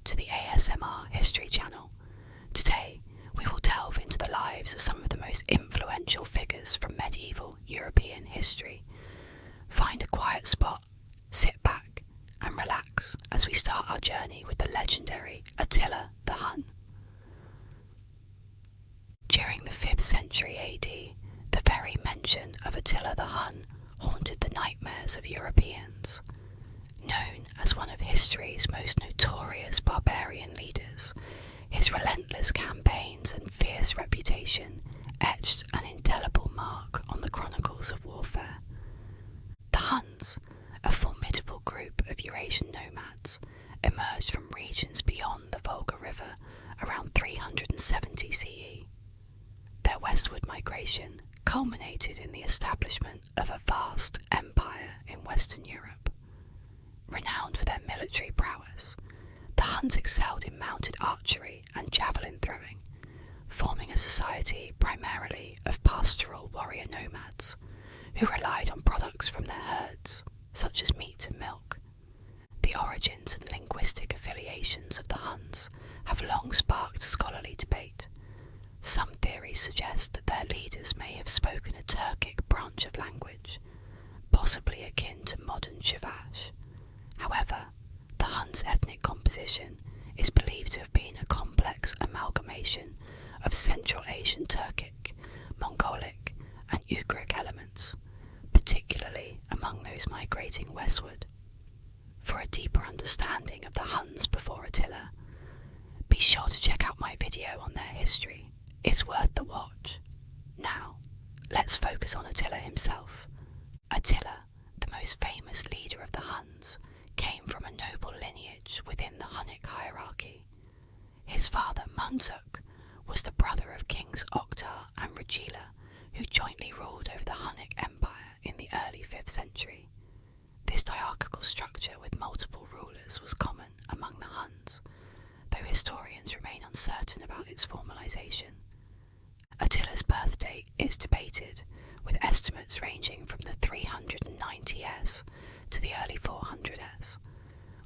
to the ASMR History channel. Today, we will delve into the lives of some of the most influential figures from medieval European history. Find a quiet spot, sit back, and relax as we start our journey with the legendary Attila the Hun. During the 5th century AD, the very mention of Attila the Hun haunted the nightmares of Europeans. Known as one of history's most notorious barbarian leaders, his relentless campaigns and fierce reputation etched an indelible mark on the chronicles of warfare. The Huns, a formidable group of Eurasian nomads, emerged from regions beyond the Volga River around 370 CE. Their westward migration culminated in the establishment of a vast empire in Western Europe. Renowned for their military prowess, the Huns excelled in mounted archery and javelin throwing, forming a society primarily of pastoral warrior nomads who relied on products from their herds, such as meat and milk. The origins and linguistic affiliations of the Huns have long sparked scholarly debate. Some theories suggest that their leaders may have spoken a Turkic branch of language, possibly akin to modern Chuvash. However, the Huns' ethnic composition is believed to have been a complex amalgamation of Central Asian Turkic, Mongolic, and Ugric elements, particularly among those migrating westward. For a deeper understanding of the Huns before Attila, be sure to check out my video on their history. It's worth the watch. Now, let's focus on Attila himself. Attila, the most famous leader of the Huns, came from a noble lineage within the Hunnic hierarchy. His father, Munzuk, was the brother of kings Oktar and Regila, who jointly ruled over the Hunnic Empire in the early 5th century. This hierarchical structure with multiple rulers was common among the Huns, though historians remain uncertain about its formalization. Attila's birth date is debated, with estimates ranging from the 390s to the early 400s,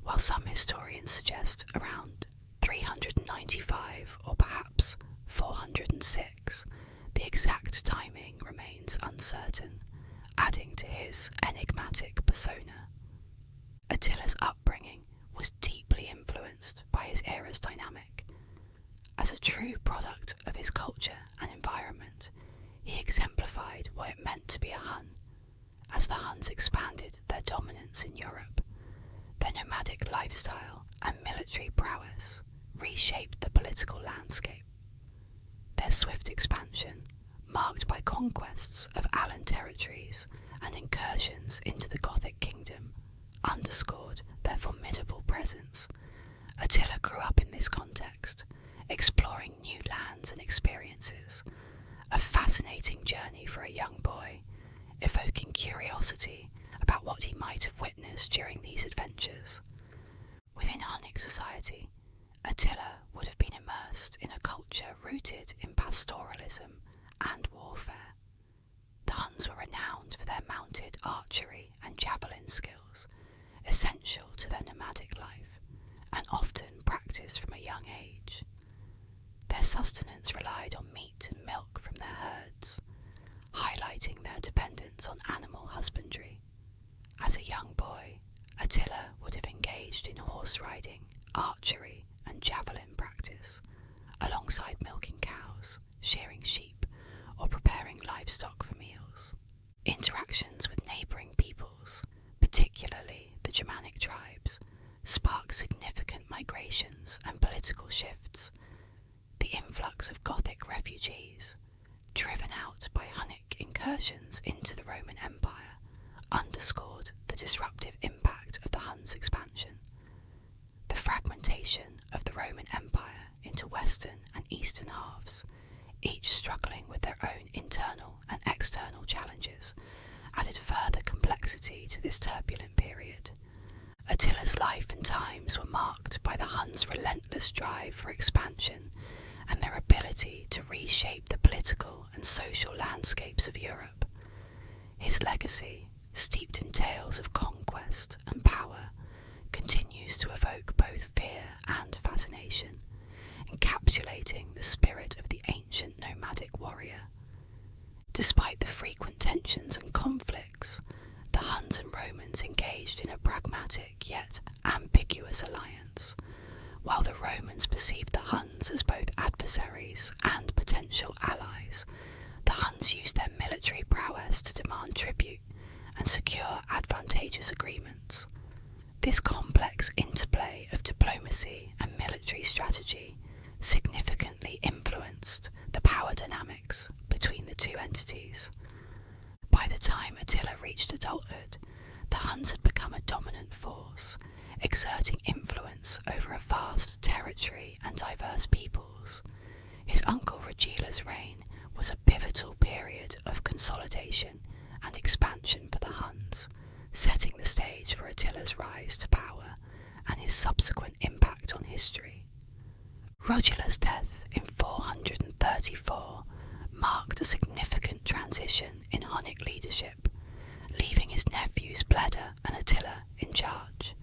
while some historians suggest around 395 or perhaps 406. The exact timing remains uncertain, adding to his enigmatic persona. Attila's upbringing was deeply influenced by his era's dynamic. As a true product of his culture and environment, he exemplified what it meant to be a Hun. As the Huns expanded their dominance in Europe, their nomadic lifestyle and military prowess reshaped the political landscape. Their swift expansion, marked by conquests of Alan territories and incursions into the Gothic kingdom, underscored their formidable presence. Attila grew up in this context, exploring new lands and experiences, a fascinating journey for a young boy, evoking curiosity about what he might have witnessed during these adventures. Within Hunnic society, Attila would have been immersed in a culture rooted in pastoralism and warfare. The Huns were renowned for their mounted archery and javelin skills, essential to their nomadic life, and often practiced from a young age. Their sustenance relied on meat and milk from their herds, highlighting their dependence on animal husbandry. As a young boy, Attila would have engaged in horse riding, archery, and javelin practice, alongside milking cows, shearing sheep, or preparing livestock for meals. Interactions with neighbouring peoples, particularly the Germanic tribes, sparked significant migrations and political shifts. The influx of Gothic refugees, driven out by Hunnic incursions into the Roman Empire, underscored the disruptive impact of the Huns' expansion. The fragmentation of the Roman Empire into western and eastern halves, each struggling with their own internal and external challenges, added further complexity to this turbulent period. Attila's life and times were marked by the Huns' relentless drive for expansion and their ability to reshape the political and social landscapes of Europe. His legacy, steeped in tales of conquest and power, continues to evoke both fear and fascination. perceived the Huns as both adversaries and potential allies, the Huns used their military prowess to demand tribute and secure advantageous agreements. This complex interplay of diplomacy and military strategy significantly influenced the power dynamics between the two entities. By the time Attila reached adulthood, the Huns had become a dominant force, exerting influence over a vast territory and diverse peoples. His uncle Regila's reign was a pivotal period of consolidation and expansion for the Huns, setting the stage for Attila's rise to power and his subsequent impact on history. Rogila's death in 434 marked a significant transition in Hunnic leadership, leaving his nephews Bleda and Attila in charge.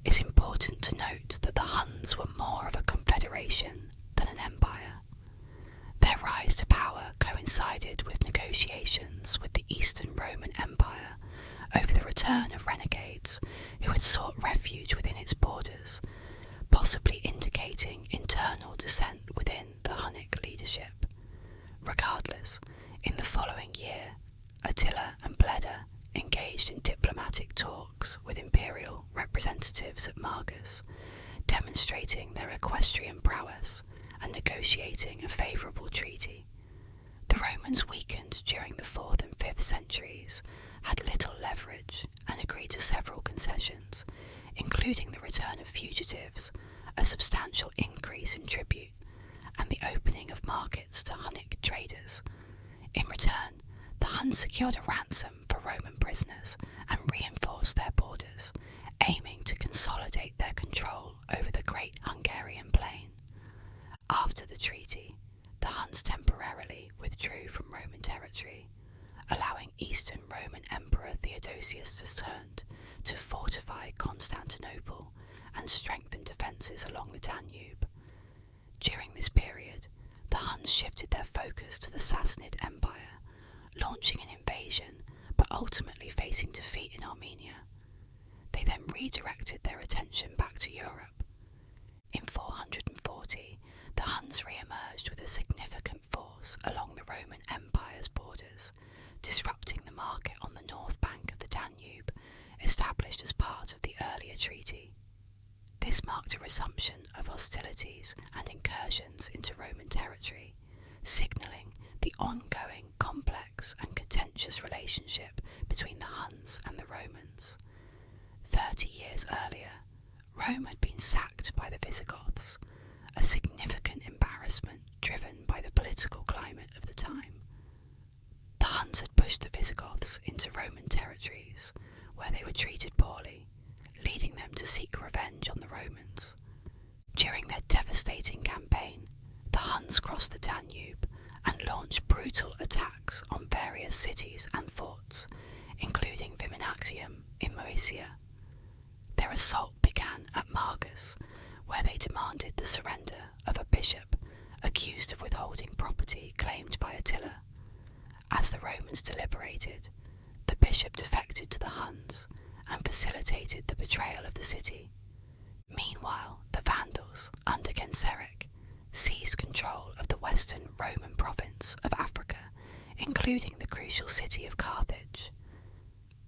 It's important to note that the Huns were more of a confederation than an empire. Their rise to power coincided with negotiations with the Eastern Roman Empire over the return of renegades who had sought refuge within its borders, possibly indicating internal dissent within the Hunnic leadership. Regardless, in the following year, Attila and Bleda engaged in diplomatic talks with imperial representatives at Margus, demonstrating their equestrian prowess and negotiating a favourable treaty. The Romans, weakened during the 4th and 5th centuries, had little leverage and agreed to several concessions, including the return of fugitives, a substantial increase in tribute, and the opening of markets to Hunnic traders. In return, the Huns secured a ransom for Roman prisoners and reinforced their borders, aiming to consolidate their control over the Great Hungarian Plain. After the treaty, the Huns temporarily withdrew from Roman territory, allowing Eastern Roman Emperor Theodosius II to fortify Constantinople and strengthen defences along the Danube. During this period, the Huns shifted their focus to the Sassanid Empire, launching an invasion but ultimately facing defeat in Armenia. They then redirected their attention back to Europe. In 440, the Huns re-emerged with a significant force along the Roman Empire's borders, disrupting the market on the north bank of the Danube, established as part of the earlier treaty. This marked a resumption of hostilities and incursions into Roman territory, signalling the ongoing complex and contentious relationship between the Huns and the Romans. 30 years earlier, Rome had been sacked by the Visigoths, a significant embarrassment driven by the political climate of the time. The Huns had pushed the Visigoths into Roman territories, where they were treated poorly, leading them to seek revenge on the Romans. During their devastating campaign, the Huns crossed the Danube and launched brutal attacks on various cities and forts, including Viminacium in Moesia. Their assault began at Margus, where they demanded the surrender of a bishop accused of withholding property claimed by Attila. As the Romans deliberated, the bishop defected to the Huns and facilitated the betrayal of the city. Meanwhile, the Vandals, under Genseric, seized control of the western Roman province of Africa, including the crucial city of Carthage.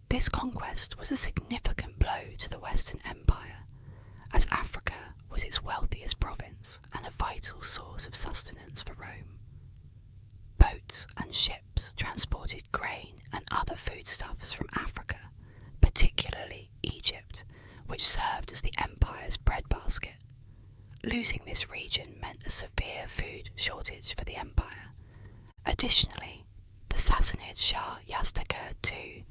This conquest was a significant blow to the Western Empire, as Africa was its wealthiest province and a vital source of sustenance for Rome. Boats and ships transported grain and other foodstuffs from Africa, particularly Egypt, which served as the empire's breadbasket. Losing this region meant a severe food shortage for the empire. Additionally, the Sassanid Shah Yazdegerd II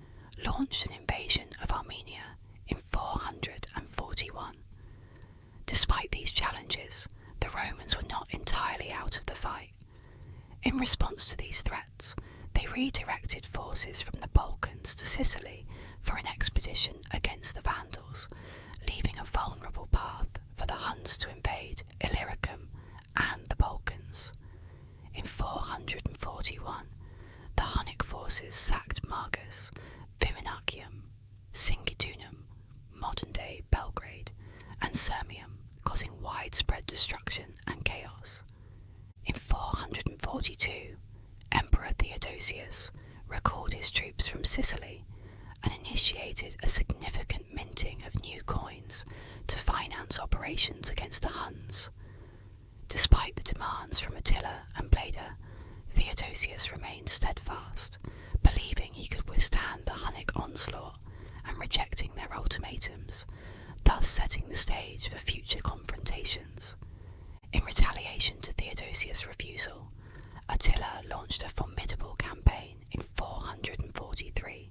launched an invasion of Armenia in 441. Despite these challenges, the Romans were not entirely out of the fight. In response to these threats, they redirected forces from the Balkans to Sicily for an expedition against the Vandals, leaving a vulnerable path for the Huns to invade Illyricum and the Balkans. In 441, the Hunnic forces sacked Margus, Viminacium, Singidunum, modern-day Belgrade, and Sirmium, causing widespread destruction and chaos. In 442, Emperor Theodosius recalled his troops from Sicily and initiated a significant minting of new coins to finance operations against the Huns. Despite the demands from Attila and Bleda, Theodosius remained steadfast, believing he could withstand the Hunnic onslaught and rejecting their ultimatums, thus setting the stage for future confrontations. In retaliation to Theodosius' refusal, Attila launched a formidable campaign in 443,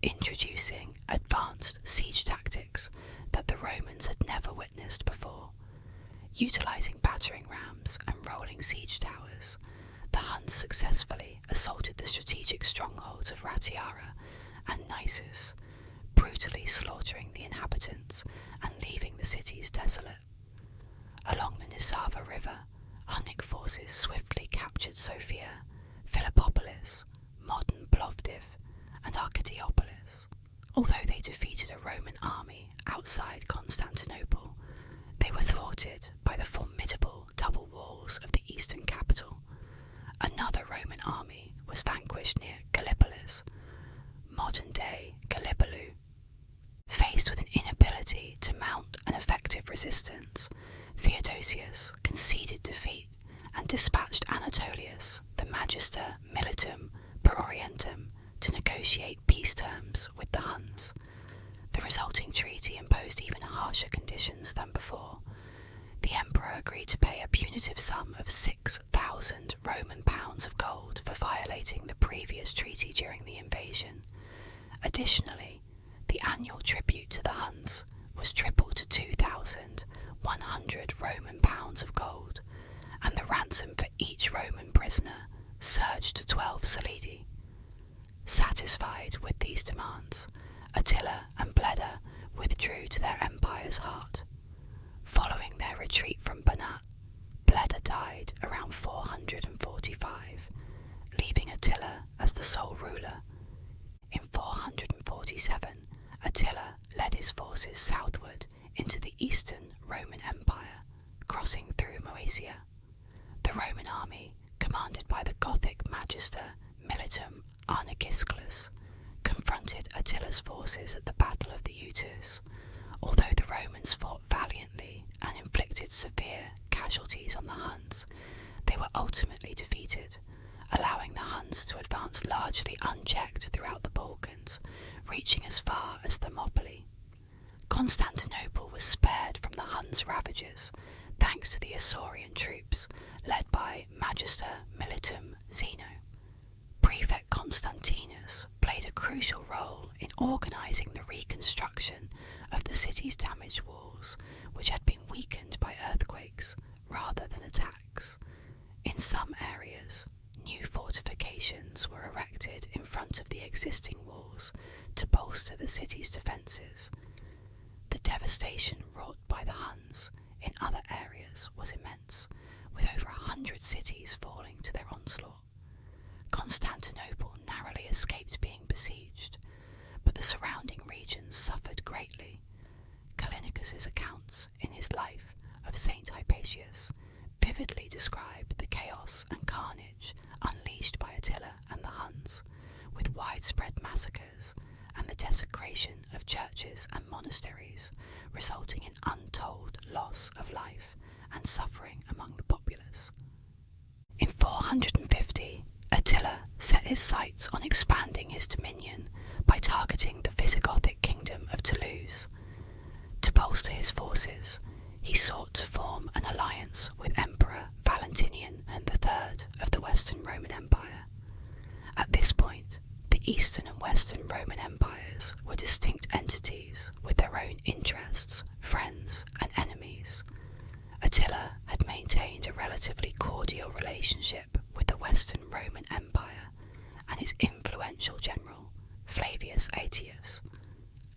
introducing advanced siege tactics that the Romans had never witnessed before. Utilising battering rams and rolling siege towers, the Huns successfully assaulted the strategic strongholds of Ratiara and Naissus, brutally slaughtering the inhabitants and leaving the cities desolate. Along the Nisava River, Hunnic forces swiftly captured Sofia, Philippopolis, modern Plovdiv, and Archidiopolis. Although they defeated a Roman army outside Constantinople, they were thwarted by the formidable double walls of the eastern capital. Another Roman army was vanquished near Gallipolis, modern-day Gallipoli. Faced with an inability to mount an effective resistance, Theodosius conceded defeat and dispatched Anatolius, the Magister Militum per Orientem, to negotiate peace terms with the Huns. The resulting treaty imposed even harsher conditions than before. The emperor agreed to pay a punitive sum of 6,000 Roman pounds of gold for violating the previous treaty during the invasion. Additionally, the annual tribute to the Huns was tripled to 2,100 Roman pounds of gold, and the ransom for each Roman prisoner surged to 12 solidi. Satisfied with these demands, Attila and Bleda withdrew to their empire's heart. Following their retreat from Banat, Bleda died around 445, leaving Attila as the sole ruler. In 447, Attila led his forces southward into the eastern Roman Empire, crossing through Moesia. The Roman army, commanded by the Gothic Magister Militum Arnegisclus, confronted Attila's forces at the Battle of the Utus. Although the Romans fought valiantly and inflicted severe casualties on the Huns, they were ultimately defeated, allowing the Huns to advance largely unchecked throughout the Balkans, reaching as far as Thermopylae. Constantinople was spared from the Huns' ravages, thanks to the Isaurian troops, led by Magister Militum Zeno. Prefect Constantinus played a crucial role in organising the reconstruction of the city's damaged walls, which had been weakened by earthquakes rather than attacks. In some areas, new fortifications were erected in front of the existing walls to bolster the city's defences. The devastation wrought by the Huns in other areas was immense, with over 100 cities falling to their onslaught. Constantinople narrowly escaped being besieged, but the surrounding regions suffered greatly. Callinicus's accounts in his life of Saint Hypatius vividly describe the chaos and carnage unleashed by Attila and the Huns, with widespread massacres and the desecration of churches and monasteries, resulting in untold loss of life and suffering among the populace. In 450, Attila set his sights on expanding his dominion by targeting the Visigothic kingdom of Toulouse. To bolster his forces, he sought to form an alliance with Emperor Valentinian III of the Western Roman Empire. At this point, the Eastern and Western Roman empires were distinct entities with their own interests, friends, and enemies. Attila had maintained a relatively cordial relationship with the Western Roman Empire and his influential general, Flavius Aetius.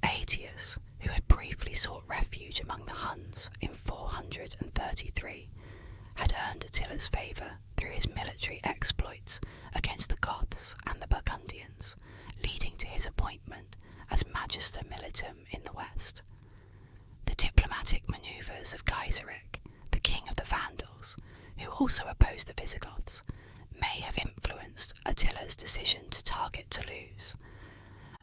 Aetius, who had briefly sought refuge among the Huns in 433, had earned Attila's favour through his military exploits against the Goths and the Burgundians, leading to his appointment as Magister Militum in the west. The diplomatic manoeuvres of Gaiseric, the king of the Vandals, who also opposed the Visigoths, may have influenced Attila's decision to target Toulouse.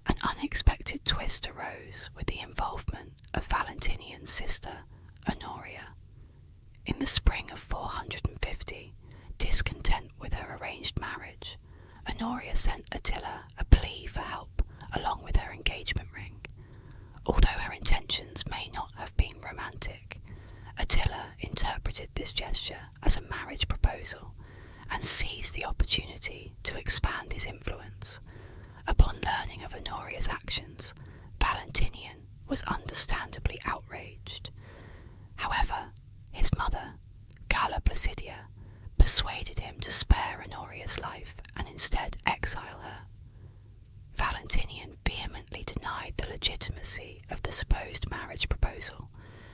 An unexpected twist arose with the involvement of Valentinian's sister, Honoria. In the spring of 450, discontent with her arranged marriage, Honoria sent Attila a plea for help along with her engagement ring. Although her intentions may not have been romantic, Attila interpreted this gesture as a marriage proposal and seized the opportunity to expand his influence. Upon learning of Honoria's actions, Valentinian was understandably outraged. However, his mother, Galla Placidia, persuaded him to spare Honoria's life and instead exile her. Valentinian vehemently denied the legitimacy of the supposed marriage proposal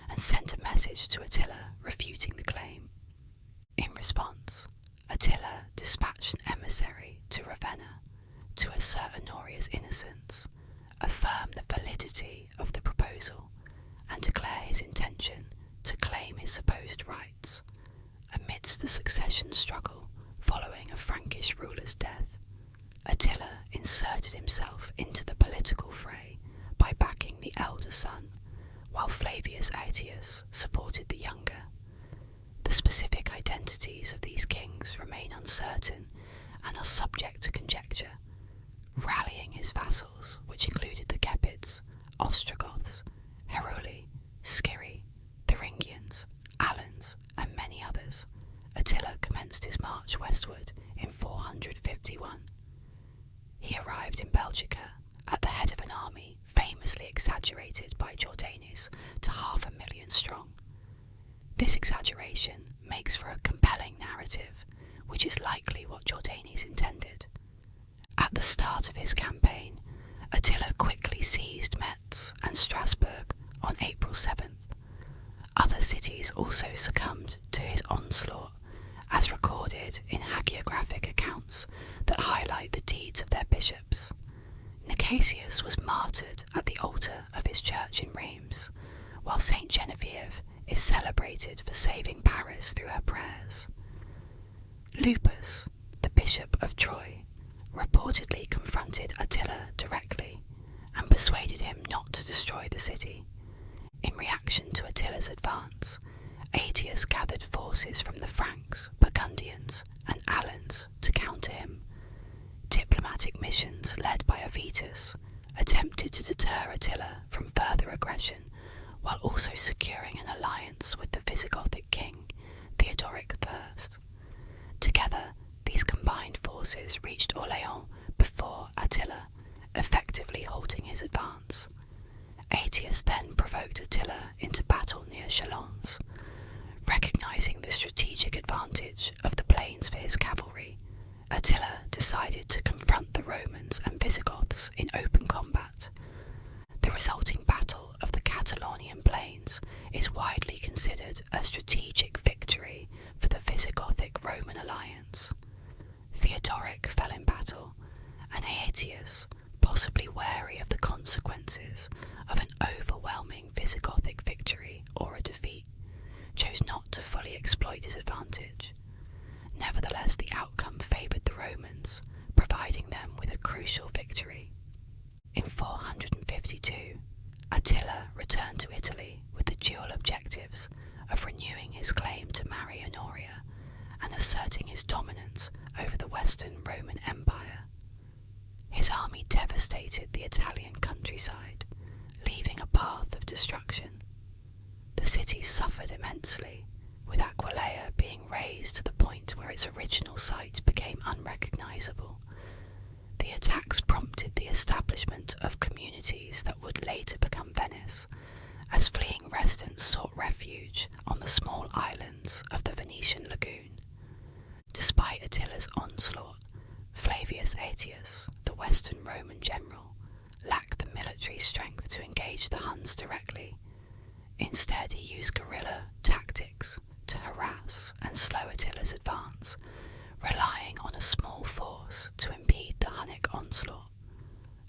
and sent a message to Attila refuting the claim. In response, Attila dispatched an emissary to Ravenna to assert Honoria's innocence, affirm the validity of the proposal, and declare his intention to claim his supposed rights. Amidst the succession struggle following a Frankish ruler's death, Attila inserted himself into the political fray by backing the elder son, while Flavius Aetius supported the younger. The specific identities of these kings remain uncertain and are subject to conjecture. Rallying his vassals, which included the Gepids, Ostrogoths, Heruli, Sciri, Thuringians, Alans, and many others, Attila commenced his march westward in 451. He arrived in Belgica at the head of an army famously exaggerated by Jordanes to 500,000 strong. This exaggeration makes for a compelling narrative, which is likely what Jordanes intended. At the start of his campaign, Attila quickly seized Metz and Strasbourg on April 7th. Other cities also succumbed to his onslaught, as recorded in hagiographic accounts that highlight the deeds of their bishops. Nicasius was martyred at the altar of his church in Reims, while Saint Genevieve is celebrated for saving Paris through her prayers. Lupus, the bishop of Troyes, reportedly confronted Attila directly and persuaded him not to destroy the city. In reaction to Attila's advance, Aetius gathered forces from the Franks, Burgundians, and Alans to counter him. Diplomatic missions led by Avitus attempted to deter Attila from further aggression, while also securing an alliance with the Visigothic king, Theodoric I. Together, these combined forces reached Orléans before Attila, effectively halting his advance. Aetius then provoked Attila into battle near Chalons. Recognizing the strategic advantage of the plains for his cavalry, Attila decided to confront the Romans and Visigoths in open combat. The resulting battle of the Catalonian plains is widely considered a strategic victory for the Visigothic-Roman alliance. Theodoric fell in battle, and Aetius, possibly wary of the consequences of an overwhelming Visigothic victory or a defeat, chose not to fully exploit his advantage. Nevertheless, the outcome favoured the Romans, providing them with a crucial victory. In 452, Attila returned to Italy with the dual objectives of renewing his claim to marry Honoria and asserting his dominance over the Western Roman Empire. His army devastated the Italian countryside, leaving a path of destruction. The city suffered immensely, with Aquileia being razed to the point where its original site became unrecognisable. The attacks prompted the establishment of communities that would later become Venice, as fleeing residents sought refuge on the small islands of the Venetian lagoon. Despite Attila's onslaught, Flavius Aetius, the Western Roman general, lacked the military strength to engage the Huns directly. Instead, he used guerrilla tactics to harass and slow Attila's advance, relying on a small force to impede the Hunnic onslaught.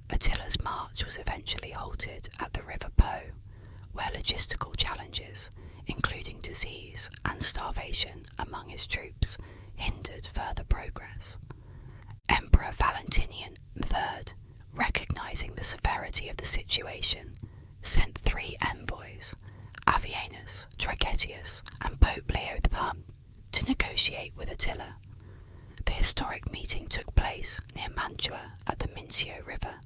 Attila's march was eventually halted at the River Po, where logistical challenges, including disease and starvation among his troops, hindered further progress. Emperor Valentinian III, recognizing the severity of the situation, sent 3 envoys, Avienus, Trigetius, and Pope Leo the Hun, to negotiate with Attila. The historic meeting took place near Mantua at the Mincio River,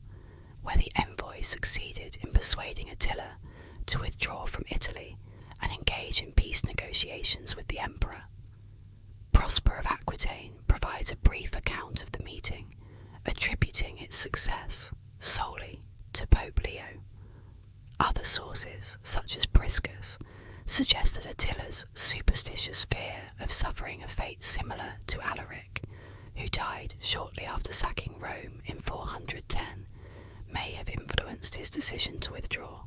where the envoys succeeded in persuading Attila to withdraw from Italy and engage in peace negotiations with the emperor. Prosper of Aquitaine provides a brief account of the meeting, attributing its success solely to Pope Leo. Other sources, such as Priscus, suggest that Attila's superstitious fear of suffering a fate similar to Alaric, who died shortly after sacking Rome in 410, may have influenced his decision to withdraw.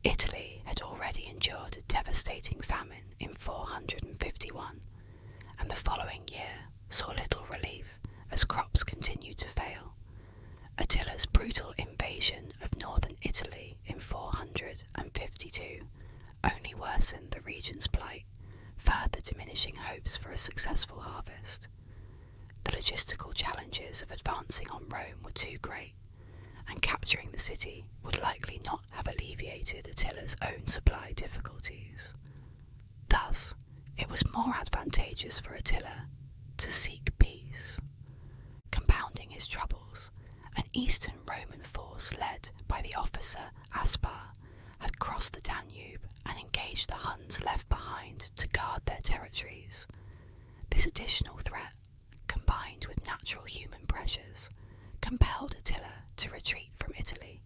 Italy had already endured a devastating famine in 451, and the following year saw little relief as crops continued to fail. Attila's brutal invasion of northern Italy in 452 only worsened the region's plight, further diminishing hopes for a successful harvest. The logistical challenges of advancing on Rome were too great, and capturing the city would likely not have alleviated Attila's own supply difficulties. Thus, it was more advantageous for Attila to seek peace. Compounding his troubles, an eastern Roman force led by the officer Aspar had crossed the Danube and engaged the Huns left behind to guard their territories. This additional threat, combined with natural human pressures, compelled Attila to retreat from Italy.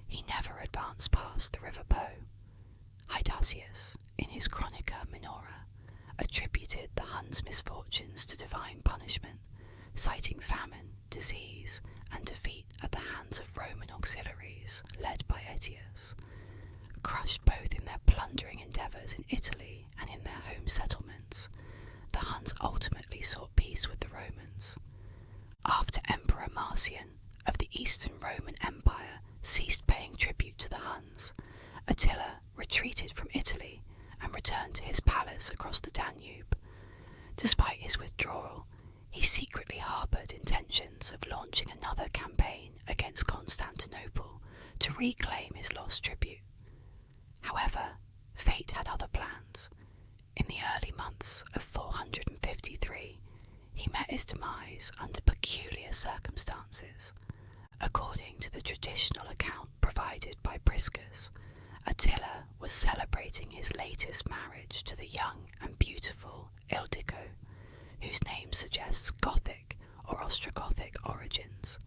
He never advanced past the River Po. Hydacius, in his Chronica Minora, attributed the Huns' misfortunes to divine punishment, citing famine, disease, and defeat at the hands of Roman auxiliaries led by Aetius. Crushed both in their plundering endeavours in Italy and in their home settlements, the Huns ultimately sought peace with the Romans. After Emperor Marcian of the Eastern Roman Empire ceased paying tribute to the Huns, Attila retreated from Italy and returned to his palace across the Danube. Despite his withdrawal, he secretly harboured intentions of launching another campaign against Constantinople to reclaim his lost tribute. However, fate had other plans. In the early months of 453, he met his demise under peculiar circumstances. According to the traditional account provided by Priscus, Attila was celebrating his latest marriage to the young and beautiful Ildico, whose name suggests Gothic or Ostrogothic origins.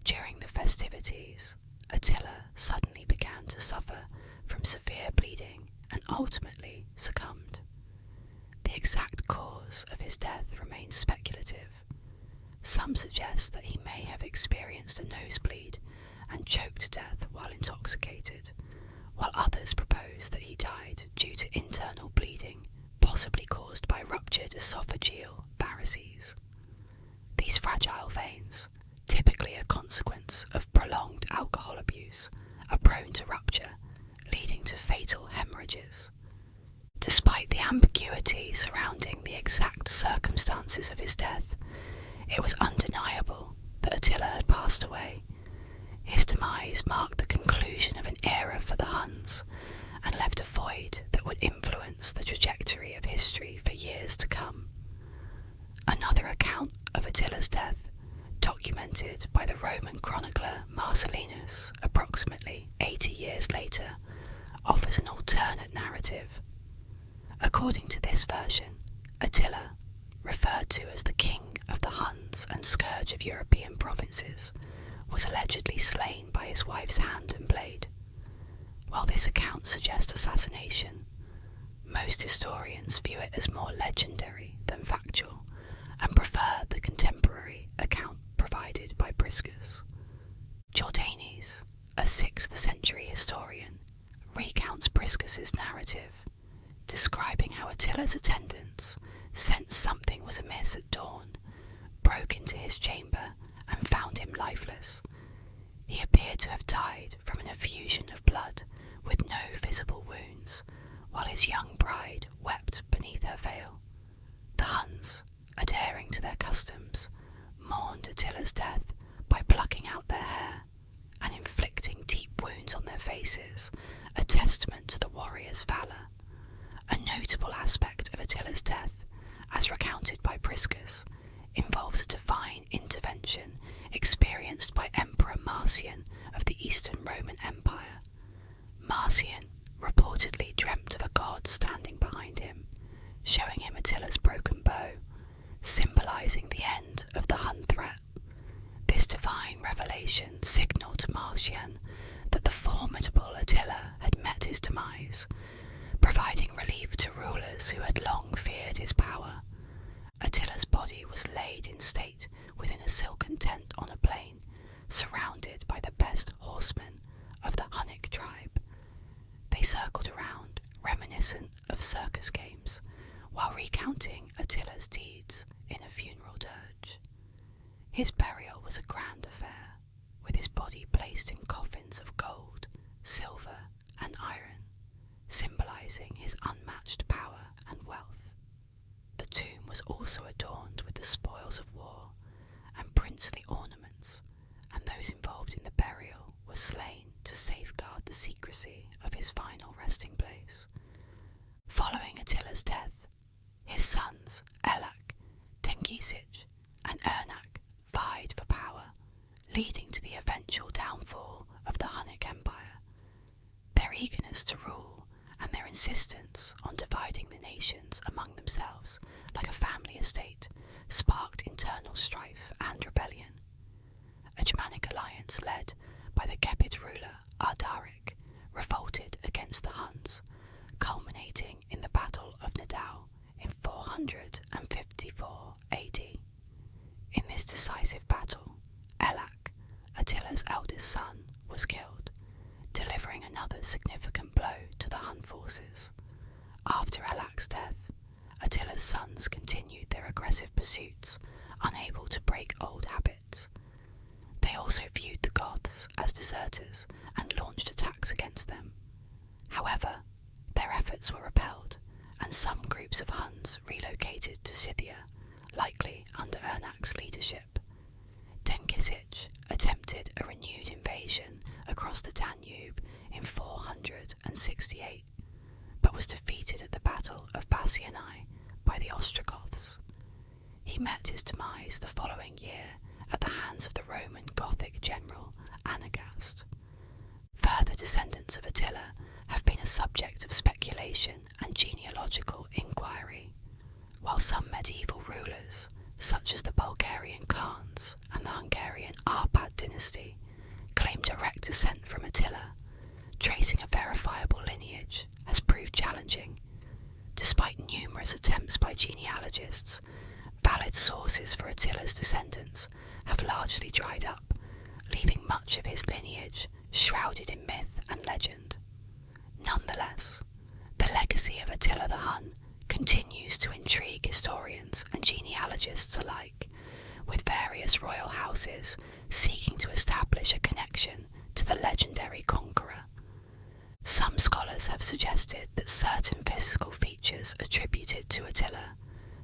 During the festivities, Attila suddenly began to suffer from severe bleeding and ultimately succumbed. The exact cause of his death remains speculative. Some suggest that he may have experienced a nosebleed and choked to death while intoxicated, while others propose that he died due to internal bleeding, possibly caused by ruptured esophageal varices. These fragile veins, typically a consequence of prolonged alcohol abuse, are prone to rupture, leading to fatal hemorrhages. Despite the ambiguity surrounding the exact circumstances of his death, it was undeniable that Attila had passed away. His demise marked the conclusion of an era for the Huns, and left a void that would influence the trajectory of history for years to come. Another account of Attila's death, documented by the Roman chronicler Marcellinus approximately 80 years later, offers an alternate narrative. According to this version, Attila, referred to as the king of the Huns and scourge of European provinces, was allegedly slain by his wife's hand and blade. While this account suggests assassination, most historians view it as more legendary than factual, and prefer the contemporary account provided by Priscus. Jordanes, a 6th century historian, recounts Priscus's narrative, describing how Attila's attendants sensed something was amiss at dawn, broke into his chamber, and found him lifeless. He appeared to have died from an effusion of blood, with no visible wounds, while his young bride wept beneath her veil. The Huns, adhering to their customs, mourned Attila's death by plucking out their hair and inflicting deep wounds on their faces, a testament to the warrior's valour. A notable aspect of Attila's death, as recounted by Priscus, involves a divine intervention experienced by Emperor Marcian of the Eastern Roman Empire. Marcian reportedly dreamt of a god standing behind him, showing him Attila's broken bow, symbolising the end of the Hun threat. This divine revelation signalled to Marcian that the formidable Attila had met his demise, providing relief to rulers who had long feared his power. Attila's body was laid in state within a silken tent on a plain, surrounded by the best horsemen of the Hunnic tribe. They circled around, reminiscent of circus games, while recounting Attila's deeds in a funeral dirge. His burial was a grand affair, with his body placed in coffins of gold, silver, and iron, symbolising his unmatched power and wealth. The tomb was also adorned with the spoils of war and princely ornaments, and those involved in the burial were slain to safeguard the secrecy of his final resting place. Following Attila's death, his sons Elak, Tengisic, and Ernak vied for power, leading to the eventual downfall of the Hunnic Empire. Their eagerness to rule and their insistence on dividing the nations among themselves like a family estate sparked internal strife and rebellion. A Germanic alliance led by the Gepid ruler Ardaric revolted against the Huns, culminating in the Battle of Nidau in 454 AD. In this decisive battle, Elak, Attila's eldest son, was killed, delivering another significant blow to the Hun forces. After Elak's death, Attila's sons continued their aggressive pursuits, unable to break old habits. They also viewed the Goths as deserters and launched attacks against them. However, their efforts were repelled, and some groups of Huns relocated to Scythia, likely under Ernak's leadership. Tengisic attempted a renewed invasion across the Danube in 468, but was defeated at the Battle of Bassianae by the Ostrogoths. He met his demise the following year at the hands of the Roman Gothic general Anagast. Further descendants of Attila have been a subject of speculation and genealogical inquiry, while some medieval rulers, such as the Bulgarian Khans and the Hungarian Arpad dynasty, claim direct descent from Attila. Tracing a verifiable lineage has proved challenging. Despite numerous attempts by genealogists, valid sources for Attila's descendants have largely dried up, leaving much of his lineage shrouded in myth and legend. Nonetheless, the legacy of Attila the Hun continues to intrigue historians and genealogists alike, with various royal houses seeking to establish a connection to the legendary conqueror. Some scholars have suggested that certain physical features attributed to Attila,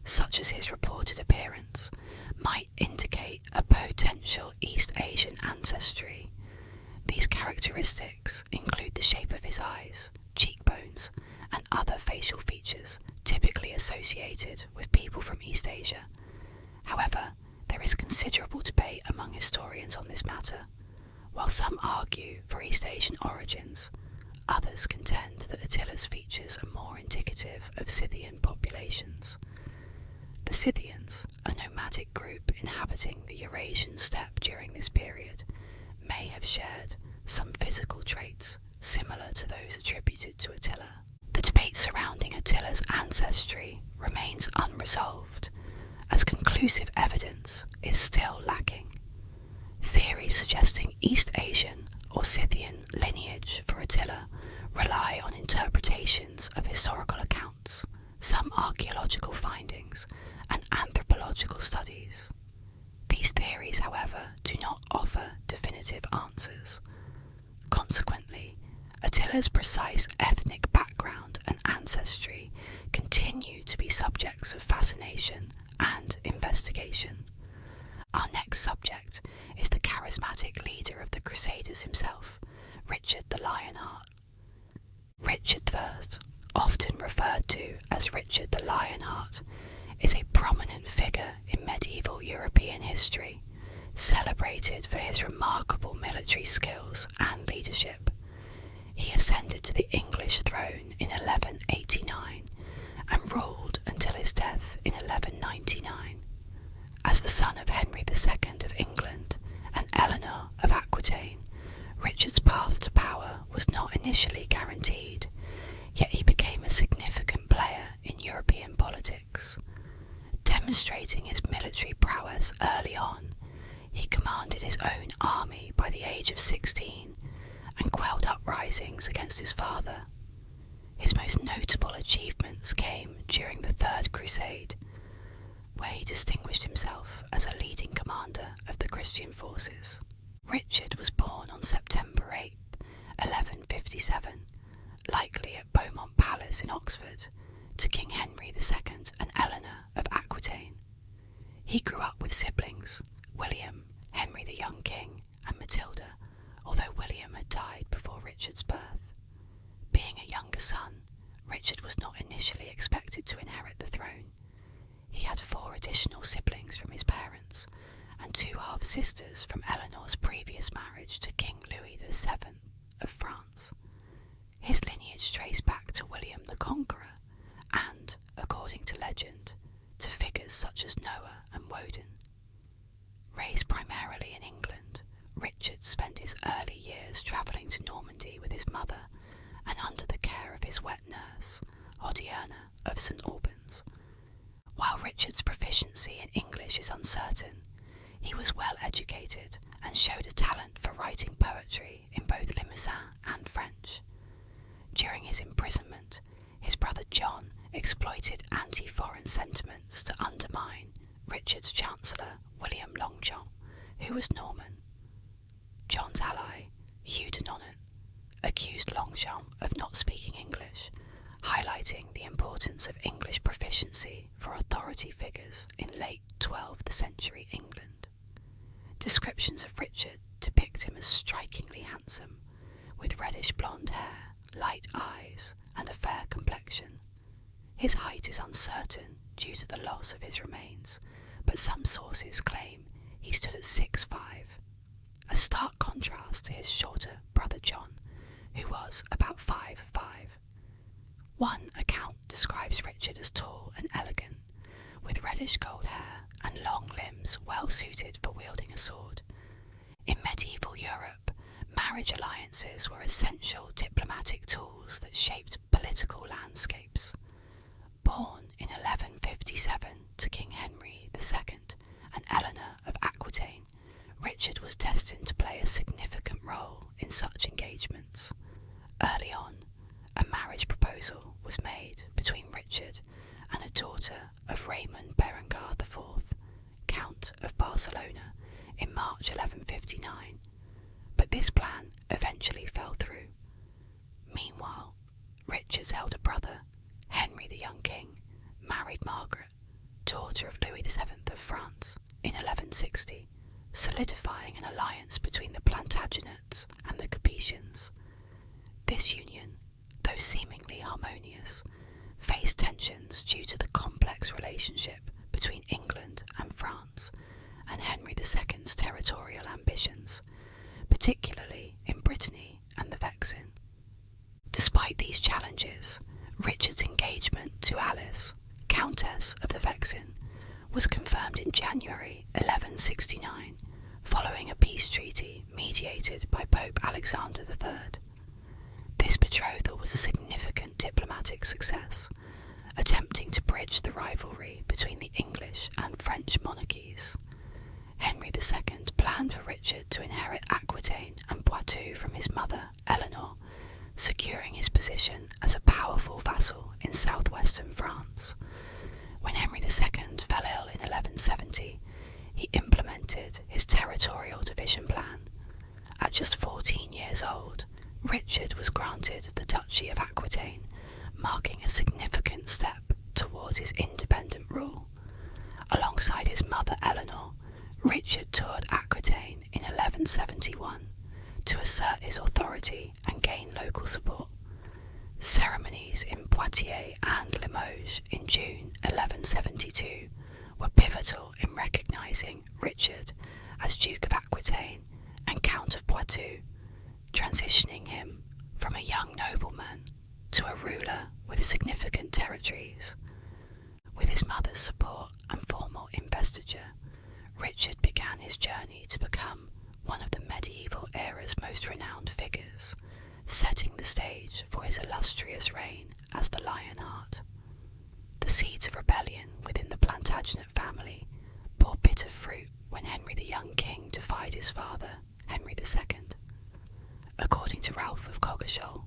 such as his reported appearance, might indicate a potential East Asian ancestry. These characteristics include the shape of his eyes, cheekbones, and other facial features typically associated with people from East Asia. However, there is considerable debate among historians on this matter. While some argue for East Asian origins, others contend that Attila's features are more indicative of Scythian populations. The Scythians, a nomadic group inhabiting the Eurasian steppe during this period, may have shared some physical traits similar to those attributed to Attila. The debate surrounding Attila's ancestry remains unresolved, as conclusive evidence is still lacking. Theories suggesting East Asian or Scythian lineage for Attila rely on interpretations of historical accounts, some archaeological findings, and anthropological studies. These theories, however, do not offer definitive answers. Consequently, Attila's precise ethnic background and ancestry continue to be subjects of fascination and investigation. Our next subject is the charismatic leader of the Crusaders himself, Richard the Lionheart. Richard I, often referred to as Richard the Lionheart, is a prominent figure in medieval European history, celebrated for his remarkable military skills and leadership. He ascended to the English throne in 1189 and ruled until his death in 1199. As the son of Henry II of England and Eleanor of Aquitaine, Richard's path to power was not initially guaranteed, yet he became a significant player in European politics. Demonstrating his military prowess early on, he commanded his own army by the age of 16 and quelled uprisings against his father. His most notable achievements came during the Third Crusade, where he distinguished himself as a leading commander of the Christian forces. Richard was born on September 8, 1157, likely at Beaumont Palace in Oxford, to King Henry II and Eleanor of Aquitaine. He grew up with siblings, William, Henry the young king, and Matilda, although William had died before Richard's birth. Being a younger son, Richard was not initially expected to inherit the throne. He had 4 additional siblings from his parents, and 2 half-sisters from Eleanor's previous marriage to King Louis VII of France. His lineage traced back to William the Conqueror and, according to legend, to figures such as Noah and Woden. Raised primarily in England, Richard spent his early years travelling to Normandy with his mother and under the care of his wet nurse, Hodierne of St Albans. While Richard's proficiency in English is uncertain, he was well educated and showed a talent for writing poetry in both Limousin and French. During his imprisonment, his brother John exploited anti-foreign sentiments to undermine Richard's chancellor, William Longchamp, who was Norman. John's ally, Hugh de Nonet, accused Longchamp of not speaking English, highlighting the importance of English proficiency for authority figures in late 12th century England. Descriptions of Richard depict him as strikingly handsome, with reddish blonde hair, light eyes, and a fair complexion. His height is uncertain due to the loss of his remains, but some sources claim he stood at 6'5", a stark contrast to his shorter brother John, who was about 5'5". One account describes Richard as tall and elegant, with reddish gold hair and long limbs well suited for wielding a sword. In medieval Europe, marriage alliances were essential diplomatic tools that shaped political landscapes. Born in 1157 to King Henry II and Eleanor of Aquitaine, Richard was destined to play a significant role in such engagements. Early on, a marriage proposal was made between Richard and a daughter of Raymond Berengar IV, Count of Barcelona, in March 1159, but this plan eventually fell through. Meanwhile, Richard's elder brother, Henry the young king, married Margaret, daughter of Louis VII of France, in 1160, solidifying an alliance between the Plantagenets and the Capetians. This union, though seemingly harmonious, faced tensions due to the complex relationship between England and France and Henry II's territorial ambitions, particularly in Brittany and the Vexin. Despite these challenges, Richard's engagement to Alice, Countess of the Vexin, was confirmed in January 1169, following a peace treaty mediated by Pope Alexander III. This betrothal was a significant diplomatic success, attempting to bridge the rivalry between the English and French monarchies. Henry II planned for Richard to inherit Aquitaine and Poitou from his mother, Eleanor, securing his position as a powerful vassal in southwestern France. When Henry II fell ill in 1170, he implemented his territorial division plan. At just 14 years old, Richard was granted the Duchy of Aquitaine, marking a significant step towards his independent rule. Alongside his mother Eleanor, Richard toured Aquitaine in 1171 to assert his authority and gain local support. Ceremonies in Poitiers and Limoges in June 1172 were pivotal in recognising Richard as Duke of Aquitaine and Count of Poitou, transitioning him from a young nobleman to a ruler with significant territories. With his mother's support and formal investiture, Richard began his journey to become one of the medieval era's most renowned figures, setting the stage for his illustrious reign as the Lionheart. The seeds of rebellion within the Plantagenet family bore bitter fruit when Henry the young king defied his father, Henry II. According to Ralph of Coggeshall,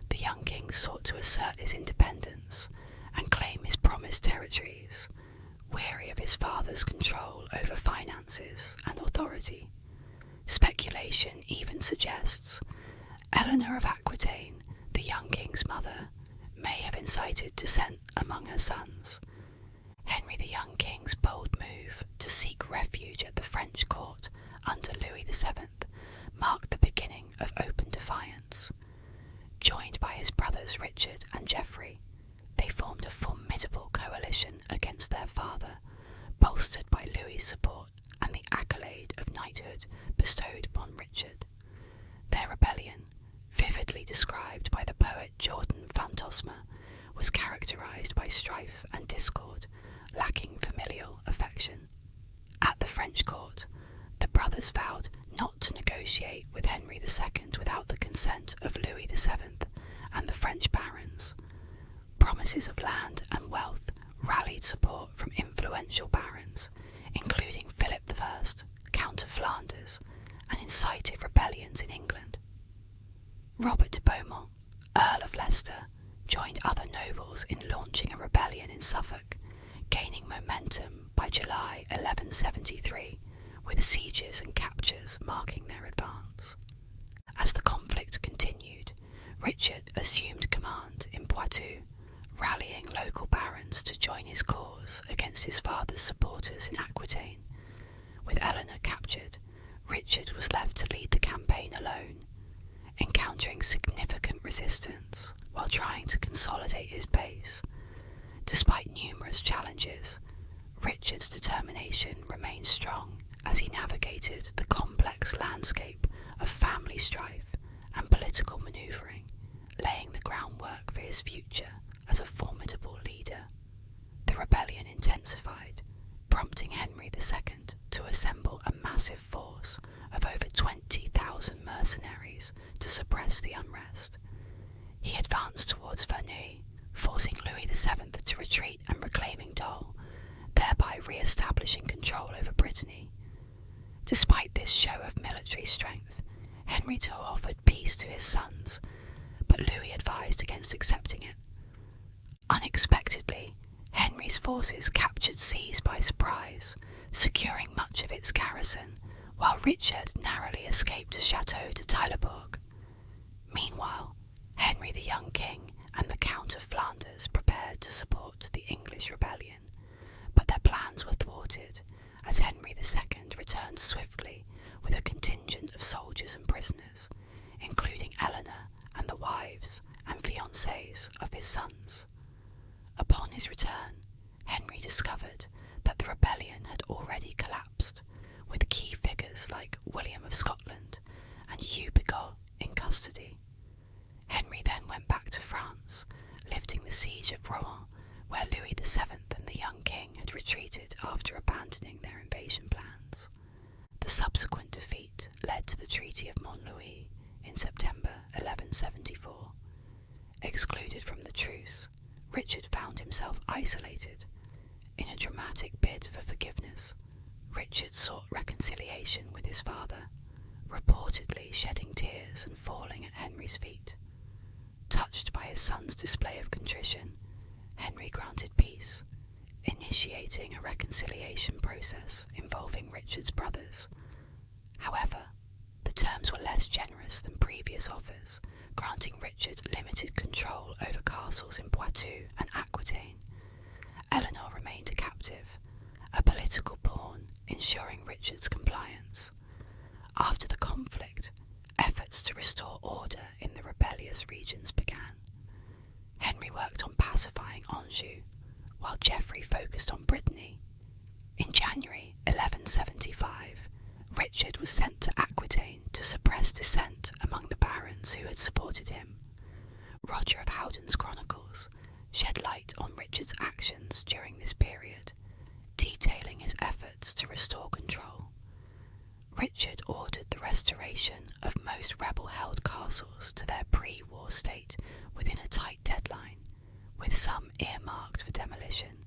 the young king sought to assert his independence and claim his promised territories, weary of his father's control over finances and authority. Speculation even suggests Eleanor of Aquitaine, the young king's mother, may have incited dissent among her sons. Henry the young king's bold move to seek refuge at the French court under Louis VII marked the beginning of open defiance. Joined by his brothers Richard and Geoffrey, they formed a formidable coalition against their father, bolstered by Louis's support and the accolade of knighthood bestowed upon Richard. Their rebellion, vividly described by the poet Jordan Fantosma, was characterised by strife and discord, lacking familial affection. At the French court, the brothers vowed not to negotiate with Henry II without the consent of Louis VII and the French barons. Promises of land and wealth rallied support from influential barons, including Philip I, Count of Flanders, and incited rebellions in England. Robert de Beaumont, Earl of Leicester, joined other nobles in launching a rebellion in Suffolk, gaining momentum by July 1173, with sieges and captures marking their advance. As the conflict continued, Richard assumed command in Poitou, rallying local barons to join his cause against his father's supporters in Aquitaine. With Eleanor captured, Richard was left to lead the campaign alone, encountering significant resistance while trying to consolidate his base. Despite numerous challenges, Richard's determination remained strong as he navigated the complex landscape of family strife and political manoeuvring, laying the groundwork for his future as a formidable leader. The rebellion intensified, prompting Henry II to assemble a massive force of over 20,000 mercenaries to suppress the unrest. He advanced towards Verneuil, forcing Louis VII to retreat and reclaiming Dole, thereby re-establishing control over Brittany. Despite this show of military strength, Henry II offered peace to his sons, but Louis advised against accepting it. Unexpectedly, Henry's forces captured Seez by surprise, securing much of its garrison, while Richard narrowly escaped to Chateau de Taillebourg. Meanwhile, Henry the young king and the Count of Flanders prepared to support the English rebellion, but their plans were thwarted as Henry II returned swiftly with a contingent of soldiers and prisoners, including Eleanor and the wives and fiancées of his sons. Upon his return, Henry discovered that the rebellion had already collapsed, with key figures like William of Scotland and Hugh Bigot in custody. Henry then went back to France, lifting the siege of Rouen, where Louis VII and the young king had retreated after abandoning their invasion plans. The subsequent defeat led to the Treaty of Montlouis in September 1174. Excluded from the truce, Richard found himself isolated. In a dramatic bid for forgiveness, Richard sought reconciliation with his father, reportedly shedding tears and falling at Henry's feet. Touched by his son's display of contrition, Henry granted peace, initiating a reconciliation process involving Richard's brothers. However, the terms were less generous than previous offers, granting Richard limited control over castles in Poitou and Aquitaine. Eleanor remained a captive, a political pawn ensuring Richard's compliance. After the conflict, efforts to restore order in the rebellious regions began. Henry worked on pacifying Anjou, while Geoffrey focused on Brittany. In January 1175, Richard was sent to Aquitaine to suppress dissent among the barons who had supported him. Roger of Howden's chronicles shed light on Richard's actions during this period, detailing his efforts to restore control. Richard ordered the restoration of most rebel-held castles to their pre-war state within a tight deadline, with some earmarked for demolition.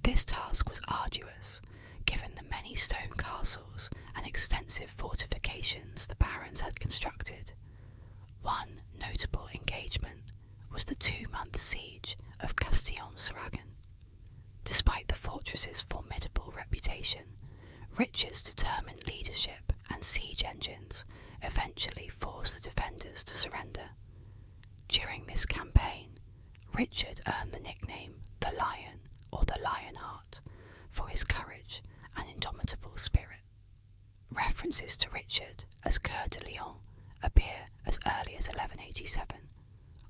This task was arduous, given the many stone castles and extensive fortifications the barons had constructed. One notable engagement was the 2-month siege of Castillon-sur-Argens. Despite the fortress's formidable reputation, Richard's determined leadership and siege engines eventually forced the defenders to surrender. During this campaign, Richard earned the nickname the Lion or the Lionheart for his courage and indomitable spirit. References to Richard as Coeur de Lion appear as early as 1187,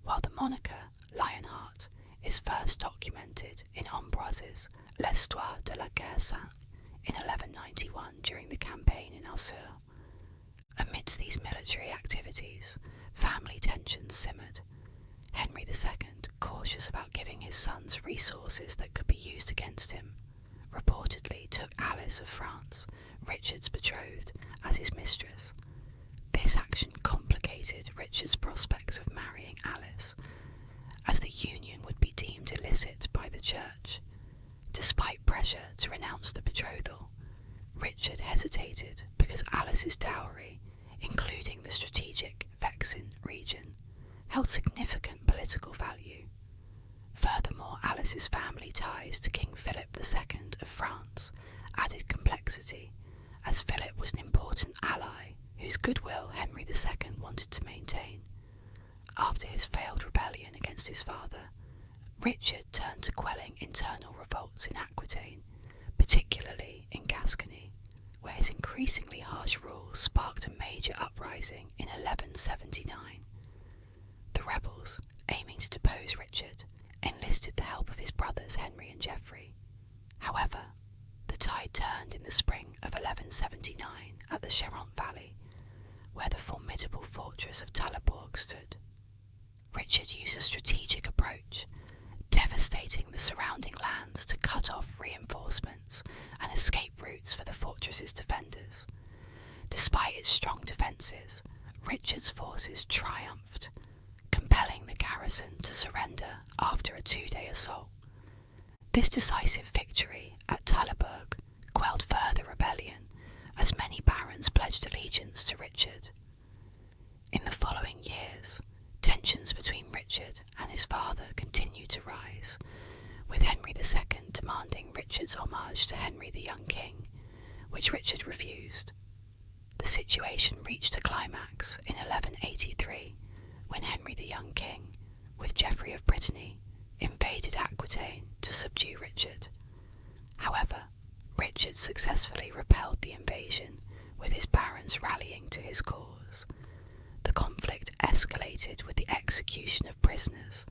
while the moniker Lionheart is first documented in Ambroise's L'Histoire de la Guerre Sainte in 1191 during the campaign in Alsace. Amidst these military activities, family tensions simmered. Henry II, cautious about giving his sons resources that could be used against him, reportedly took Alice of France, Richard's betrothed, as his mistress. This action complicated Richard's prospects of marrying Alice, as the union would be deemed illicit by the church. Despite pressure to renounce the betrothal, Richard hesitated because Alice's dowry, including the strategic Vexin region, held significant political value. Furthermore, Alice's family ties to King Philip II of France added complexity, as Philip was an important ally whose goodwill Henry II wanted to maintain. After his failed rebellion against his father, Richard turned to quelling internal revolts in Aquitaine, particularly in Gascony, where his increasingly harsh rule sparked a major uprising in 1179. The rebels, aiming to depose Richard, enlisted the help of his brothers Henry and Geoffrey. However, the tide turned in the spring of 1179 at the Charente Valley, where the formidable fortress of Talleyrand stood. Richard used a strategic approach, devastating the surrounding lands to cut off reinforcements and escape routes for the fortress's defenders. Despite its strong defences, Richard's forces triumphed, compelling the garrison to surrender after a 2-day assault. This decisive victory at Talleyrand quelled further rebellion, as many barons pledged allegiance to Richard. In the following years, tensions between Richard and his father continued to rise, with Henry II demanding Richard's homage to Henry the young king, which Richard refused. The situation reached a climax in 1183, when Henry the young king, with Geoffrey of Brittany, invaded Aquitaine to subdue Richard. However, Richard successfully repelled the invasion, with his barons rallying to his cause. The conflict escalated with the execution of prisoners,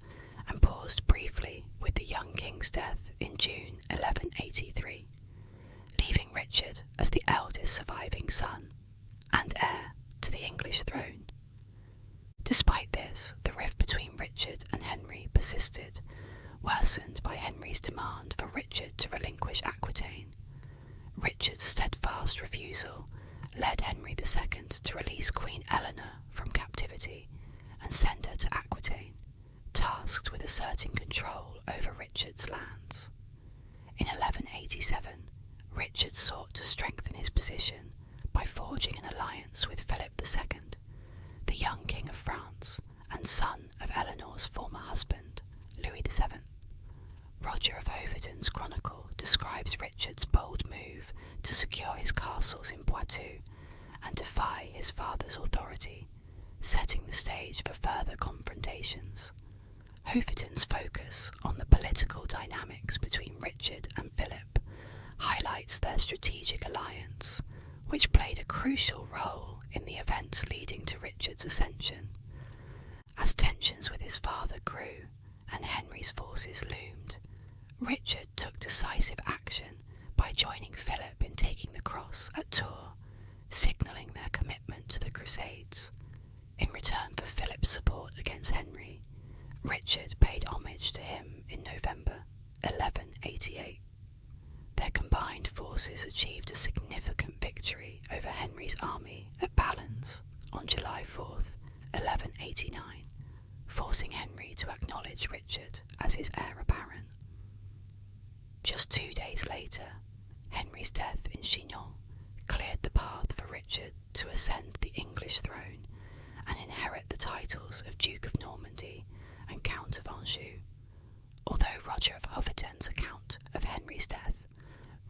and paused briefly with the young king's death in June 1183, leaving Richard as the eldest surviving son and heir to the English throne. Despite this, the rift between Richard and Henry persisted, worsened by Henry's demand for Richard to relinquish Aquitaine. Richard's steadfast refusal led Henry II to release Queen Eleanor from captivity and send her to Aquitaine, tasked with asserting control over Richard's lands. In 1187, Richard sought to strengthen his position by forging an alliance with Philip II, the young King of France and son of Eleanor's former husband, Louis VII. Roger of Howden's chronicle describes Richard's bold move to secure his castles in Poitou and defy his father's authority, setting the stage for further confrontations. Hoveden's focus on the political dynamics between Richard and Philip highlights their strategic alliance, which played a crucial role in the events leading to Richard's ascension. As tensions with his father grew and Henry's forces loomed, Richard took decisive action by joining Philip in taking the cross at Tours, signalling their commitment to the Crusades. In return for Philip's support against Henry, Richard paid homage to him in November 1188. Their combined forces achieved a significant victory over Henry's army at Balance on July 4th, 1189, forcing Henry to acknowledge Richard as his heir apparent. Just 2 days later, Henry's death in Chinon cleared the path for Richard to ascend the English throne and inherit the titles of Duke of Normandy and Count of Anjou. Although Roger of Hoveden's account of Henry's death,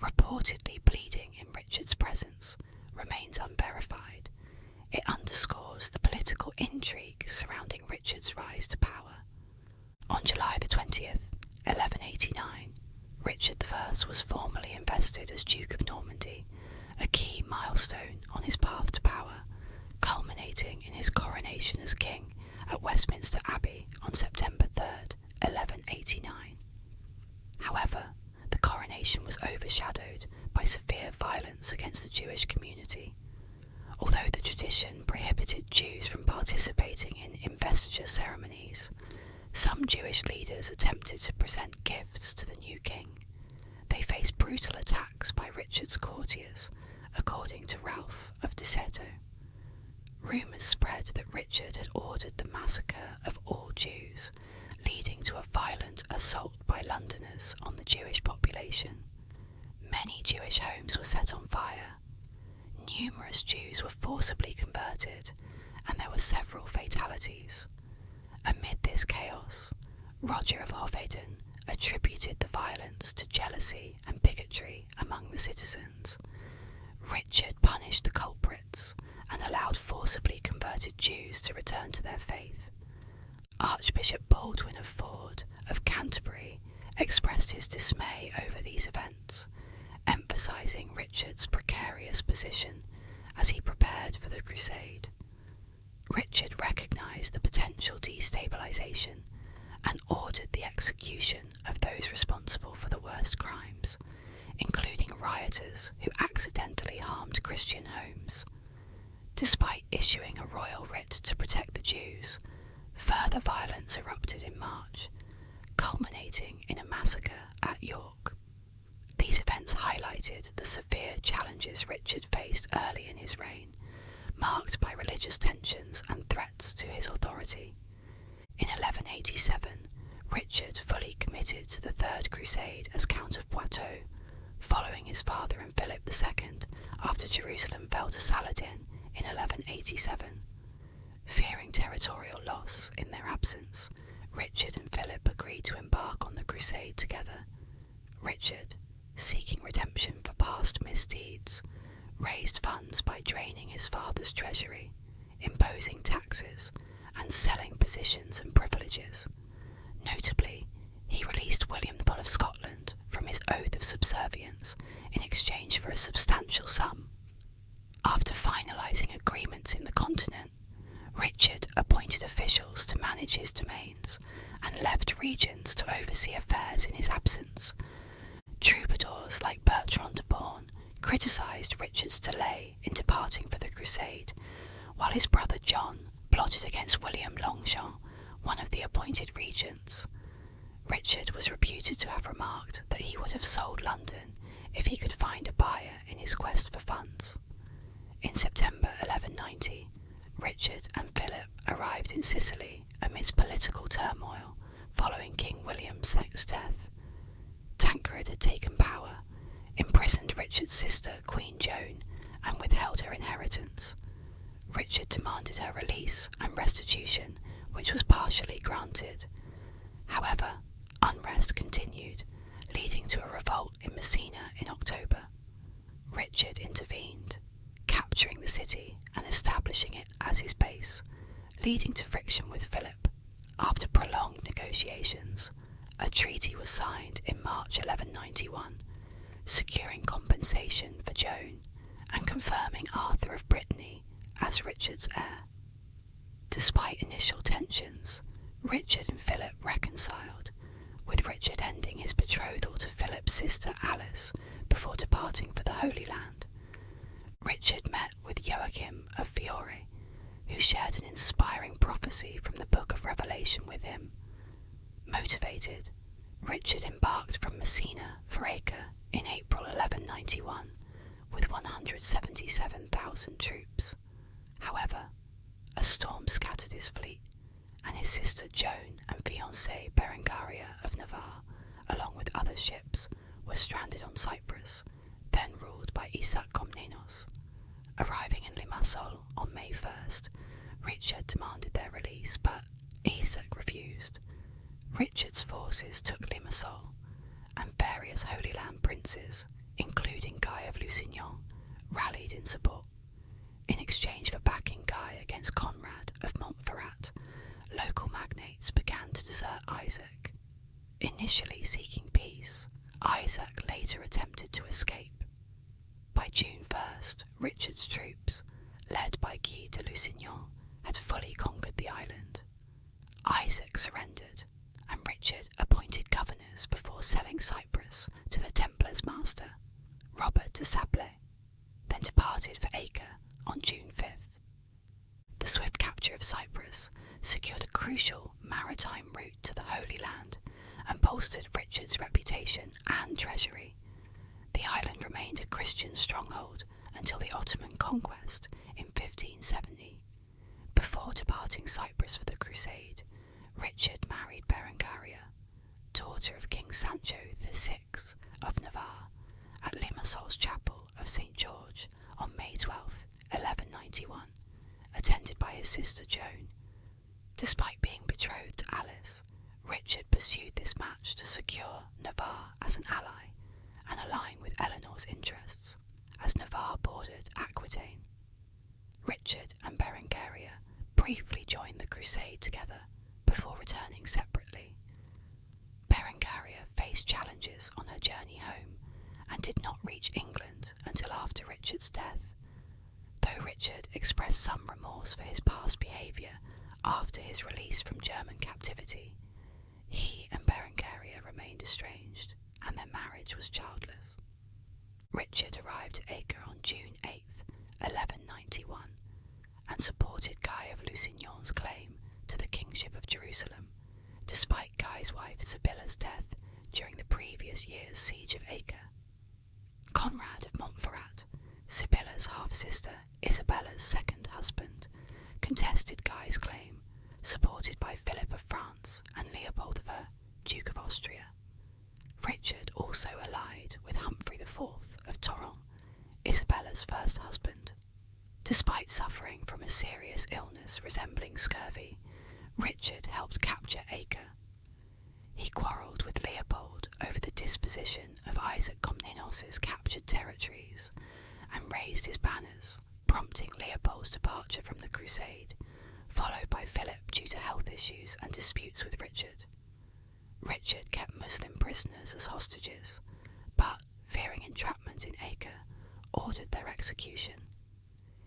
reportedly bleeding in Richard's presence, remains unverified, it underscores the political intrigue surrounding Richard's rise to power. On July the 20th, 1189, Richard I was formally invested as Duke of Normandy, a key milestone on his path to power, culminating in his coronation as king at Westminster Abbey on September 3rd, 1189. However, the coronation was overshadowed by severe violence against the Jewish community. Although the tradition prohibited Jews from participating in investiture ceremonies, some Jewish leaders attempted to present gifts to the new king. They faced brutal attacks by Richard's courtiers, according to Ralph of Diceto. Rumours spread that Richard had ordered the massacre of all Jews, leading to a violent assault by Londoners on the Jewish population. Many Jewish homes were set on fire. Numerous Jews were forcibly converted, and there were several fatalities. Amid this chaos, Roger of Hoveden attributed the violence to jealousy and bigotry among the citizens. Richard punished the culprits and allowed forcibly converted Jews to return to their faith. Archbishop Baldwin of Ford of Canterbury expressed his dismay over these events, emphasising Richard's precarious position as he prepared for the crusade. Richard recognised the potential destabilisation and ordered the execution of those responsible for the worst crimes, including rioters who accidentally harmed Christian homes. Despite issuing a royal writ to protect the Jews, further violence erupted in March, culminating in a massacre at York. These events highlighted the severe challenges Richard faced early in his reign, marked by religious tensions and threats to his authority. In 1187, Richard fully committed to the Third Crusade as Count of Poitou, following his father and Philip II after Jerusalem fell to Saladin in 1187. Fearing territorial loss in their absence, Richard and Philip agreed to embark on the crusade together. Richard, seeking redemption for past misdeeds, raised funds by draining his father's treasury, imposing taxes, and selling positions and privileges. Notably, he released William the Bull of Scotland from his oath of subservience in exchange for a substantial sum. After finalising agreements in the continent, Richard appointed officials to manage his domains and left regions to oversee affairs in his absence. Troubadours like Bertrand de Born criticised Richard's delay in departing for the crusade, while his brother John plotted against William Longchamp, one of the appointed regents. Richard was reputed to have remarked that he would have sold London if he could find a buyer in his quest for funds. In September 1190, Richard and Philip arrived in Sicily amidst political turmoil following King William's death. Tancred had taken power, imprisoned Richard's sister, Queen Joan, and withheld her inheritance. Richard demanded her release and restitution, which was partially granted. However, unrest continued, leading to a revolt in Messina in October. Richard intervened, captured recapturing the city and establishing it as his base, leading to friction with Philip. After prolonged negotiations, a treaty was signed in March 1191, securing compensation for Joan and confirming Arthur of Brittany as Richard's heir. Despite initial tensions, Richard and Philip reconciled, with Richard ending his betrothal to Philip's sister Alice before departing for the Holy Land. Richard met with Joachim of Fiore, who shared an inspiring prophecy from the Book of Revelation with him. Motivated, Richard embarked from Messina for Acre in April 1191 with 177,000 troops. However, a storm scattered his fleet, and his sister Joan and fiancée Berengaria of Navarre, along with other ships, were stranded on Cyprus, then ruled by Isaac Komnenos. Arriving in Limassol on May 1st, Richard demanded their release, but Isaac refused. Richard's forces took Limassol, and various Holy Land princes, including Guy of Lusignan, rallied in support. In exchange for backing Guy against Conrad of Montferrat, local magnates began to desert Isaac. Initially seeking peace, Isaac later attempted to escape. By June 1st, Richard's troops, led by Guy de Lusignan, had fully conquered the island. Isaac surrendered, and Richard appointed governors before selling Cyprus to the Templars' master, Robert de Sablé, then departed for Acre on June 5th. The swift capture of Cyprus secured a crucial maritime route to the Holy Land and bolstered Richard's reputation and treasury. The island remained a Christian stronghold until the Ottoman conquest in 1570. Before departing Cyprus for the Crusade, Richard married Berengaria, daughter of King Sancho VI of Navarre, at Limassol's chapel of St. George on May 12, 1191, attended by his sister Joan. Despite being betrothed to Alice, Richard pursued this match to secure Navarre as an ally and align with Eleanor's interests, as Navarre bordered Aquitaine. Richard and Berengaria briefly joined the Crusade together before returning separately. Berengaria faced challenges on her journey home and did not reach England until after Richard's death. Though Richard expressed some remorse for his past behaviour after his release from German captivity, he and Berengaria remained estranged, and their marriage was childless. Richard arrived at Acre on June 8, 1191, and supported Guy of Lusignan's claim to the kingship of Jerusalem, despite Guy's wife Sibylla's death during the previous year's siege of Acre. Conrad of Montferrat, Sibylla's half-sister Isabella's second husband, contested Guy's claim, supported by Philip of France and Leopold I, Duke of Austria. Richard also allied with Humphrey IV of Torrent, Isabella's first husband. Despite suffering from a serious illness resembling scurvy, Richard helped capture Acre. He quarrelled with Leopold over the disposition of Isaac Komnenos' captured territories and raised his banners, prompting Leopold's departure from the Crusade, followed by Philip due to health issues and disputes with Richard. Richard kept Muslim prisoners as hostages, but, fearing entrapment in Acre, ordered their execution.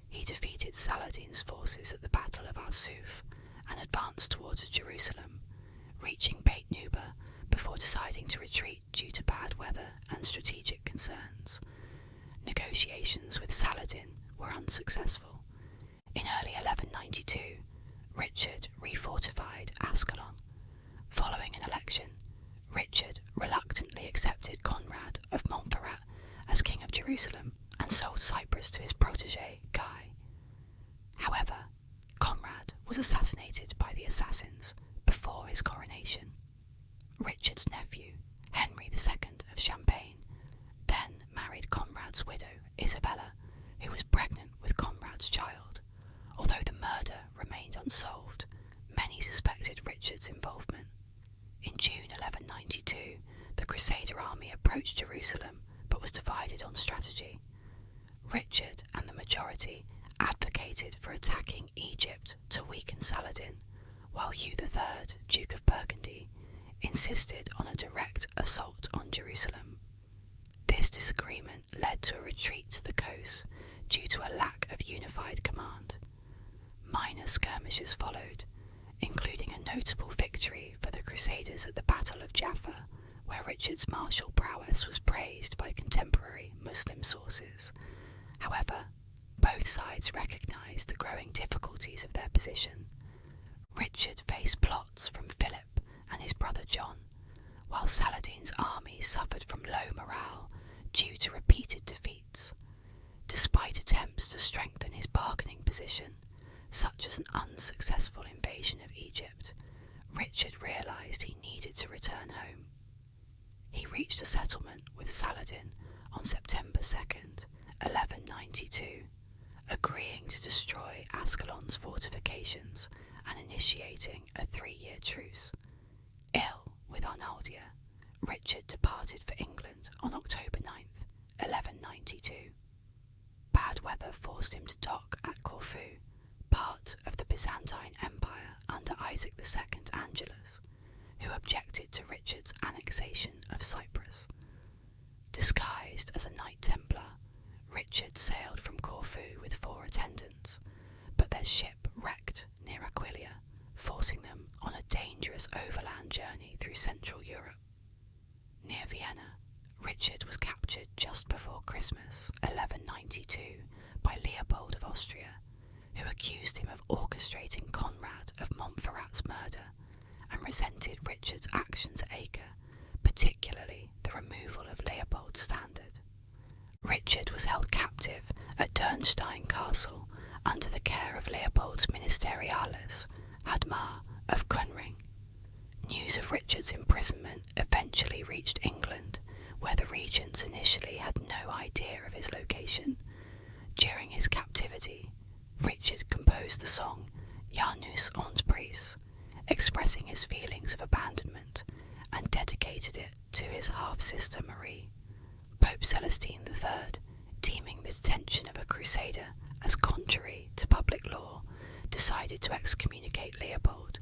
He defeated Saladin's forces at the Battle of Arsuf and advanced towards Jerusalem, reaching Beit Nuba before deciding to retreat due to bad weather and strategic concerns. Negotiations with Saladin were unsuccessful. In early 1192, Richard refortified Ascalon. Following an election, Richard reluctantly accepted Conrad of Montferrat as King of Jerusalem and sold Cyprus to his protégé, Guy. However, Conrad was assassinated by the assassins before his coronation. Richard's nephew, Henry II of Champagne, then married Conrad's widow, Isabella, who was pregnant with Conrad's child. Although the murder remained unsolved, many suspected Richard's involvement. In June 1192, the Crusader army approached Jerusalem but was divided on strategy. Richard and the majority advocated for attacking Egypt to weaken Saladin, while Hugh III, Duke of Burgundy, insisted on a direct assault on Jerusalem. This disagreement led to a retreat to the coast due to a lack of unified command. Minor skirmishes followed, including a notable victory for the Crusaders at the Battle of Jaffa, where Richard's martial prowess was praised by contemporary Muslim sources. However, both sides recognised the growing difficulties of their position. Richard faced plots from Philip and his brother John, while Saladin's army suffered from low morale due to repeated defeats. Despite attempts to strengthen his bargaining position, such as an unsuccessful invasion of Egypt, Richard realised he needed to return home. He reached a settlement with Saladin on September 2nd, 1192, agreeing to destroy Ascalon's fortifications and initiating a 3-year truce. Ill with Arnaldia, Richard departed for England on October 9th, 1192. Bad weather forced him to dock at Corfu, part of the Byzantine Empire under Isaac II Angelus, who objected to Richard's annexation of Cyprus. Disguised as a Knight Templar, Richard sailed from Corfu with 4 attendants, but their ship wrecked near Aquileia, forcing them on a dangerous overland journey through Central Europe. Near Vienna, Richard was captured just before Christmas 1192 by Leopold of Austria, who accused him of orchestrating Conrad of Montferrat's murder and resented Richard's actions at Acre, particularly the removal of Leopold's standard. Richard was held captive at Dürnstein Castle under the care of Leopold's ministerialis, Hadmar of Cunring. News of Richard's imprisonment eventually reached England, where the regents initially had no idea of his location. During his captivity, Richard composed the song Janus und Pries, expressing his feelings of abandonment, and dedicated it to his half-sister Marie. Pope Celestine III, deeming the detention of a crusader as contrary to public law, decided to excommunicate Leopold.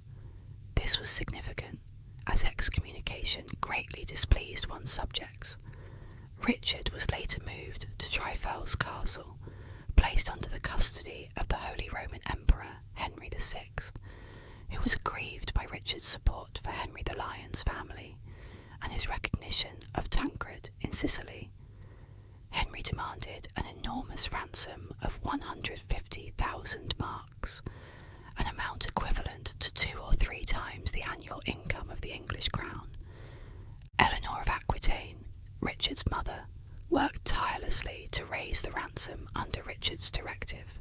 This was significant, as excommunication greatly displeased one's subjects. Richard was later moved to Trifels Castle, placed under the custody of the Holy Roman Emperor Henry VI, who was aggrieved by Richard's support for Henry the Lion's family and his recognition of Tancred in Sicily. Henry demanded an enormous ransom of 150,000 marks, an amount equivalent to 2 or 3 times the annual income of the English crown. Eleanor of Aquitaine, Richard's mother, worked tirelessly to raise the ransom under Richard's directive.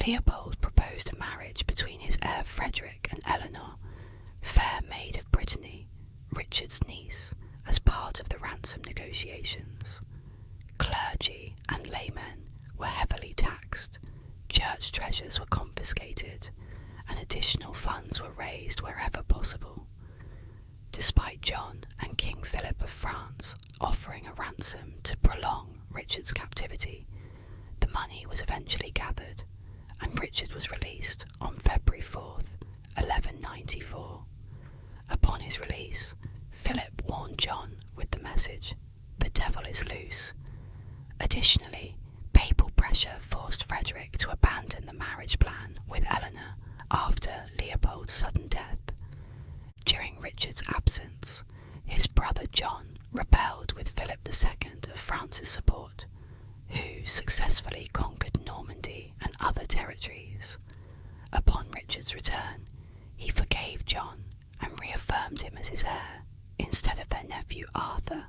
Leopold proposed a marriage between his heir Frederick and Eleanor, fair maid of Brittany, Richard's niece, as part of the ransom negotiations. Clergy and laymen were heavily taxed, church treasures were confiscated, and additional funds were raised wherever possible. Despite John and King Philip of France offering a ransom to prolong Richard's captivity, the money was eventually gathered, and Richard was released on February 4th, 1194. Upon his release, Philip warned John with the message, "The devil is loose." Additionally, papal pressure forced Frederick to abandon the marriage plan with Eleanor after Leopold's sudden death. During Richard's absence, his brother John rebelled with Philip II of France's support, who successfully conquered Normandy and other territories. Upon Richard's return, he forgave John and reaffirmed him as his heir, instead of their nephew Arthur.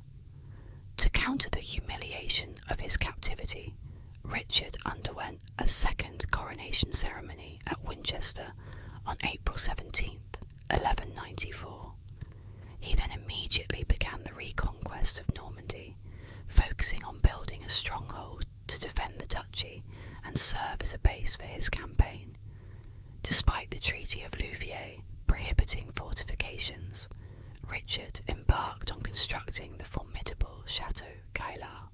To counter the humiliation of his captivity, Richard underwent a second coronation ceremony at Winchester on April 17th, 1194. He then immediately began the reconquest of Normandy, focusing on building a stronghold to defend the duchy and serve as a base for his campaign. Despite the Treaty of Louviers prohibiting fortifications, Richard embarked on constructing the formidable Chateau Gaillard.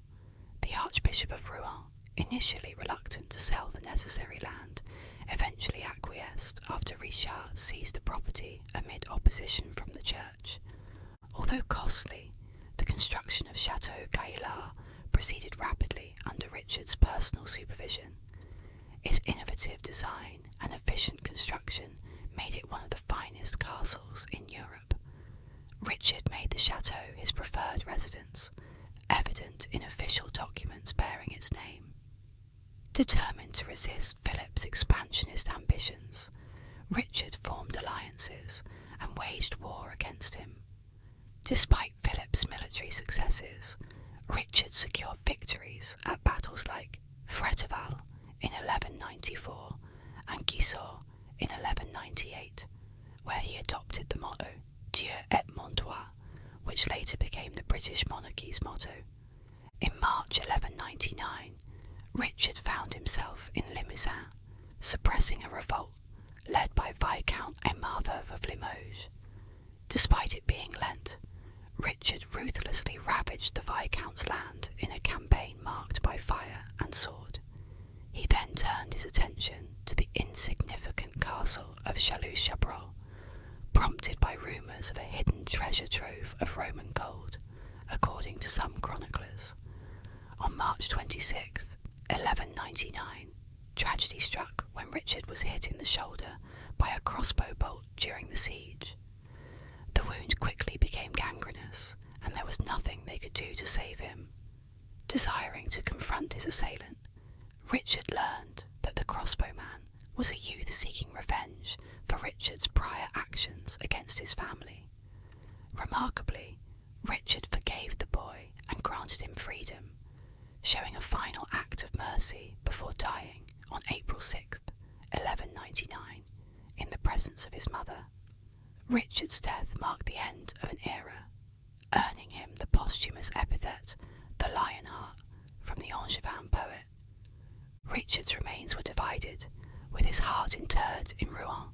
The Archbishop of Rouen initially reluctant to sell the necessary land, eventually acquiesced after Richard seized the property amid opposition from the church. Although costly, the construction of Chateau Gaillard proceeded rapidly under Richard's personal supervision. Its innovative design and efficient construction made it one of the finest castles in Europe. Richard made the chateau his preferred residence, evident in official documents bearing its name. Determined to resist Philip's expansionist ambitions, Richard formed alliances and waged war against him. Despite Philip's military successes, Richard secured victories at battles like Freteval in 1194 and Gisors in 1198, where he adopted the motto Dieu et mon droit, which later became the British monarchy's motto. In March 1199, Richard found himself in Limousin, suppressing a revolt led by Viscount Immerse of Limoges. Despite it being Lent, Richard ruthlessly ravaged the Viscount's land in a campaign marked by fire and sword. He then turned his attention to the insignificant castle of Châlus-Chabrol, prompted by rumours of a hidden treasure trove of Roman gold, according to some chroniclers. On March 26, 1199, tragedy struck when Richard was hit in the shoulder by a crossbow bolt during the siege. The wound quickly became gangrenous, and there was nothing they could do to save him. Desiring to confront his assailant, Richard learned that the crossbowman was a youth seeking revenge for Richard's prior actions against his family. Remarkably, Richard forgave the boy and granted him freedom, showing a final act of mercy before dying on April 6, 1199, in the presence of his mother. Richard's death marked the end of an era, earning him the posthumous epithet, the Lionheart, from the Angevin poet. Richard's remains were divided, with his heart interred in Rouen,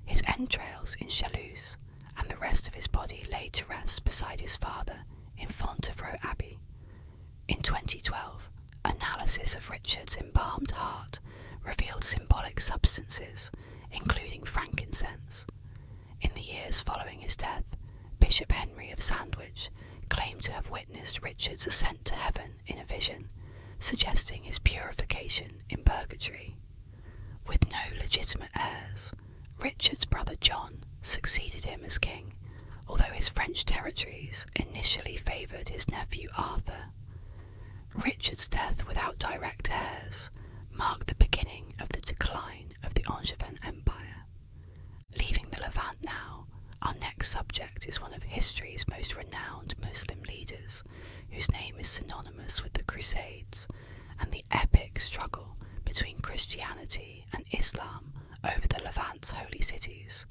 his entrails in Châlus, and the rest of his body laid to rest beside his father in Fontevraud Abbey. In 2012, analysis of Richard's embalmed heart revealed symbolic substances, including frankincense. In the years following his death, Bishop Henry of Sandwich claimed to have witnessed Richard's ascent to heaven in a vision, suggesting his purification in purgatory. With no legitimate heirs, Richard's brother John succeeded him as king, although his French territories initially favoured his nephew Arthur. Richard's death without direct heirs marked the beginning of the decline of the Angevin Empire. Leaving the Levant now, our next subject is one of history's most renowned Muslim leaders, whose name is synonymous with the Crusades and the epic struggle between Christianity and Islam over the Levant's holy cities,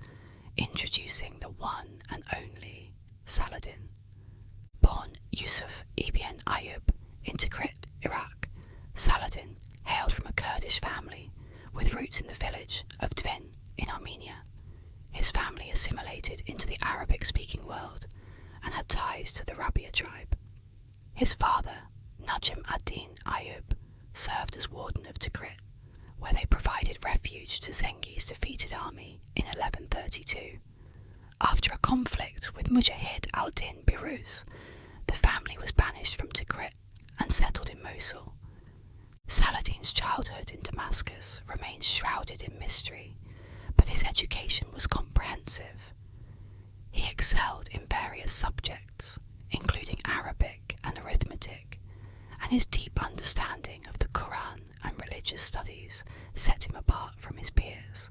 introducing the one and only Saladin. Born Yusuf ibn Ayyub in Tikrit, Iraq, Saladin hailed from a Kurdish family with roots in the village of Tvin in Armenia. His family assimilated into the Arabic-speaking world and had ties to the Rabia tribe. His father, Najm ad-Din Ayyub, served as warden of Tikrit, where they provided refuge to Zengi's defeated army in 1132. After a conflict with Mujahid al-Din Biruz, the family was banished from Tikrit and settled in Mosul. Saladin's childhood in Damascus remains shrouded in mystery, but his education was comprehensive. He excelled in various subjects, including Arabic and arithmetic, and his deep understanding of the Quran and religious studies set him apart from his peers.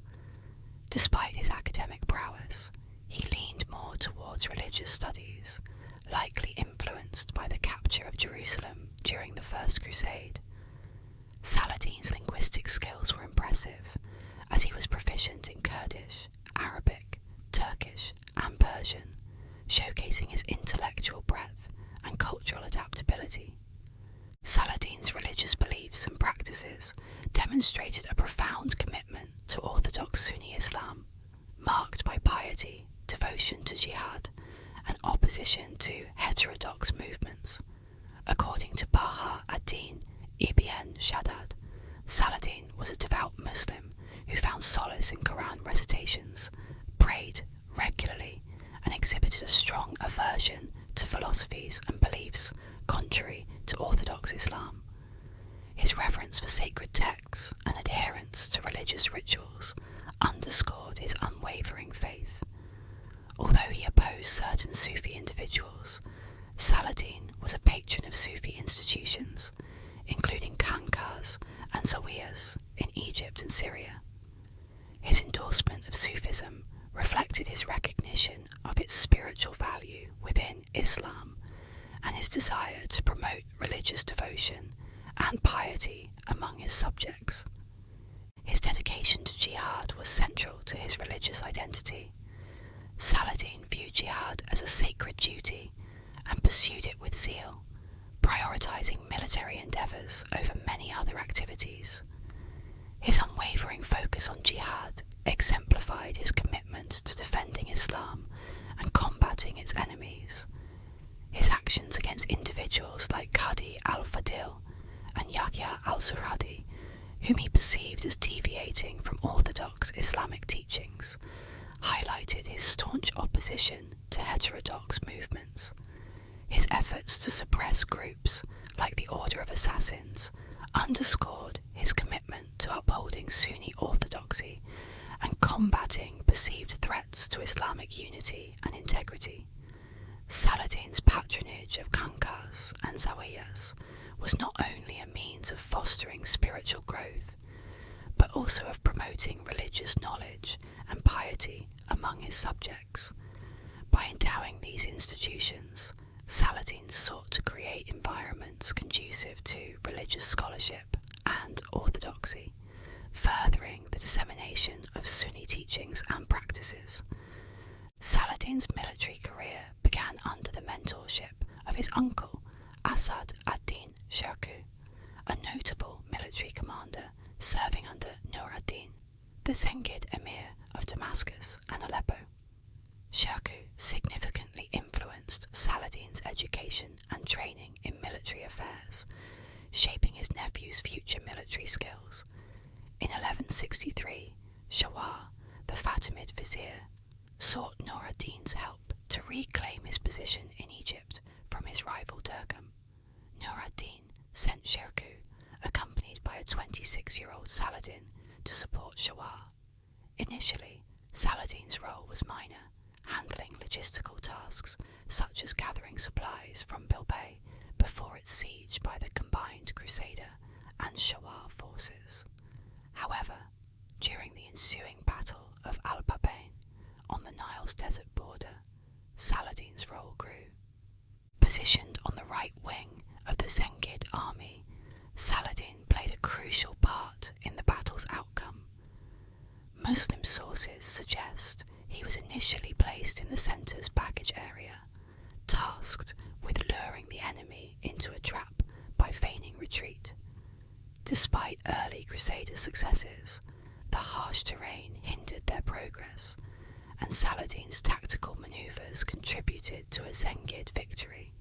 Despite his academic prowess, he leaned more towards religious studies, likely influenced by the capture of Jerusalem during the First Crusade. Saladin's linguistic skills were impressive, as he was proficient in Kurdish, Arabic, Turkish, and Persian, showcasing his intellectual breadth and cultural adaptability. Saladin's religious beliefs and practices demonstrated a profound commitment to Orthodox Sunni Islam, marked by piety, devotion to jihad, and opposition to heterodox movements. According to Baha ad-Din ibn Shaddad, solace in Quran recitations, prayed regularly, and exhibited a strong aversion to philosophies and beliefs contrary to Orthodox Islam. His reverence for sacred texts and adherence to religious rituals underscored his unwavering faith. Although he opposed certain Sufi individuals, Saladin was a patron of Sufi institutions, including khanqahs and zawiyas in Egypt and Syria. His endorsement of Sufism reflected his recognition of its spiritual value within Islam and his desire to promote religious devotion and piety among his subjects. His dedication to jihad was central to his religious identity. Saladin viewed jihad as a sacred duty and pursued it with zeal, prioritizing military endeavors over many other activities. His unwavering focus on jihad exemplified his commitment to defending Islam and combating its enemies. His actions against individuals like Qadi al-Fadil and Yahya al-Suradi, whom he perceived as deviating from orthodox Islamic teachings, highlighted his staunch opposition to heterodox movements. His efforts to suppress groups like the Order of Assassins underscored his commitment to upholding Sunni orthodoxy and combating perceived threats to Islamic unity and integrity. Saladin's patronage of khanqahs and zawiyas was not only a means of fostering spiritual growth, but also of promoting religious knowledge and piety among his subjects. By endowing these institutions, Saladin sought to create environments conducive to religious scholarship and orthodoxy, furthering the dissemination of Sunni teachings and practices. Saladin's military career began under the mentorship of his uncle, Asad ad-Din Shirkuh, a notable military commander serving under Nur ad-Din, the Zengid emir of Damascus and Aleppo. Shirkuh significantly influenced Saladin's education and training in military affairs, shaping his nephew's future military skills. In 1163, Shawar, the Fatimid vizier, sought Nur ad-Din's help to reclaim his position in Egypt from his rival Durgam. Nur ad-Din sent Shirkuh, accompanied by a 26-year-old Saladin, to support Shawar. Initially, Saladin's role was minor, handling logistical tasks such as gathering supplies from Bilbay before its siege by the combined Crusader and Shawar forces. However, during the ensuing Battle of Al-Babain on the Nile's desert border, Saladin's role grew. Positioned on the right wing of the Zengid army, Saladin played a crucial part in the battle's outcome. Muslim sources suggest he was initially placed in the centre's baggage area, tasked with luring the enemy into a trap by feigning retreat. Despite early Crusader successes, the harsh terrain hindered their progress, and Saladin's tactical manoeuvres contributed to a Zengid victory.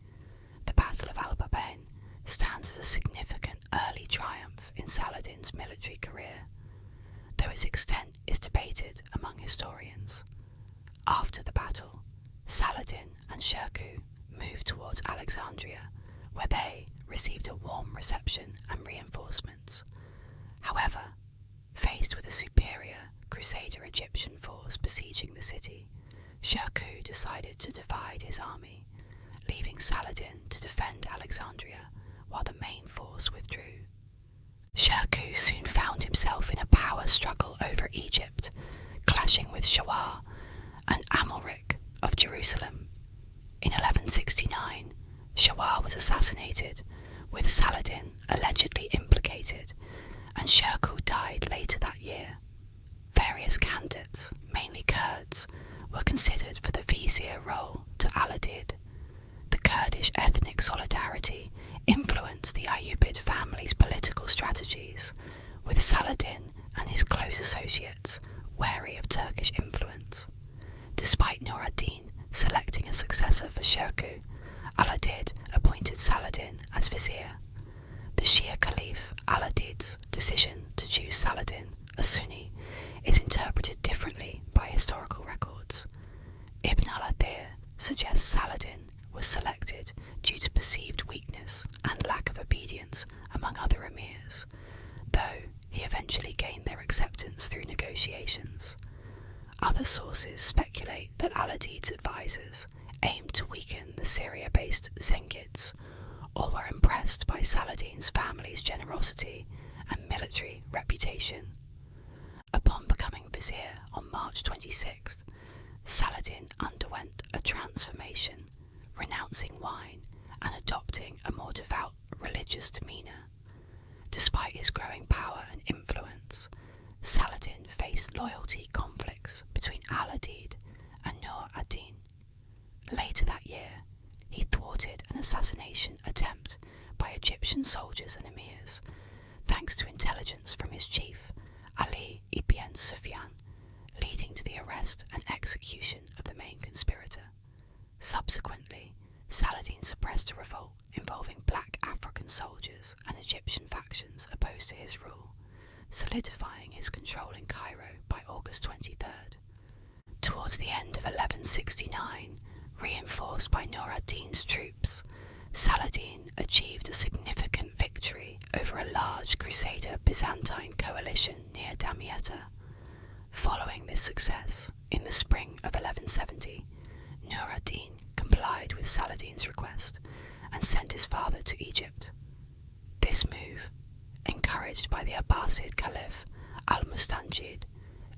The Battle of Al-Babain stands as a significant early triumph in Saladin's military career, though its extent is debated among historians. After the battle, Saladin and Shirkuh moved towards Alexandria, where they received a warm reception and reinforcements. However, faced with a superior Crusader Egyptian force besieging the city, Shirkuh decided to divide his army, leaving Saladin to defend Alexandria while the main force withdrew. Shirkuh soon found himself in a power struggle over Egypt, clashing with Shawar and Amalric of Jerusalem. In 1169, Shawar was assassinated, with Saladin allegedly implicated, and Shirkuh died later that year. Various candidates, mainly Kurds, were considered for the vizier role to Al-Adid. The Kurdish ethnic solidarity influenced the Ayyubid family's political strategies, with Saladin and his close associates wary of Turkish influence. Despite Nur ad-Din selecting a successor for Shirkuh, Al-Adid appointed Saladin as vizier. The Shia Caliph Al-Adid's decision to choose Saladin, a Sunni, is suggests Saladin was selected due to perceived weakness and lack of obedience among other emirs, though he eventually gained their acceptance through negotiations. Other sources speculate that Al-Adid's advisors aimed to weaken the Syria-based Zengids, or were impressed by Saladin's family's generosity and military reputation. Upon becoming vizier on March 26th, Saladin underwent a transformation, renouncing wine and adopting a more devout religious demeanour. Despite his growing power and influence, Saladin faced loyalty conflicts between Al-Adid and Nur ad-Din. Later that year, he thwarted an assassination attempt by Egyptian soldiers and emirs, thanks to intelligence from his chief, Ali ibn Sufyan, leading to the arrest and execution of the main conspirator. Subsequently, Saladin suppressed a revolt involving black African soldiers and Egyptian factions opposed to his rule, solidifying his control in Cairo by August 23rd. Towards the end of 1169, reinforced by Nur ad-Din's troops, Saladin achieved a significant victory over a large Crusader Byzantine coalition near Damietta. Following this success, in the spring of 1170, Nur ad-Din complied with Saladin's request and sent his father to Egypt. This move, encouraged by the Abbasid Caliph al-Mustanjid,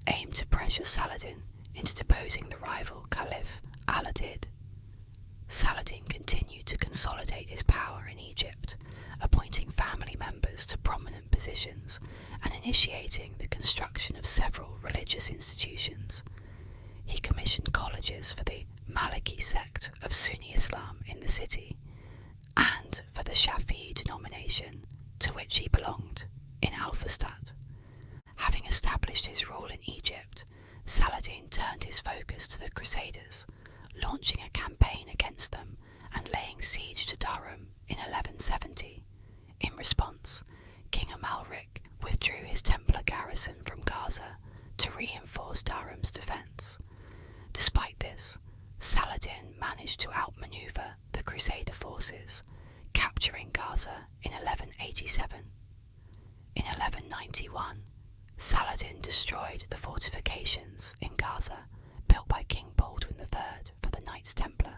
aimed to pressure Saladin into deposing the rival Caliph Al-Adid. Saladin continued to consolidate his power in Egypt, appointing family members to prominent positions and initiating the construction of several religious institutions. He commissioned colleges for the Maliki sect of Sunni Islam in the city, and for the Shafi'i denomination, to which he belonged, in Alfastat. Having established his rule in Egypt, Saladin turned his focus to the Crusaders, launching a campaign against them and laying siege to Durham in 1170. In response, King Amalric withdrew his Templar garrison from Gaza to reinforce Durham's defence. Despite this, Saladin managed to outmaneuver the Crusader forces, capturing Gaza in 1187. In 1191, Saladin destroyed the fortifications in Gaza built by King Baldwin III for the Knights Templar.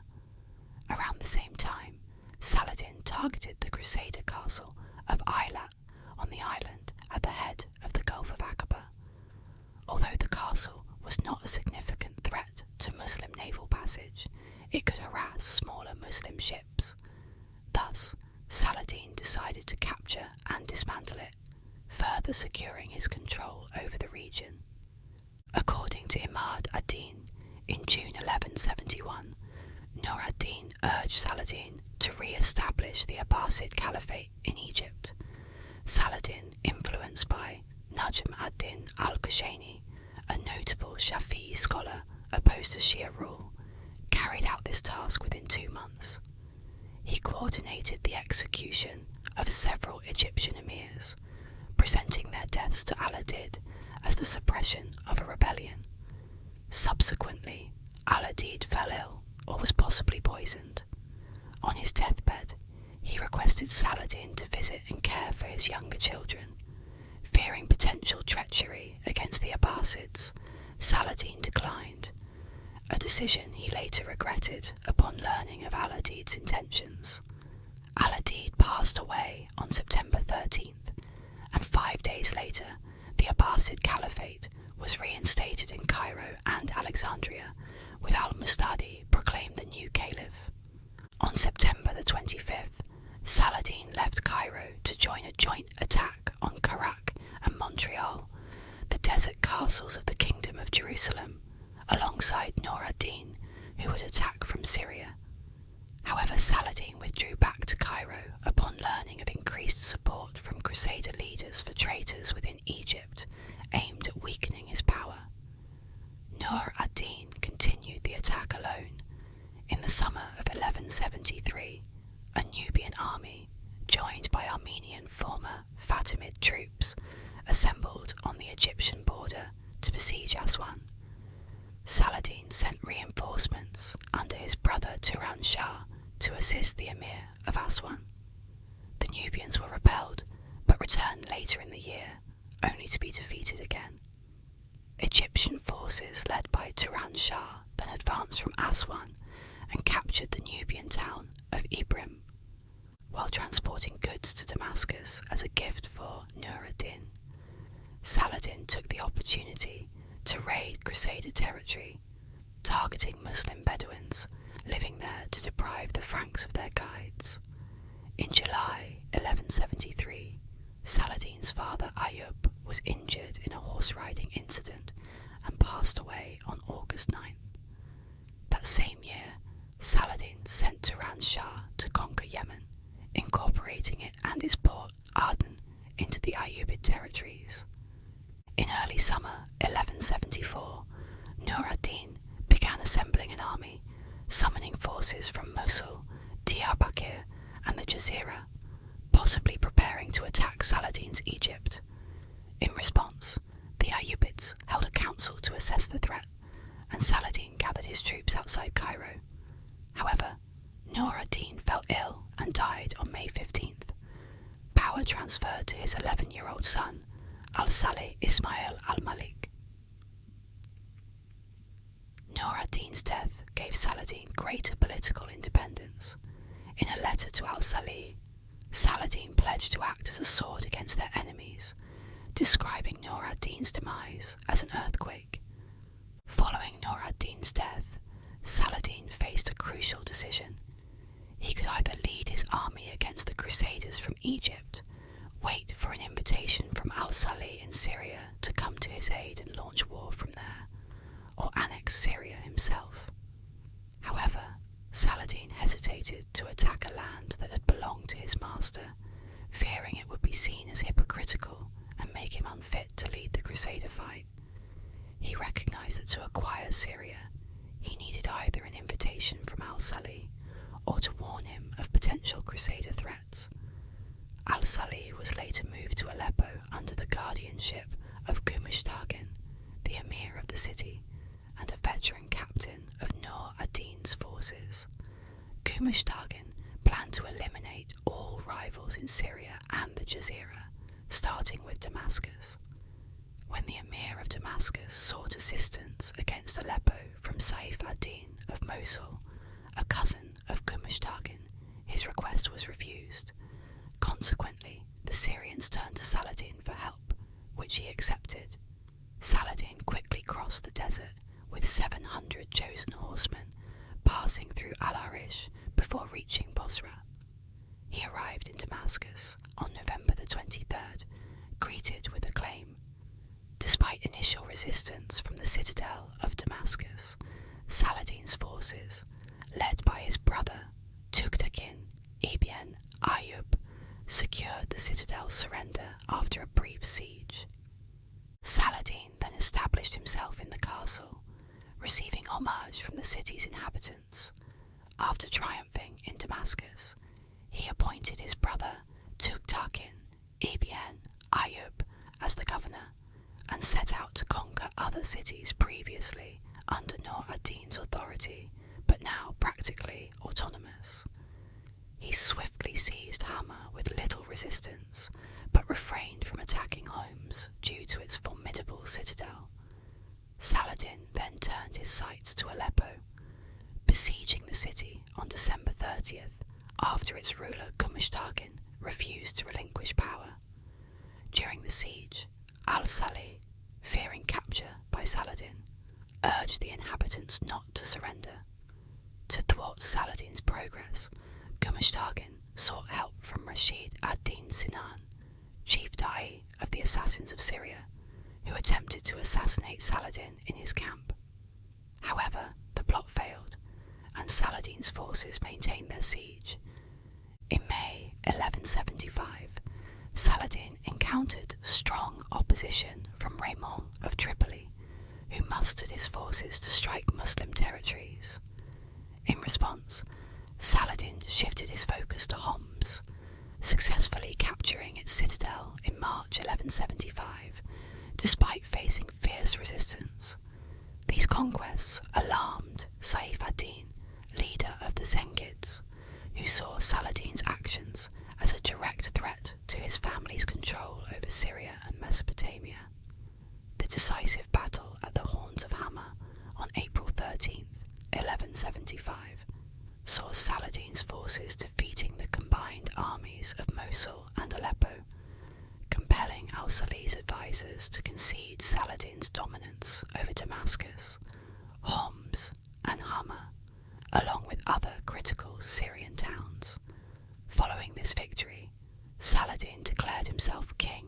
Around the same time, Saladin targeted the Crusader castle of Eilat on the island at the head of the Gulf of Aqaba. Although the castle was not a significant threat to Muslim naval passage, it could harass smaller Muslim ships. Thus, Saladin decided to capture and dismantle it, further securing his control over the region. According to Imad ad-Din, in June 1171, Nur ad-Din urged Saladin to re-establish the Abbasid Caliphate in Egypt. Saladin, influenced by Najm ad-Din al-Qushayni, a notable Shafi'i scholar opposed to Shia rule, carried out this task within 2 months. He coordinated the execution of several Egyptian emirs, presenting their deaths to Al-Adid as the suppression of a rebellion. Subsequently, Al-Adid fell ill or was possibly poisoned. On his deathbed, he requested Saladin to visit and care for his younger children. Fearing potential treachery against the Abbasids, Saladin declined, a decision he later regretted upon learning of Al-Adid's intentions. Al-Adid passed away on September 13th, and 5 days later, the Abbasid Caliphate was reinstated in Cairo and Alexandria, with al-Mustadi proclaimed the new caliph. On September the 25th, Saladin left Cairo to join a joint attack on Karak and Montreal, the desert castles of the Kingdom of Jerusalem, alongside Nur ad-Din, who would attack from Syria. However, Saladin withdrew back to Cairo upon learning of increased support from Crusader leaders for traitors within Egypt, aimed at weakening his power. Nur ad-Din continued the attack alone. In the summer of 1173, a Nubian army, joined by Armenian former Fatimid troops, assembled on the Egyptian border to besiege Aswan. Saladin sent reinforcements under his brother Turan Shah to assist the emir of Aswan. The Nubians were repelled, but returned later in the year, only to be defeated again. Egyptian forces led by Turan Shah then advanced from Aswan and captured the Nubian town of Ibrim, while transporting goods to Damascus as a gift for Nur ad-Din. Saladin took the opportunity to raid Crusader territory, targeting Muslim Bedouins living there to deprive the Franks of their guides. In July 1173, Saladin's father Ayub was injured in a horse-riding incident and passed away on August 9th. That same year, Saladin sent Turan Shah to conquer Yemen, incorporating it and its port, Aden, into the Ayyubid territories. In early summer 1174, Nur ad-Din began assembling an army, summoning forces from Mosul, Diyarbakir, and the Jazeera, possibly preparing to attack Saladin's Egypt. In response, the Ayyubids held a council to assess the threat, and Saladin gathered his troops outside Cairo. However, Nur ad-Din fell ill and died on May 15th. Power transferred to his 11-year-old son, Al-Salih Ismail al-Malik. Nur ad-Din's death gave Saladin greater political independence. In a letter to Al-Salih, Saladin pledged to act as a sword against their enemies, describing Nur ad-Din's demise as an earthquake. Following Nur ad-Din's death, Saladin faced a crucial decision. He could either lead his army against the Crusaders from Egypt, wait for an invitation from Al-Salih in Syria to come to his aid and launch war from there, or annex Syria himself. However, Saladin hesitated to attack a land that had belonged to his master, fearing it would be seen as hypocritical and make him unfit to lead the Crusader fight. He recognized that to acquire Syria, he needed either an invitation from Al-Salih or to warn him of potential Crusader threats. Al-Salih was later moved to Aleppo under the guardianship of Gumushtagan, the emir of the city, and a veteran captain of Nur ad-Din's forces. Gumushtagan planned to eliminate all rivals in Syria and the Jazeera, starting with Damascus. When the emir of Damascus sought assistance against Aleppo from Saif ad-Din of Mosul, a cousin of Gumushtagan, his request was refused. Consequently, the Syrians turned to Saladin for help, which he accepted. Saladin quickly crossed the desert with 700 chosen horsemen, passing through Al-Arish before reaching Bosra. He arrived in Damascus on November the 23rd, greeted with acclaim. Despite initial resistance from the citadel of Damascus, Saladin's forces, led by his brother Tugtakin ibn Ayyub, secured the citadel's surrender after a brief siege. Saladin then established himself in the castle, receiving homage from the city's inhabitants. After triumphing in Damascus, he appointed his brother Tugtakin ibn Ayyub as the governor, and set out to conquer other cities previously under Nur ad-Din's authority, but now practically autonomous. He swiftly seized Hama with little resistance, but refrained from attacking Homs due to its formidable citadel. Saladin then turned his sights to Aleppo, besieging the city on December 30th after its ruler Gumushtagan refused to relinquish power. During the siege, Al-Salih, fearing capture by Saladin, urged the inhabitants not to surrender. To thwart Saladin's progress, Gumushtagan sought help from Rashid ad-Din Sinan, chief da'i of the assassins of Syria, who attempted to assassinate Saladin in his camp. However, the plot failed, and Saladin's forces maintained their siege. In May 1175, Saladin encountered strong opposition from Raymond of Tripoli, who mustered his forces to strike Muslim territories. In response, Saladin shifted his focus to Homs, successfully capturing its citadel in March 1175, despite facing fierce resistance. The These conquests alarmed Saif ad-Din, leader of the Zengids, who saw Saladin's actions as a direct threat to his family's control over Syria and Mesopotamia. The decisive battle at the Horns of Hama on April 13th, 1175, saw Saladin's forces defeating the combined armies of Mosul and Aleppo, compelling al-Salih's advisors to concede Saladin's dominance over Damascus, Homs, and Hama, along with other critical Syrian towns. Following this victory, Saladin declared himself king,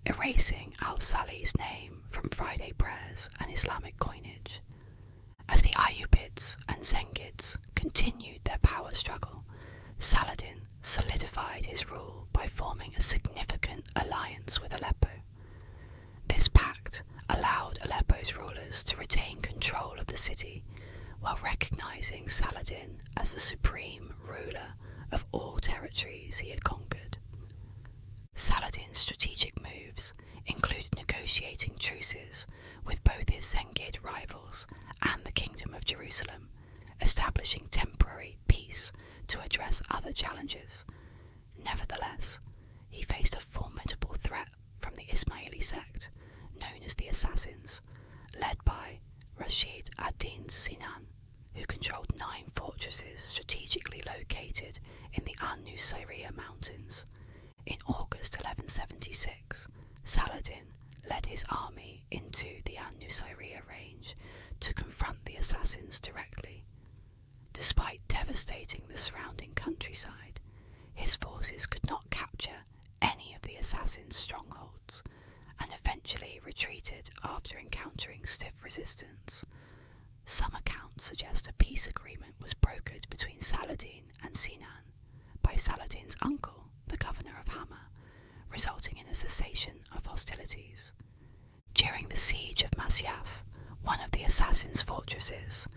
erasing al-Salih's name from Friday prayers and Islamic coinage. As the Ayyubids and Zengids continued their power struggle, Saladin solidified his rule by forming a significant alliance with Aleppo. This pact allowed Aleppo's rulers to retain control of the city while recognizing Saladin as the supreme ruler of all territories he had conquered. Saladin's strategic moves included negotiating truces with both his Zengid rivals and the Kingdom of Jerusalem, establishing temporary peace to address other challenges. Nevertheless, he faced a formidable threat from the Ismaili sect, known as the Assassins, led by Rashid ad-Din Sinan, who controlled 9 fortresses strategically located in the An-Nusayriya mountains. In August 1176, Saladin led his army into the An-Nusayriya range to confront the assassins directly. Despite devastating the surrounding countryside, his forces could not capture any of the assassins' strongholds and eventually retreated after encountering stiff resistance. Some accounts suggest a peace agreement was brokered between Saladin and Sinan by Saladin's uncle, the governor of Hama, resulting in a cessation of hostilities. During the siege of Masyaf, one of the assassins' fortresses,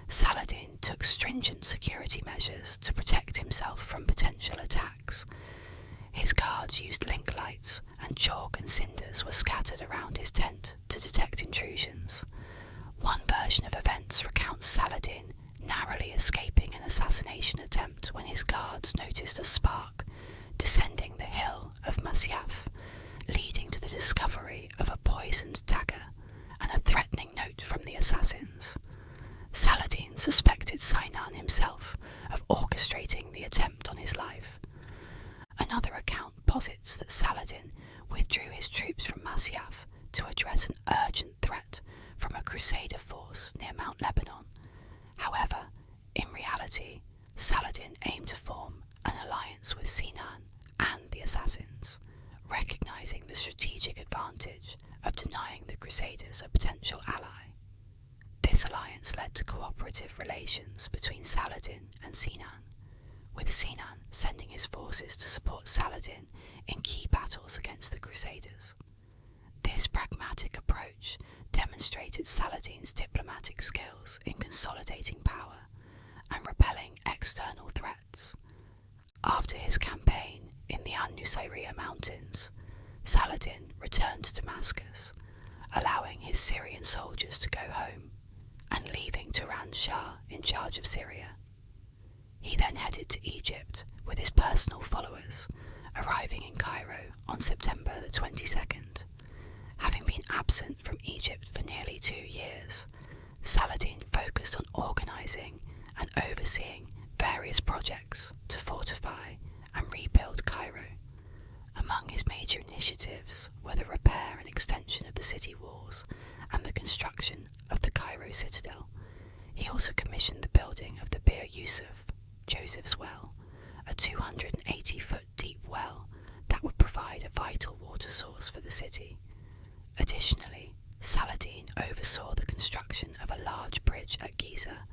Saladin took stringent security measures to protect himself from potential attacks. His guards used link lights, and chalk and cinders were scattered around his tent to detect intrusions. One version of events recounts Saladin narrowly escaping an assassination attempt when his guards noticed a spark descending the hill of Masyaf, leading to the discovery of a poisoned dagger and a threatening note from the assassins. Saladin suspected Sinan himself of orchestrating the attempt on his life. Another account posits that Saladin withdrew his troops from Masyaf to address an urgent threat from a Crusader force near Mount Lebanon. However, in reality, Saladin aimed to form an alliance with Sinan and the assassins, recognizing the strategic advantage of denying the Crusaders a potential ally. This alliance led to cooperative relations between Saladin and Sinan, with Sinan sending his forces to support Saladin in key battles against the Crusaders. This pragmatic approach demonstrated Saladin's diplomatic skills in consolidating power and repelling external threats. After his campaign in the An-Nusayriya mountains, Saladin returned to Damascus, allowing his Syrian soldiers to go home and leaving Turan Shah in charge of Syria. He then headed to Egypt with his personal followers, arriving in Cairo on September the 22nd. Having been absent from Egypt for nearly 2 years, Saladin focused on organising and overseeing various projects to fortify and rebuild Cairo. Among his major initiatives were the repair and extension of the city walls and the construction of the Cairo citadel. He also commissioned the building of the Bir Yusuf, Joseph's Well, a 280-foot deep well that would provide a vital water source for the city. Additionally, Saladin oversaw the construction of a large bridge at Giza,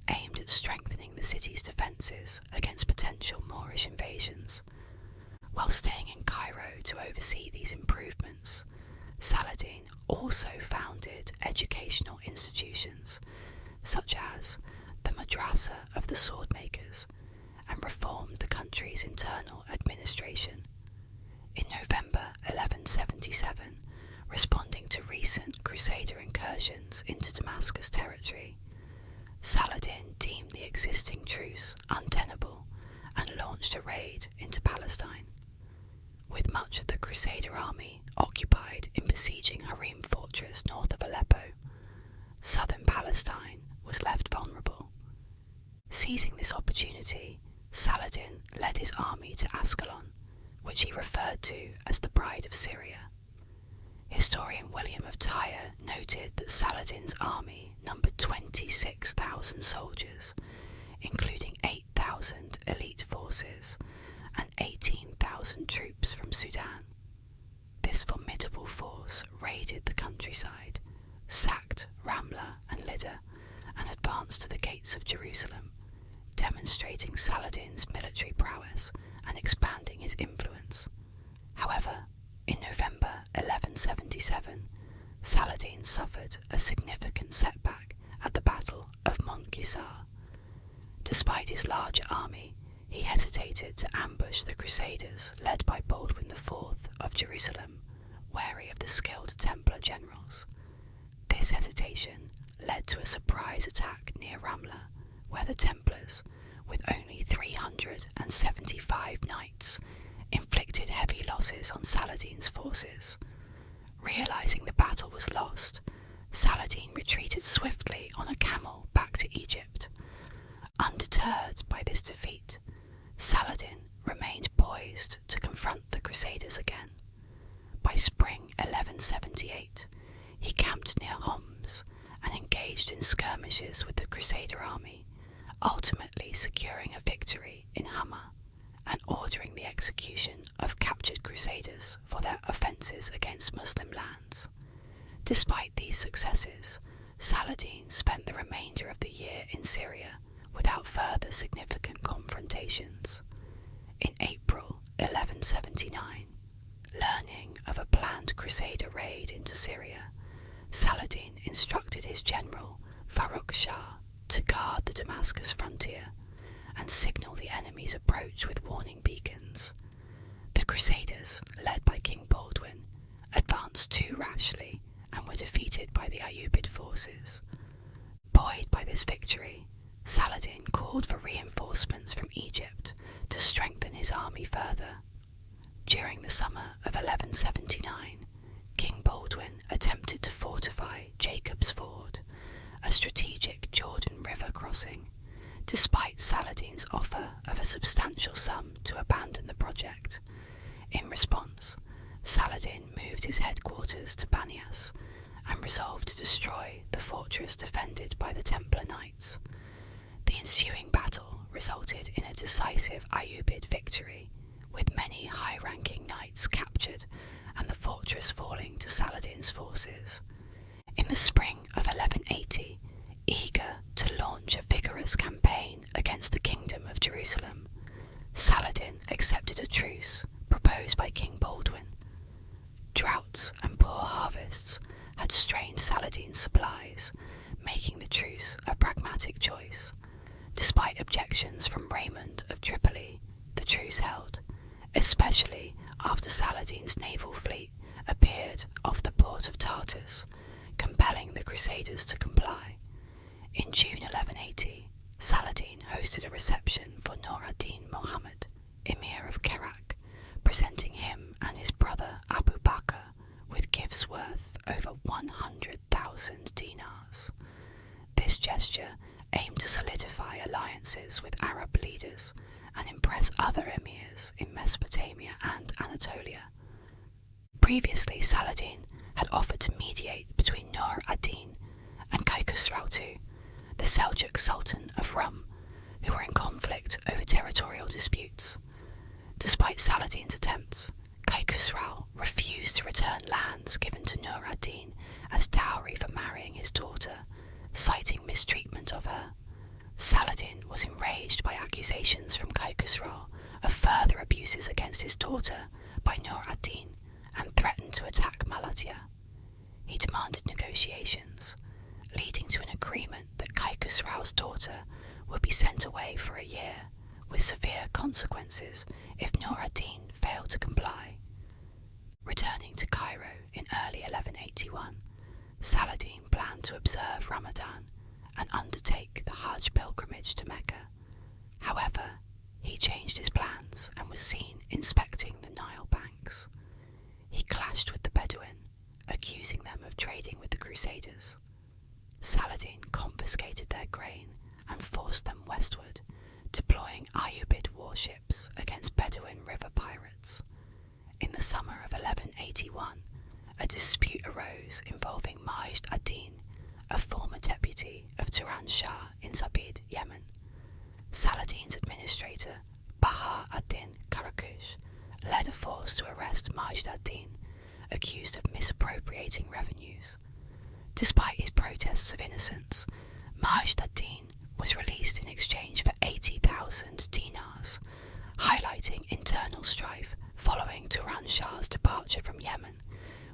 aimed at strengthening the city's defences against potential Moorish invasions. While staying in Cairo to oversee these improvements, Saladin also founded educational institutions, such as the Madrasa of the Swordmakers, and reformed the country's internal administration. In November 1177, responding to recent Crusader incursions into Damascus with much of the Crusader army occupied in besieging Harim fortress north of Aleppo, southern Palestine was left vulnerable. Seizing this opportunity, Saladin led his army to Ascalon, which he referred to as the Bride of Syria. Historian William of Tyre noted that Saladin's army numbered 26,000 soldiers, including 8,000 elite forces and 18,000 troops from Sudan. This formidable force raided the countryside, sacked Ramla and Lydda, and advanced to the gates of Jerusalem, demonstrating Saladin's military prowess and expanding his influence. However, in November 1177, Saladin suffered a significant setback at the Battle of Montgisar. Despite his larger army, he hesitated to ambush the Crusaders led by Baldwin IV of Jerusalem, wary of the skilled Templar generals. This hesitation led to a surprise attack near Ramla, where the Templars, with only 375 knights, inflicted heavy losses on Saladin's forces. Realizing the battle was lost, Saladin retreated swiftly on a camel back to Egypt. Undeterred by this defeat, Saladin remained poised to confront the Crusaders again. By spring 1178, he camped near Homs and engaged in skirmishes with the Crusader army, ultimately securing a victory in Hama and ordering the execution of captured Crusaders for their offences against Muslim lands. Despite these successes, Saladin spent the remainder of the year in Syria without further significant confrontations. In April 1179, learning of a planned Crusader raid into Syria, Saladin instructed his general Farrukh Shah to guard the Damascus frontier and signal the enemy's approach with warning beacons. The Crusaders, led by King Baldwin, advanced too rashly and were defeated by the Ayyubid forces. Buoyed by this victory, Saladin called for reinforcements from Egypt to strengthen his army further. During the summer of 1179, King Baldwin attempted to fortify Jacob's Ford, a strategic Jordan River crossing, despite Saladin's offer of a substantial sum to abandon the project. In response, Saladin moved his headquarters to Banias and resolved to destroy the fortress defended by the Templar Knights. The ensuing battle resulted in a decisive Ayyubid victory, with many high-ranking knights captured and the fortress falling to Saladin's forces. In the spring of 1180, eager to launch a vigorous campaign against the Kingdom of Jerusalem, Saladin accepted a truce proposed by King Baldwin. Droughts and poor harvests had strained Saladin's supplies, making the truce a pragmatic choice. Despite objections from Raymond of Tripoli, the truce held, especially after Saladin's naval fleet appeared off the port of Tartus, compelling the Crusaders to comply. In June 1180, Saladin hosted a reception for Nur ad-Din Muhammad, Emir of Kerak, presenting him and his brother Abu Bakr with gifts worth over 100,000 dinars. This gesture aimed to solidify alliances with Arab leaders and impress other emirs in Mesopotamia and Anatolia. Previously, Saladin had offered to mediate between Nur ad-Din and Kaikhosrau II, the Seljuk Sultan of Rum, who were in conflict over territorial disputes. Despite Saladin's attempts, Kaikhosrau refused to return lands given to Nur ad-Din as dowry for marrying his daughter, citing mistreatment of her. Saladin was enraged by accusations from Kaikhosrau of further abuses against his daughter by Nur ad-Din and threatened to attack Malatya. He demanded negotiations, leading to an agreement that Kaikhosrau's daughter would be sent away for a year, with severe consequences if Nur ad-Din failed to comply. Returning to Cairo in early 1181, Saladin planned to observe Ramadan and undertake the Hajj pilgrimage to Mecca. However, he changed his plans and was seen inspecting the Nile banks. the summer of 1181, a dispute arose involving Majd ad-Din, a former deputy of Turan Shah in Zabid, Yemen. Saladin's administrator, Baha ad-Din Karakush, led a force to arrest Majd ad-Din, accused of misappropriating revenues. Despite his protests of innocence, Majd ad-Din was released in exchange for 80,000 dinars, highlighting internal strife following Turan Shah's departure from Yemen,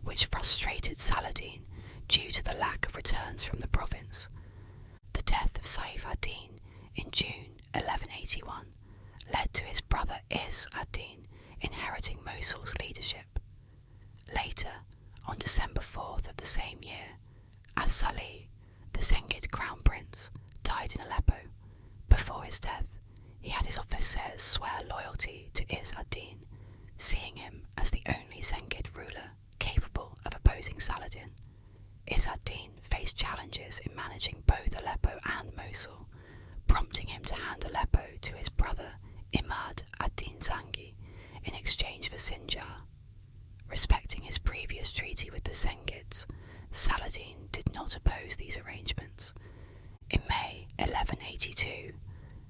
which frustrated Saladin due to the lack of returns from the province. The death of Saif ad-Din in June 1181 led to his brother Izz ad-Din inheriting Mosul's leadership. Later, on December 4th of the same year, As-Salih, the Zengid crown prince, died in Aleppo. Before his death, he had his officers swear loyalty to Izz ad-Din, seeing him as the only Zengid ruler capable of opposing Saladin. Izz ad-Din faced challenges in managing both Aleppo and Mosul, prompting him to hand Aleppo to his brother Imad ad-Din Zangi in exchange for Sinjar. Respecting his previous treaty with the Zengids, Saladin did not oppose these arrangements. In May 1182,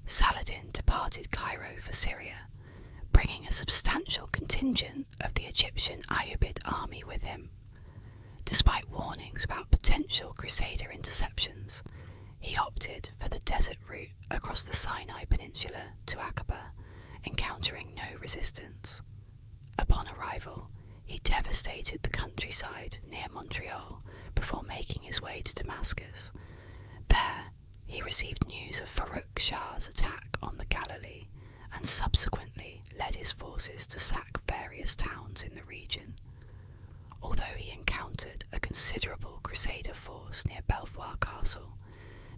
Saladin departed Cairo for Syria, bringing a substantial contingent of the Egyptian Ayyubid army with him. Despite warnings about potential Crusader interceptions, he opted for the desert route across the Sinai Peninsula to Aqaba, encountering no resistance. Upon arrival, he devastated the countryside near Montreal before making his way to Damascus. There, he received news of Farouk Shah's attack on the Galilee and subsequently led his forces to sack various towns in the region. Although he encountered a considerable Crusader force near Belvoir Castle,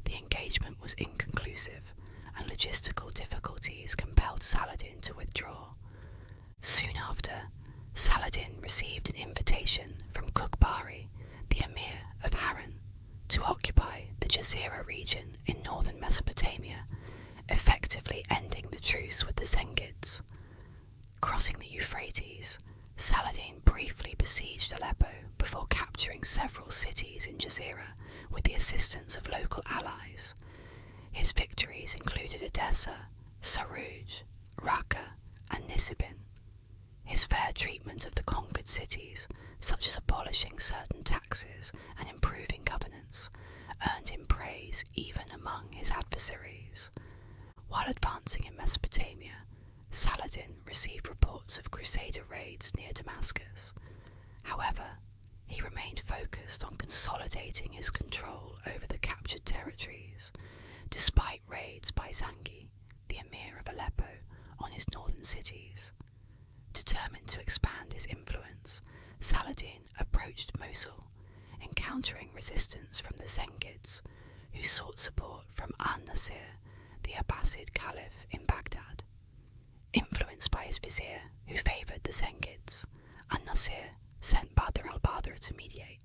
the engagement was inconclusive and logistical difficulties compelled Saladin to withdraw. Soon after, Saladin received an invitation from Kukbari, the emir of Harran, to occupy the Jazira region in northern Mesopotamia, effectively ending the truce with the Zengids. Crossing the Euphrates, Saladin briefly besieged Aleppo before capturing several cities in Jazira with the assistance of local allies. His victories included Edessa, Saruj, Raqqa, and Nisibin. His fair treatment of the conquered cities, such as abolishing certain taxes and improving governance, earned him praise even among his adversaries. While advancing in Mesopotamia, Saladin received reports of Crusader raids near Damascus. However, he remained focused on consolidating his control over the captured territories, despite raids by Zangi, the emir of Aleppo, on his northern cities. Determined to expand his influence, Saladin approached Mosul, encountering resistance from the Zengids, who sought support from an-Nasir, the Abbasid Caliph in Baghdad. Influenced by his vizier, who favoured the Zengids, an-Nasir sent Badr al-Badr to mediate.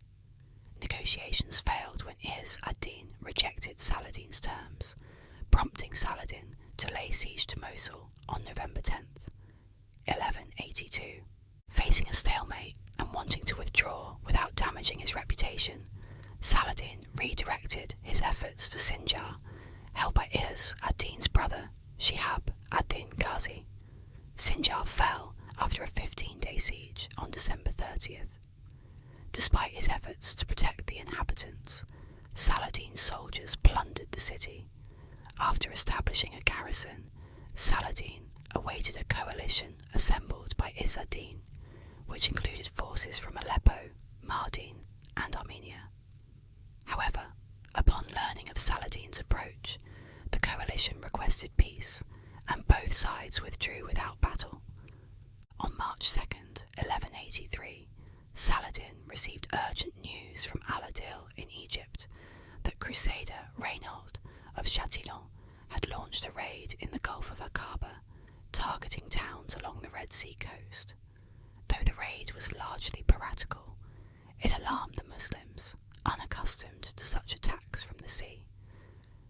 Negotiations failed when Izz ad-Din rejected Saladin's terms, prompting Saladin to lay siege to Mosul on November 10th, 1182. Facing a stalemate and wanting to withdraw without damaging his reputation, Saladin redirected his efforts to Sinjar, held by Izz ad-Din's brother, Shihab ad-Din Ghazi. Sinjar fell after a 15-day siege on December 30th. Despite his efforts to protect the inhabitants, Saladin's soldiers plundered the city. After establishing a garrison, Saladin awaited a coalition assembled by Izz ad-Din, which included forces from Aleppo, Mardin, and Armenia. However, upon learning of Saladin's approach, the coalition requested peace, and both sides withdrew without battle. On March 2nd, 1183, Saladin received urgent news from Al-Adil in Egypt that Crusader Reynaud of Chatillon had launched a raid in the Gulf of Aqaba, targeting towns along the Red Sea coast. Though the raid was largely piratical, it alarmed the Muslims, unaccustomed to such attacks from the sea.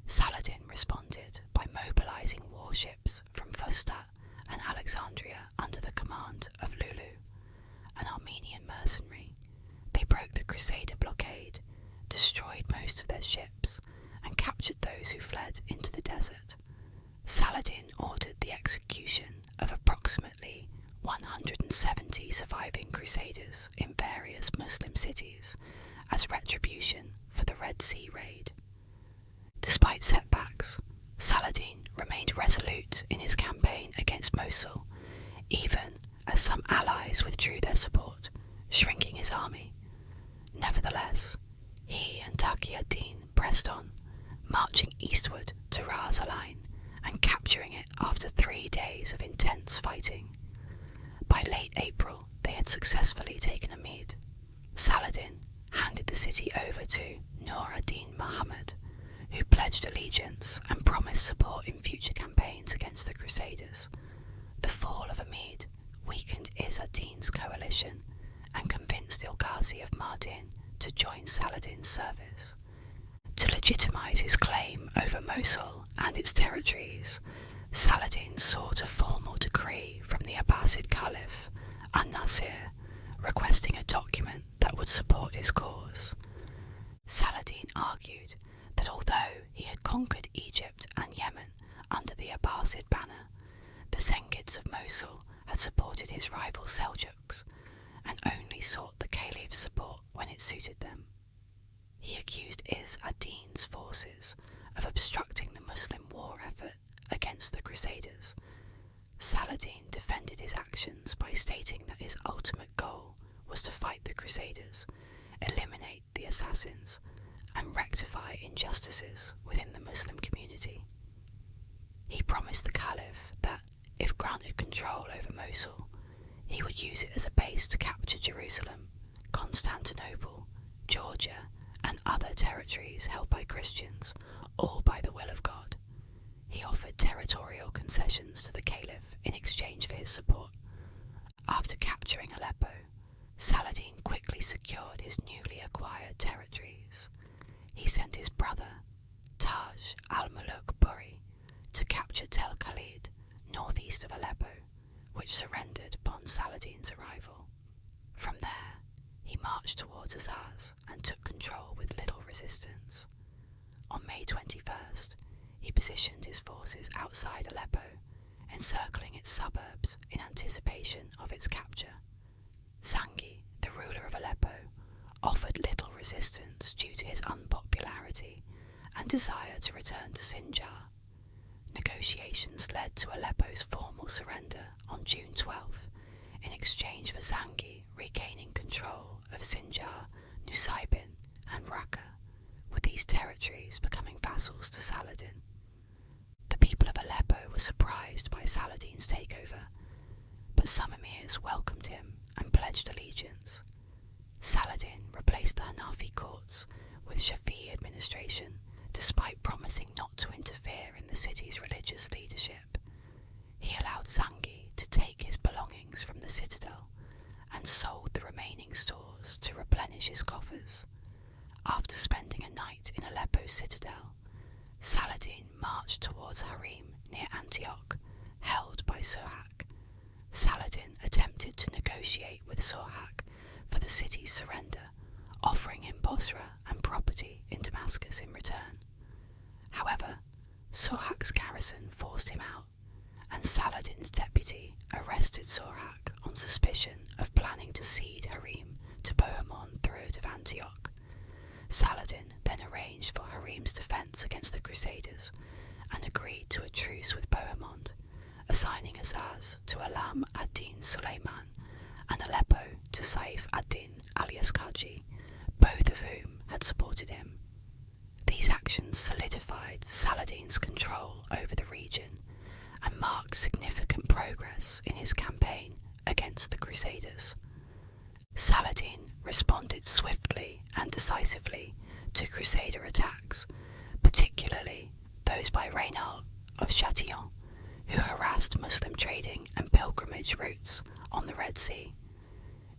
Saladin responded by mobilizing warships from Fustat and Alexandria under the command of Lulu. surviving crusaders in various Muslim cities as retribution for the Red Sea raid. Despite setbacks, Saladin remained resolute in his campaign against Mosul, even as some allies withdrew their support, shrinking his army. Nevertheless, he and Taqi ad-Din pressed on, marching eastward to Ras Al-Ain and capturing it after 3 days of intense fighting. By late April, they had successfully taken Amid. Saladin handed the city over to Nur ad-Din Muhammad, who pledged allegiance and promised support in future campaigns against the Crusaders. The fall of Amid weakened Izz ad-Din's coalition and convinced Il-Ghazi of Mardin to join Saladin's service. To legitimize his claim over Mosul and its territories, Saladin sought a formal decree from the Abbasid Caliph, An-Nasir, requesting a document that would support his cause. Saladin argued that although he had conquered Egypt and Yemen under the Abbasid banner, the Zengids of Mosul had supported his rival Seljuks and only sought the Caliph's support when it suited them. He accused Izz ad-Din's forces of obstructing the Muslim war effort against the Crusaders. Saladin defended his actions by stating that his ultimate goal was to fight the Crusaders, eliminate the assassins, and rectify injustices within the Muslim community. He promised the Caliph that, if granted control over Mosul, he would use it as a base to capture Jerusalem, Constantinople, Georgia, and other territories held by Christians, all by the will of God. He offered territorial concessions to the Caliph in exchange for his support. After capturing Aleppo, Saladin quickly secured his newly acquired territories. He sent his brother, Taj al-Muluk Buri, to capture Tel Khalid, northeast of Aleppo, which surrendered upon Saladin's arrival. From there, he marched towards Azaz and took control with little resistance. On May 21st, he positioned his forces outside Aleppo, encircling its suburbs in anticipation of its capture. Zangi, the ruler of Aleppo, offered little resistance due to his unpopularity and desire to return to Sinjar. Negotiations led to Aleppo's formal surrender on June 12th, in exchange for Zangi regaining control of Sinjar, Nusaybin, and Raqqa, with these territories becoming vassals to Saladin. The people of Aleppo were surprised by Saladin's takeover, but some emirs welcomed him and pledged allegiance. Saladin replaced the Hanafi courts with Shafi'i administration, despite promising not to interfere in the city's religious leadership. He allowed Zangi to take his belongings from the citadel and sold the remaining stores to replenish his coffers. After spending a night in Aleppo's citadel, Saladin marched towards Harim near Antioch, held by Sohak. Saladin attempted to negotiate with Sohak for the city's surrender, offering him Bosra and property in Damascus in return. However, Sohak's garrison forced him out, and Saladin's deputy arrested Sohak on suspicion of planning to cede Harim to Bohemond III of Antioch. Saladin then arranged for Harim's defence against the Crusaders and agreed to a truce with Bohemond, assigning Azaz to Alam ad-Din Suleiman and Aleppo to Saif ad-Din alias Kaji, both of whom had supported him. These actions solidified Saladin's control over the region and marked significant progress in his campaign against the Crusaders. Saladin responded swiftly and decisively to Crusader attacks, particularly those by Reynald of Châtillon, who harassed Muslim trading and pilgrimage routes on the Red Sea.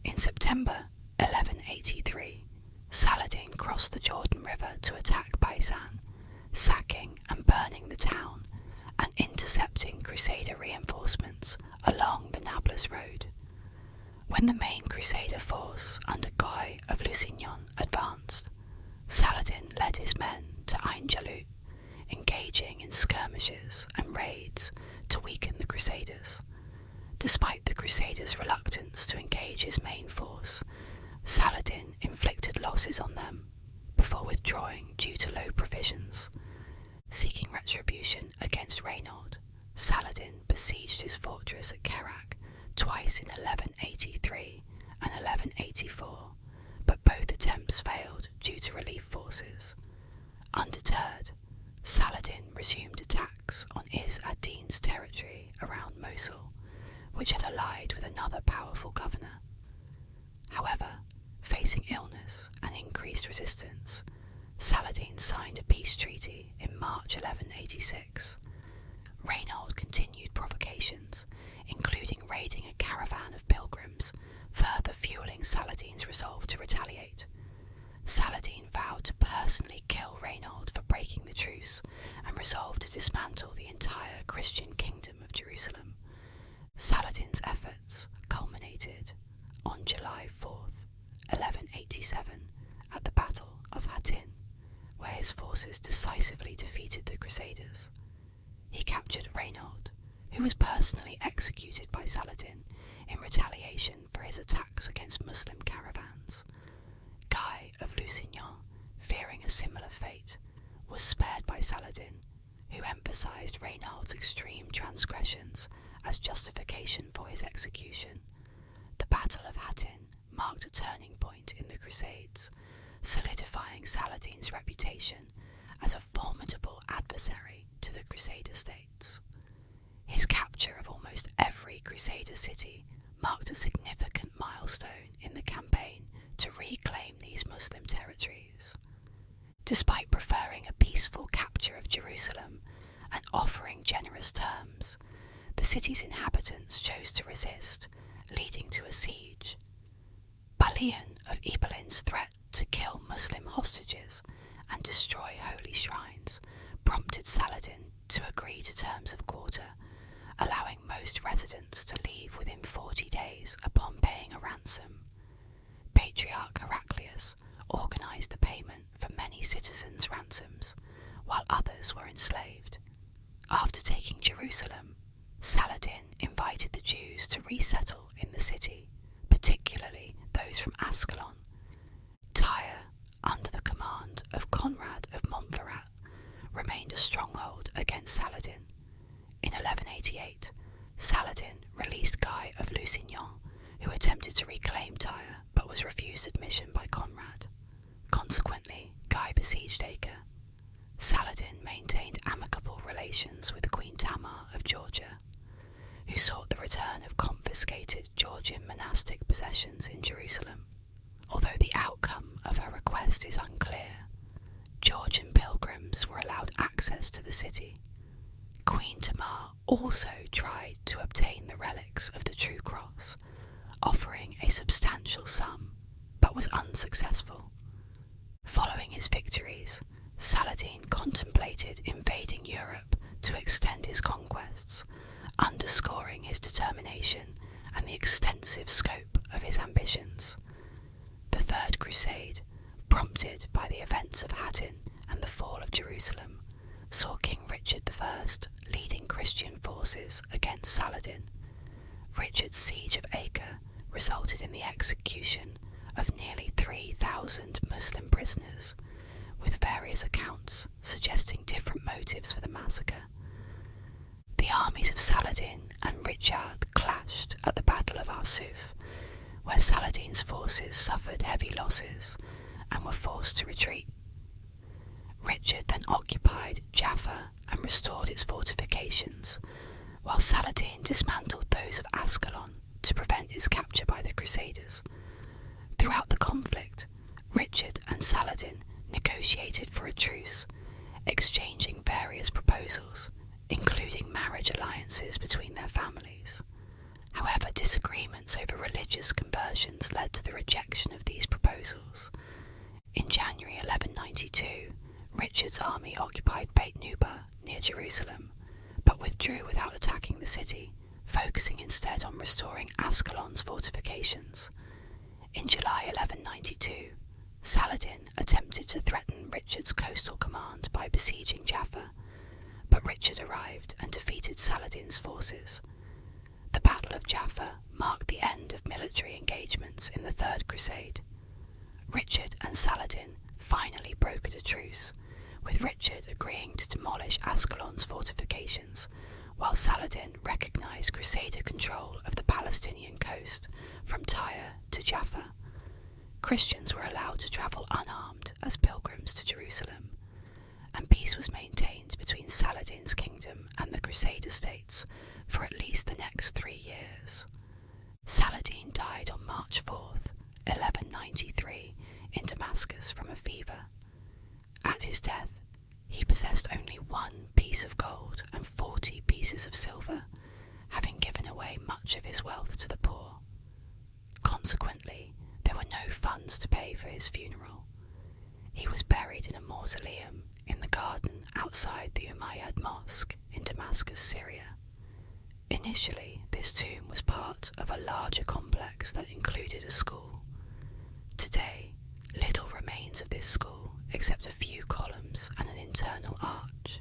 In September 1183, Saladin crossed the Jordan River to attack Paysan, sacking and burning the town and intercepting Crusader reinforcements along the Nablus Road. When the main Crusader force under Guy of Lusignan advanced, Saladin led his men to Ain Jalut, engaging in skirmishes and raids to weaken the Crusaders. Despite the Crusaders' reluctance to engage his main force, Saladin inflicted losses on them before withdrawing due to low provisions. Seeking retribution against Reynaud, Saladin besieged his fortress at Kerak twice in 1183 and 1184, but both attempts failed due to relief forces. Undeterred, Saladin resumed attacks on Izz ad-Din's territory around Mosul, which had allied with another powerful governor. However, facing illness and increased resistance, Saladin signed a peace treaty in March 1186. Reynaud continued provocations, including raiding a caravan of pilgrims, further fueling Saladin's resolve to retaliate. Saladin vowed to personally kill Reynaud for breaking the truce and resolved to dismantle the entire Christian kingdom of Jerusalem. Saladin's efforts culminated on July 4th, 1187, at the Battle of Hattin, where his forces decisively defeated the Crusaders. He captured Reynaud, who was personally executed by Saladin in retaliation for his attacks against Muslim caravans. Guy of Lusignan, fearing a similar fate, was spared by Saladin, who emphasized Reynaud's extreme transgressions as justification for his execution. The Battle of Hattin marked a turning point in the Crusades, solidifying Saladin's reputation as a formidable adversary to the Crusader states. His capture of almost every Crusader city marked a significant milestone in the campaign to reclaim these Muslim territories. Despite preferring a peaceful capture of Jerusalem and offering generous terms, the city's inhabitants chose to resist, leading to a siege. Balian of Ibelin's threat to kill Muslim hostages and destroy holy shrines prompted Saladin to agree to terms of quarter, allowing most residents to leave within 40 days upon paying a ransom. Patriarch Heraclius organised the payment for many citizens' ransoms, while others were enslaved. After taking Jerusalem, Saladin invited the Jews to resettle in the city, particularly those from Ascalon. Tyre, under the command of Conrad of Montferrat, remained a stronghold against Saladin. In 1188, Saladin released Guy of Lusignan, who attempted to reclaim Tyre but was refused admission by Conrad. Consequently, Guy besieged Acre. Saladin maintained amicable relations with Queen Tamar of Georgia, who sought the return of confiscated Georgian monastic possessions in Jerusalem. Although the outcome of her request is unclear, Georgian pilgrims were allowed access to the city. Queen Tamar also tried to obtain the relics of the True Cross, offering a substantial sum, but was unsuccessful. Following his victories, Saladin contemplated invading Europe to extend his conquests, underscoring his determination and the extensive scope of his ambitions. The Third Crusade, prompted by the events of Hattin and the fall of Jerusalem, saw King Richard I leading Christian forces against Saladin. Richard's siege of Acre resulted in the execution of nearly 3,000 Muslim prisoners, with various accounts suggesting different motives for the massacre. The armies of Saladin and Richard clashed at the Battle of Arsuf, where Saladin's forces suffered heavy losses and were forced to retreat. Richard then occupied Jaffa and restored its fortifications, while Saladin dismantled those of Ascalon to prevent its capture by the Crusaders. Throughout the conflict, Richard and Saladin negotiated for a truce, exchanging various proposals, including marriage alliances between their families. However, disagreements over religious conversions led to the rejection of these proposals. In January 1192, Richard's army occupied Beit Nuba near Jerusalem, but withdrew without attacking the city, focusing instead on restoring Ascalon's fortifications. In July 1192, Saladin attempted to threaten Richard's coastal command by besieging Jaffa, but Richard arrived and defeated Saladin's forces. The Battle Battle of Jaffa marked the end of military engagements in the Third Crusade. Richard and Saladin finally brokered a truce, with Richard agreeing to demolish Ascalon's fortifications, while Saladin recognised Crusader control of the Palestinian coast from Tyre to Jaffa. Christians were allowed to travel unarmed as pilgrims to Jerusalem, and peace was maintained between Saladin's kingdom and the Crusader states for at least the next 3 years. Saladin died on March 4th, 1193, in Damascus from a fever. At his death, he possessed only 1 piece of gold and 40 pieces of silver, having given away much of his wealth to the poor. Consequently, there were no funds to pay for his funeral. He was buried in a mausoleum in the garden outside the Umayyad Mosque in Damascus, Syria. Initially, this tomb was part of a larger complex that included a school. Today, little remains of this school except a few columns and an internal arch.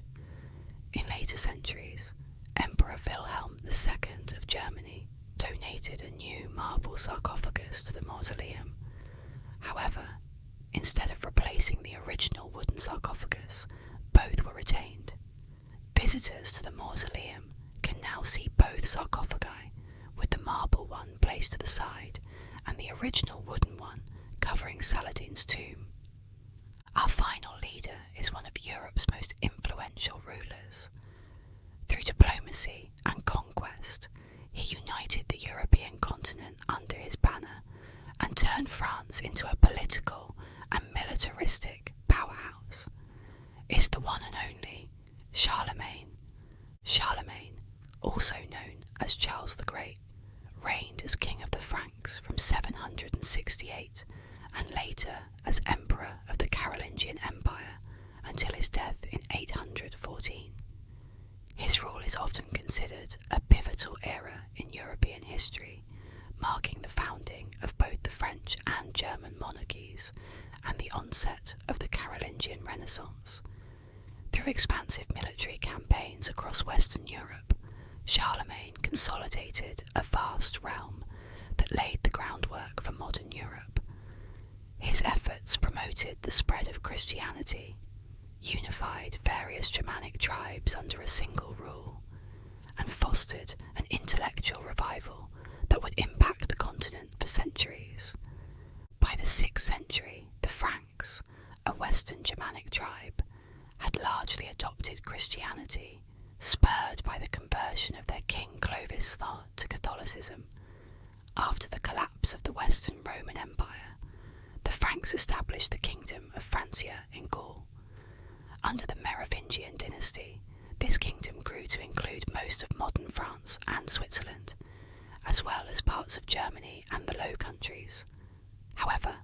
In later centuries, Emperor Wilhelm II of Germany donated a new marble sarcophagus to the mausoleum. However, instead of replacing the original wooden sarcophagus, both were retained. Visitors to the mausoleum can now see both sarcophagi, with the marble one placed to the side and the original wooden one covering Saladin's tomb. Our final leader is one of Europe's most influential rulers. Through diplomacy and conquest, he united the European continent under his banner and turned France into a political and militaristic powerhouse. It's the one and only Charlemagne. Charlemagne, also known as Charles the Great, reigned as King of the Franks from 768 and later as Emperor of the Carolingian Empire until his death in 814. His rule is often considered a pivotal era in European history, marking the founding of both the French and German monarchies and the onset of the Carolingian Renaissance. Through expansive military campaigns across Western Europe, Charlemagne consolidated a vast realm that laid the groundwork for modern Europe. His efforts promoted the spread of Christianity, unified various Germanic tribes under a single rule, and fostered an intellectual revival that would impact the continent for centuries. By the 6th century, the Franks, a Western Germanic tribe, had largely adopted Christianity, spurred by the conversion of their king Clovis to Catholicism. After the collapse of the Western Roman Empire, the Franks established the kingdom of Francia in Gaul. Under the Merovingian dynasty, this kingdom grew to include most of modern France and Switzerland, as well as parts of Germany and the Low Countries. However,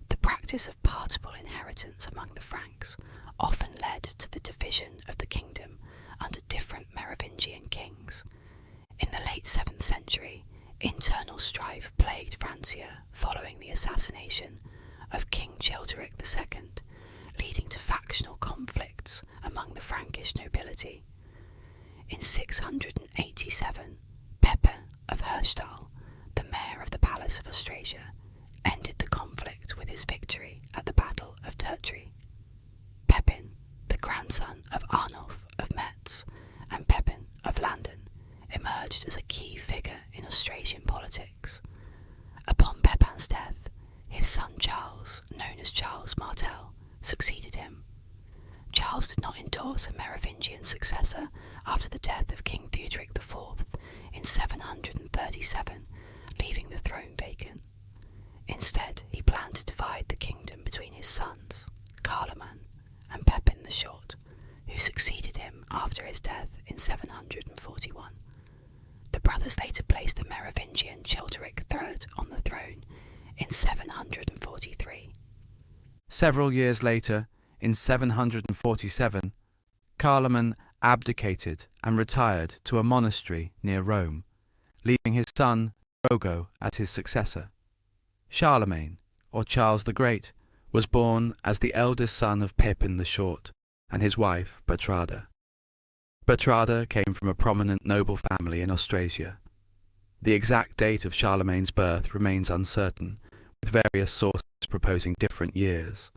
the practice of partible inheritance among the Franks often led to the division of the kingdom under different Merovingian kings. In the late 7th century, internal strife plagued Francia following the assassination of King Childeric II, leading to factional conflicts among the Frankish nobility. In 687, Pepin of Herstal, the mayor of the Palace of Austrasia, ended the conflict with his victory at the Battle of Tertry. Pepin, the grandson of Arnulf of Metz and Pepin of Landen, emerged as a key figure in Austrasian politics. Upon Pepin's death, his son Charles, known as Charles Martel, succeeded him. Charles did not endorse a Merovingian successor after the death of King Theodoric IV in 737, leaving the throne vacant. Instead, he planned to divide the kingdom between his sons, Charlemagne and Pepin the Short, who succeeded him after his death in 741. The brothers later placed the Merovingian Childeric III on the throne in 743. Several years later, in 747, Charlemagne abdicated and retired to a monastery near Rome, leaving his son Drogo as his successor. Charlemagne, or Charles the Great, was born as the eldest son of Pepin the Short and his wife Bertrada. Bertrada came from a prominent noble family in Austrasia. The exact date of Charlemagne's birth remains uncertain, with various sources proposing different years.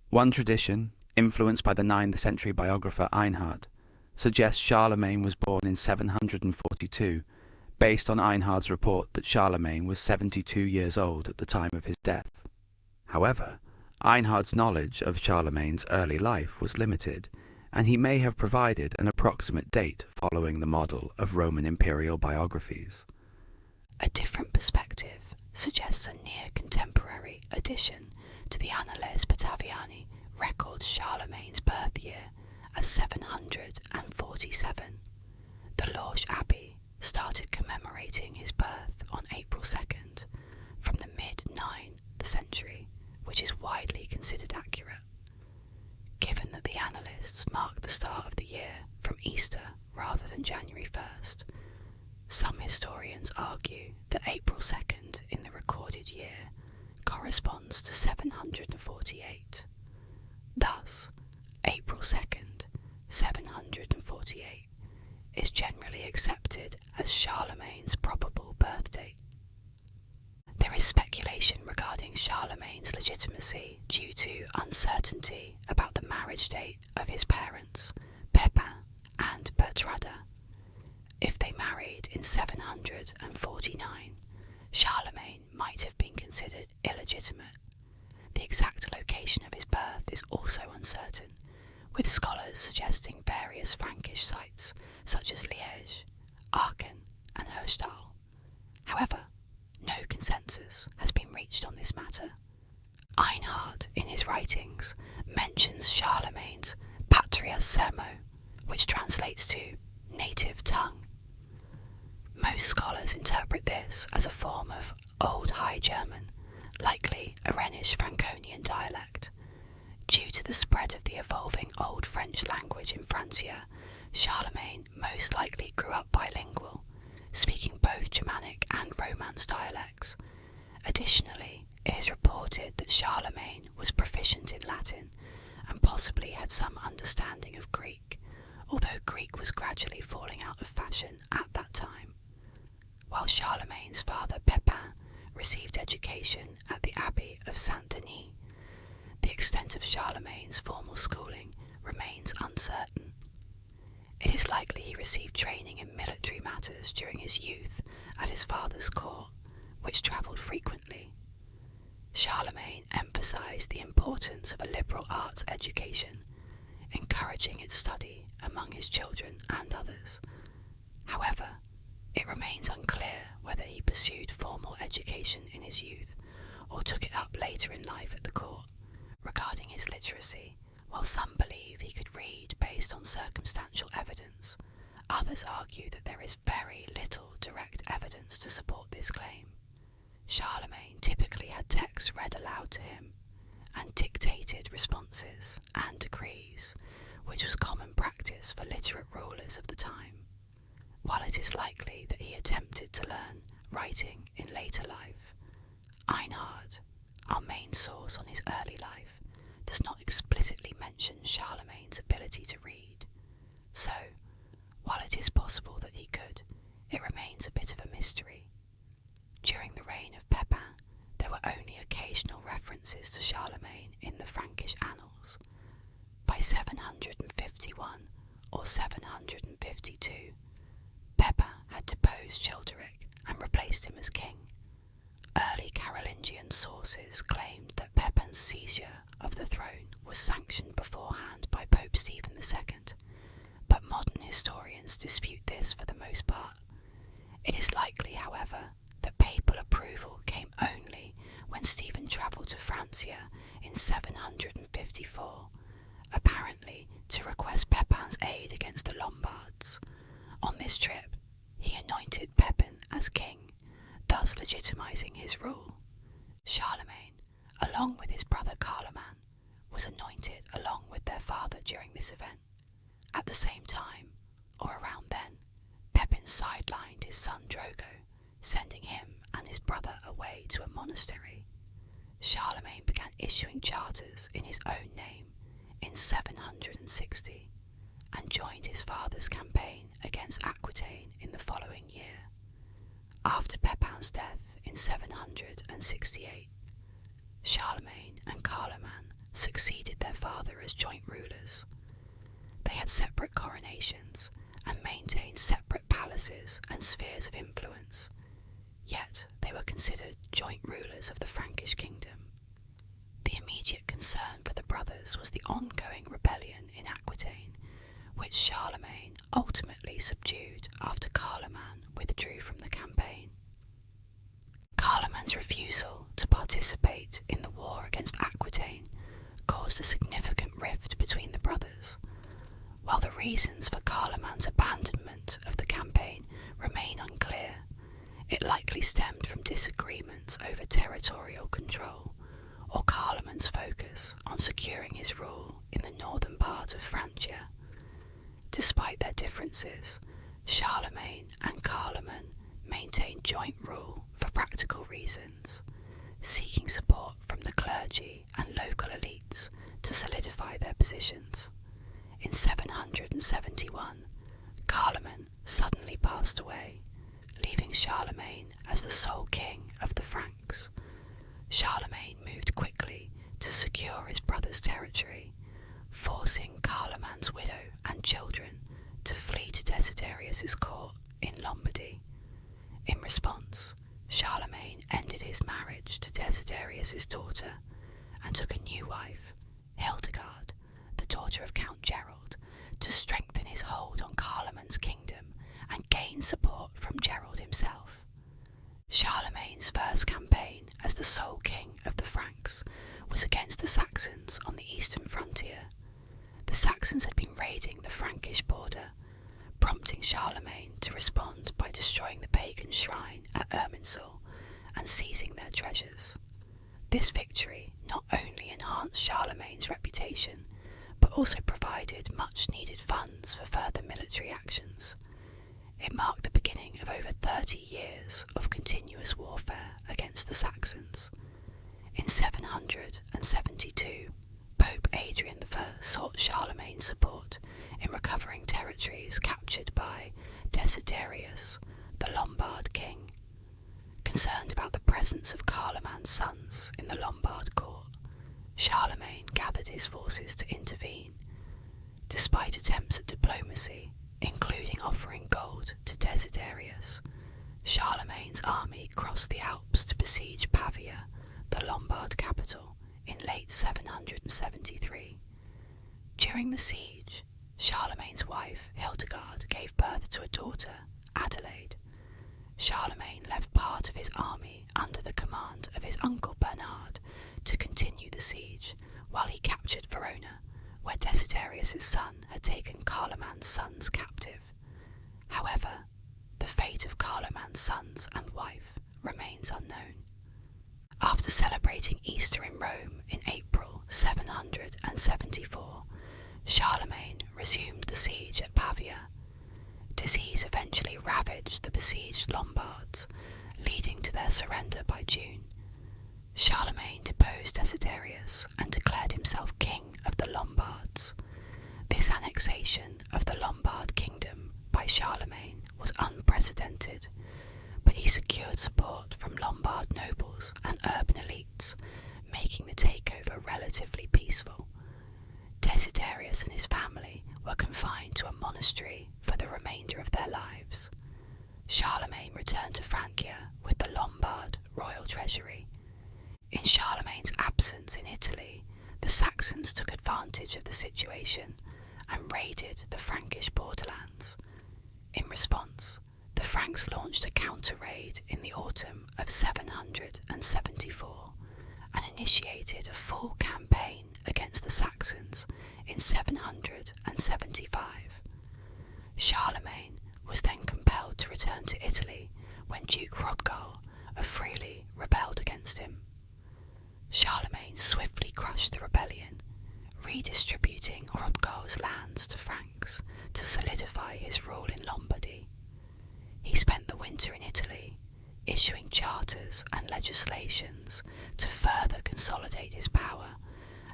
One tradition, influenced by the 9th century biographer Einhard, suggests Charlemagne was born in 742, based on Einhard's report that Charlemagne was 72 years old at the time of his death. However, Einhard's knowledge of Charlemagne's early life was limited, and he may have provided an approximate date following the model of Roman imperial biographies. A different perspective suggests a near-contemporary addition to the Annales Bataviani records Charlemagne's birth year as 747. The Lorsch Abbey started commemorating his birth on April 2nd from the mid-9th century, which is widely considered accurate. Given that the annalists mark the start of the year from Easter rather than January 1st, some historians argue that April 2nd in the recorded year corresponds to 748. Thus, April 2nd, 748 is generally accepted as Charlemagne's probable birth date. There is speculation regarding Charlemagne's legitimacy due to uncertainty about the marriage date of his parents, Pepin and Bertrada. If they married in 749, Charlemagne might have been considered illegitimate. The exact location of his birth is also uncertain, with scholars suggesting various Frankish sites such as Liège, Aachen and Herstal. However, no consensus has been reached on this matter. Einhard, in his writings, mentions Charlemagne's patria sermo, which translates to native tongue. Most scholars interpret this as a form of Old High German, likely a Rhenish Franconian dialect. Due to the spread of the evolving Old French language in Francia, Charlemagne most likely grew up bilingual, speaking both Germanic and Romance dialects. Additionally, it is reported that Charlemagne was proficient in Latin and possibly had some understanding of Greek, although Greek was gradually falling out of fashion at that time. While Charlemagne's father Pepin received education at the Abbey of Saint-Denis, the extent of Charlemagne's formal schooling remains uncertain. It is likely he received training in military matters during his youth at his father's court, which travelled frequently. Charlemagne emphasised the importance of a liberal arts education, encouraging its study among his children and others. However, it remains unclear whether he pursued formal education in his youth or took it up later in life at the court. Regarding his literacy, while some believe he could read based on circumstantial evidence, others argue that there is very little direct evidence to support this claim. Charlemagne typically had texts read aloud to him and dictated responses and decrees, which was common practice for literate rulers of the time. While it is likely that he attempted to learn writing in later life, Einhard, our main source on his early life, does not explicitly mention Charlemagne's ability to read. So, while it is possible that he could, it remains a bit of a mystery. During the reign of Pepin, there were only occasional references to Charlemagne in the Frankish annals. By 751 or 752, Pepin had deposed Childeric and replaced him as king. Early Carolingian sources claimed that Pepin's seizure of the throne was sanctioned beforehand by Pope Stephen II, but modern historians dispute this for the most part. It is likely, however, that papal approval came only when Stephen travelled to Francia in 754, apparently to request Pepin's aid against the Lombards. On this trip, he anointed Pepin as king, thus legitimising his rule. Charlemagne, along with his brother Carloman, was anointed along with their father during this event. At the same time, or around then, Pepin sidelined his son Drogo, sending him and his brother away to a monastery. Charlemagne began issuing charters in his own name in 760 and joined his father's campaign against Aquitaine in the following year. After Pepin's death in 768, Charlemagne and Carloman succeeded their father as joint rulers. They had separate coronations and maintained separate palaces and spheres of influence, yet they were considered joint rulers of the Frankish kingdom. The immediate concern for the brothers was the ongoing rebellion in Aquitaine, which Charlemagne ultimately subdued after Carloman withdrew from the campaign. Carloman's refusal to participate in the war against Aquitaine caused a significant rift between the brothers. While the reasons for Carloman's abandonment of the campaign remain unclear, it likely stemmed from disagreements over territorial control, or Carloman's focus on securing his rule in the northern part of Francia. Despite their differences, Charlemagne and Carloman maintained joint rule for practical reasons, seeking support from the clergy and local elites to solidify their positions. In 771, Carloman suddenly passed away, leaving Charlemagne as the sole king of the Franks. Charlemagne moved quickly to secure his brother's territory, forcing Carloman's widow and children to flee to Desiderius's court in Lombardy. In response, Charlemagne ended his marriage to Desiderius's daughter and took a new wife, Hildegard, the daughter of Count Gerald, to strengthen his hold on Carloman's kingdom and gain support from Gerald himself. Charlemagne's first campaign as the sole king of the Franks was against the Saxons on the eastern frontier. The Saxons had been raiding the Frankish border, prompting Charlemagne to respond by destroying the pagan shrine at Irminsul and seizing their treasures. This victory not only enhanced Charlemagne's reputation, but also provided much-needed funds for further military actions. It marked the beginning of over 30 years of continuous warfare against the Saxons. In 772, Pope Adrian I sought Charlemagne's support in recovering territories captured by Desiderius, the Lombard king. Concerned about the presence of Carloman's sons in the Lombard court, Charlemagne gathered his forces to intervene. Despite attempts at diplomacy, including offering gold to Desiderius, Charlemagne's army crossed the Alps to besiege Pavia, the Lombard capital, in late 773. During the siege, Charlemagne's wife, Hildegard, gave birth to a daughter, Adelaide. Charlemagne left part of his army under the command of his uncle Bernard to continue the siege, while he captured Verona, where Desiderius' son had taken Carloman's sons captive. However, the fate of Carloman's sons and wife remains unknown. After celebrating Easter in Rome in April 774, Charlemagne resumed the siege at Pavia. Disease eventually ravaged the besieged Lombards, leading to their surrender by June. Charlemagne deposed Desiderius and declared himself king of the Lombards. This annexation of the Lombard kingdom by Charlemagne was unprecedented, but he secured support from Lombard nobles and urban elites, making the takeover relatively peaceful. Desiderius and his family were confined to a monastery for the remainder of their lives. Charlemagne returned to Francia with the Lombard royal treasury. In Charlemagne's absence in Italy, the Saxons took advantage of the situation and raided the Frankish borderlands. In response, the Franks launched a counter-raid in the autumn of 774 and initiated a full campaign against the Saxons in 775. Charlemagne was then compelled to return to Italy when Duke Hrodgaud of Friuli rebelled against him. Charlemagne swiftly crushed the rebellion, redistributing Hrodgaud's lands to Franks to solidify his rule in Lombardy. He spent the winter in Italy, issuing charters and legislations to further consolidate his power,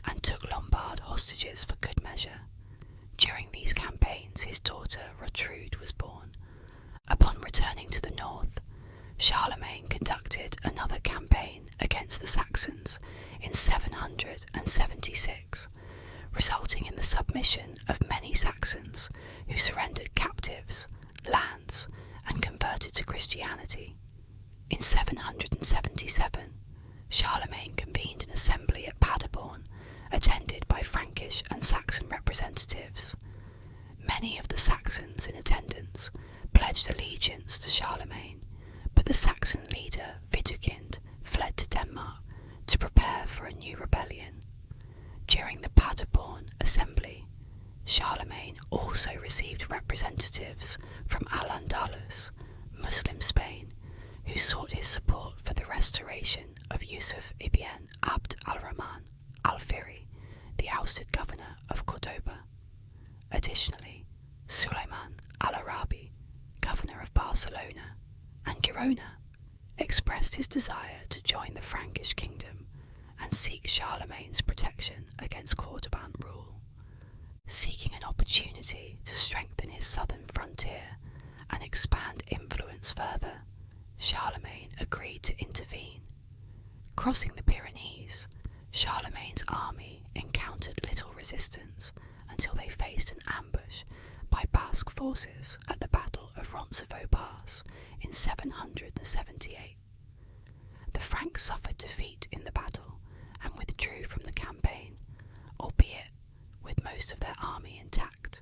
and took Lombard hostages for good measure. During these campaigns, his daughter Rotrud was born. Upon returning to the north, Charlemagne conducted another campaign against the Saxons in 776, resulting in the submission of many Saxons who surrendered captives, lands, and converted to Christianity. In 777, Charlemagne convened an assembly at Paderborn, attended by Frankish and Saxon representatives. Many of the Saxons in attendance pledged allegiance to Charlemagne, but the Saxon leader Widukind fled to Denmark to prepare for a new rebellion. During the Paderborn assembly, Charlemagne also received representatives from Al-Andalus, Muslim Spain, who sought his support for the restoration of Yusuf ibn Abd al-Rahman al-Fihri, the ousted governor of Cordoba. Additionally, Suleiman al-Arabi, governor of Barcelona and Girona, expressed his desire to join the Frankish kingdom and seek Charlemagne's protection against Cordoban rule. Seeking an opportunity to strengthen his southern frontier and expand influence further, Charlemagne agreed to intervene. Crossing the Pyrenees, Charlemagne's army encountered little resistance until they faced an ambush by Basque forces at the Battle of Roncesvalles Pass in 778. The Franks suffered defeat in the battle and withdrew from the campaign, albeit with most of their army intact.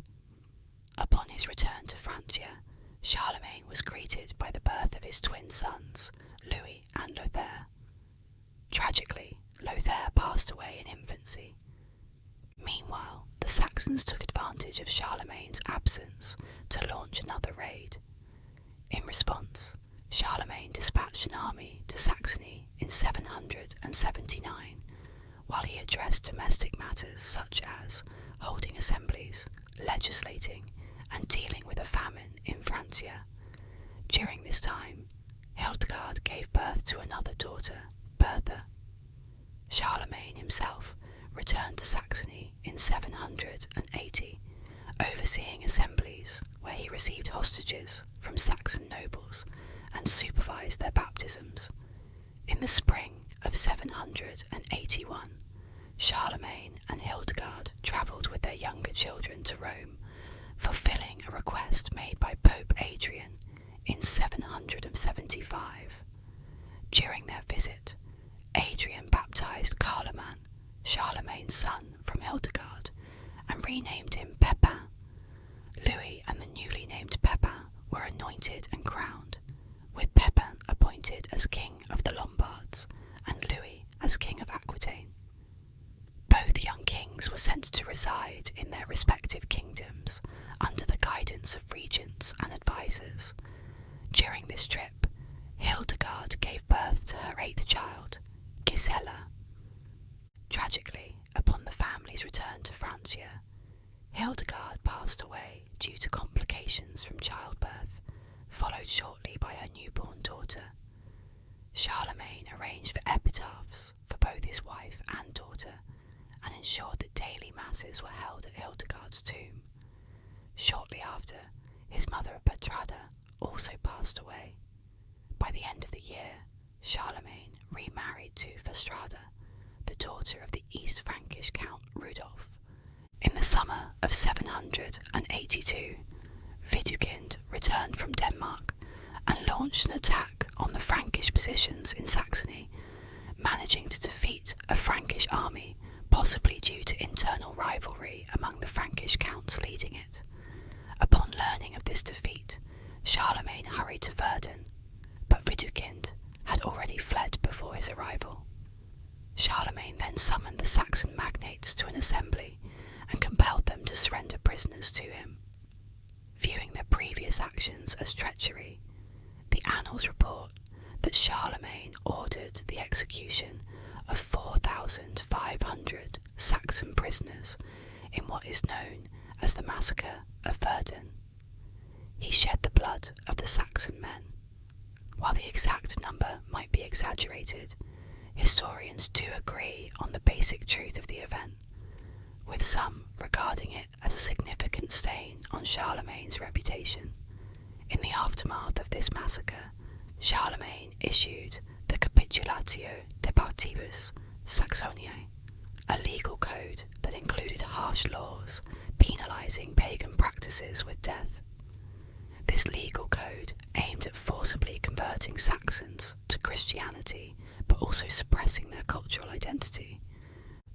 Upon his return to Francia, Charlemagne was greeted by the birth of his twin sons, Louis and Lothair. Tragically, Lothair passed away in infancy. Meanwhile, the Saxons took advantage of Charlemagne's absence to launch another raid. In response, Charlemagne dispatched an army to Saxony in 779, while he addressed domestic matters such as holding assemblies, legislating, and dealing with a famine in Francia. During this time, Hildegard gave birth to another daughter, Bertha. Charlemagne himself returned to Saxony in 780, overseeing assemblies where he received hostages from Saxon nobles and supervised their baptisms. In the spring of 781, Charlemagne and Hildegard travelled with their younger children to Rome, fulfilling a request made by Pope Adrian in 775. During their visit, Adrian baptized Carloman, Charlemagne's son from Hildegard, and renamed him Pepin. Louis and the newly named Pepin were anointed and crowned, with Pepin appointed as king of the Lombards and Louis as king of Aquitaine. Both young kings were sent to reside in their respective kingdoms under the guidance of regents and advisors. During this trip, Hildegard gave birth to her eighth child, Gisela. Tragically, upon the family's return to Francia, Hildegard passed away due to complications from childbirth, followed shortly by her newborn daughter. Charlemagne arranged for epitaphs for both his wife and daughter, and ensured that daily masses were held at Hildegard's tomb. Shortly after, his mother Bertrada also passed away. By the end of the year, Charlemagne remarried to Fastrada, the daughter of the East Frankish Count Rudolf. In the summer of 782, Widukind returned from Denmark and launched an attack on the Frankish positions in Saxony, managing to defeat a Frankish army, possibly due to internal rivalry among the Frankish counts leading it. Upon learning of this defeat, Charlemagne hurried to Verdun, but Widukind had already fled before his arrival. Charlemagne then summoned the Saxon magnates to an assembly and compelled them to surrender prisoners to him. Viewing their previous actions as treachery, the annals report that Charlemagne ordered the execution of 4,500 Saxon prisoners in what is known as the Massacre of Verdun. He shed the blood of the Saxon men. While the exact number might be exaggerated, historians do agree on the basic truth of the event, with some regarding it as a significant stain on Charlemagne's reputation. In the aftermath of this massacre, Charlemagne issued the Capitulatio de Partibus Saxoniae, a legal code that included harsh laws penalising pagan practices with death. This legal code aimed at forcibly converting Saxons to Christianity, but also suppressing their cultural identity.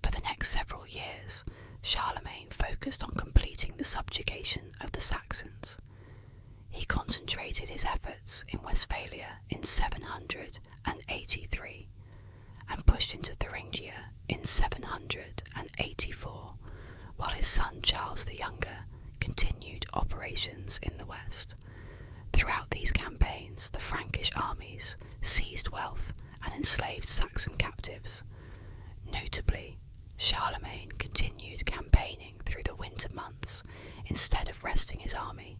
For the next several years, Charlemagne focused on completing the subjugation of the Saxons. He concentrated his efforts in Westphalia in 783 and pushed into Thuringia in 784, while his son Charles the Younger continued operations in the west. Throughout these campaigns, the Frankish armies seized wealth and enslaved Saxon captives. Notably, Charlemagne continued campaigning through the winter months instead of resting his army.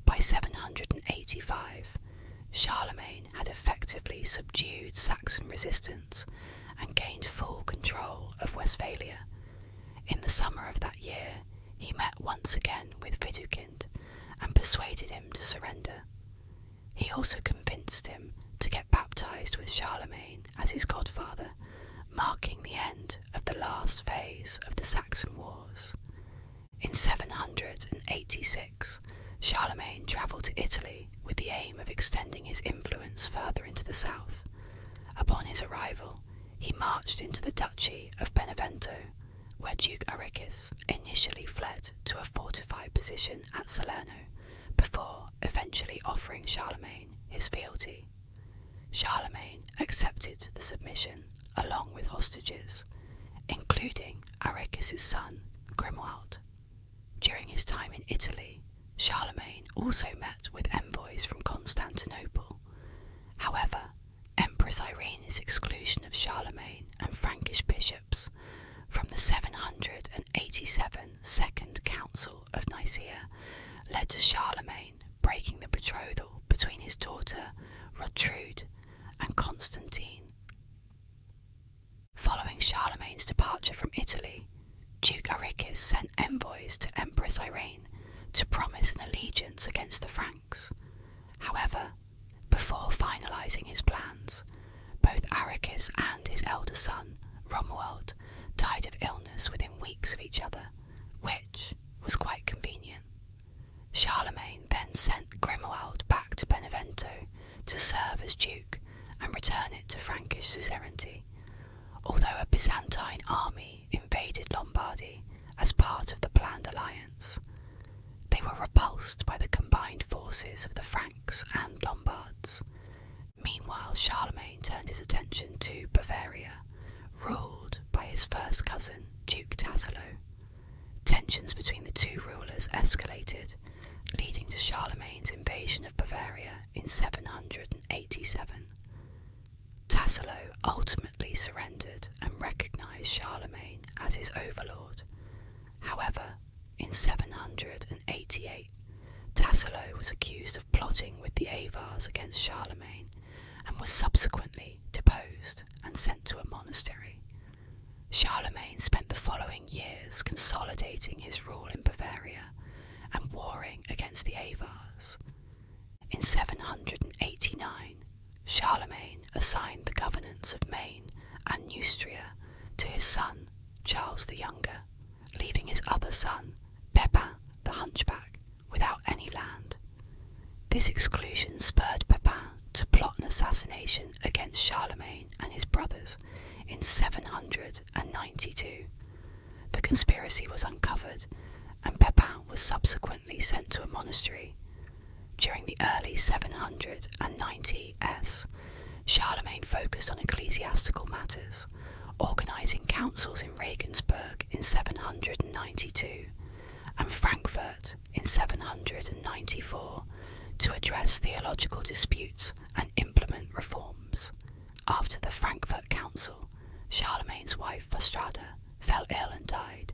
By 785, Charlemagne had effectively subdued Saxon resistance and gained full control of Westphalia. In the summer of that year, he met once again with Widukind and persuaded him to surrender. He also convinced him to get baptized with Charlemagne as his godfather, marking the end of the last phase of the Saxon Wars. In 786, Charlemagne travelled to Italy with the aim of extending his influence further into the south. Upon his arrival, he marched into the Duchy of Benevento, where Duke Arichis initially fled to a fortified position at Salerno, before eventually offering Charlemagne his fealty. Charlemagne accepted the submission along with hostages, including Arichis' son, Grimoald. During his time in Italy, Charlemagne also met with envoys from Constantinople. However, Empress Irene's exclusion of Charlemagne and Frankish bishops from the 787 Second Council of Nicaea led to Charlemagne breaking the betrothal between his daughter Rodtrude and Constantine. Following Charlemagne's departure from Italy, Duke Arichis sent envoys to Empress Irene to promise an allegiance against the Franks. However, before finalising his plans, both Arichis and his elder son, Romuald, died of illness within weeks of each other, which was quite convenient. Charlemagne then sent Grimoald back to Benevento to serve as duke and return it to Frankish suzerainty. Although a Byzantine army invaded Lombardy as part of the planned alliance, they were repulsed by the combined forces of the Franks and Lombards. Meanwhile, Charlemagne turned his attention to Bavaria, ruled by his first cousin, Duke Tassilo. Tensions between the two rulers escalated, leading to Charlemagne's invasion of Bavaria in 787. Tassilo ultimately surrendered and recognised Charlemagne as his overlord. However, in 788, Tassilo was accused of plotting with the Avars against Charlemagne and was subsequently deposed and sent to a monastery. Charlemagne spent the following years consolidating his rule in Bavaria and warring against the Avars. In 789, Charlemagne assigned the governance of Maine and Neustria to his son, Charles the Younger, leaving his other son, Pepin the Hunchback, without any land. This exclusion spurred Pepin to plot an assassination against Charlemagne and his brothers in 792. The conspiracy was uncovered, and Pepin was subsequently sent to a monastery. During the early 790s, Charlemagne focused on ecclesiastical matters, organising councils in Regensburg in 792 and Frankfurt in 794 to address theological disputes and implement reforms. After the Frankfurt Council, Charlemagne's wife Fastrada fell ill and died,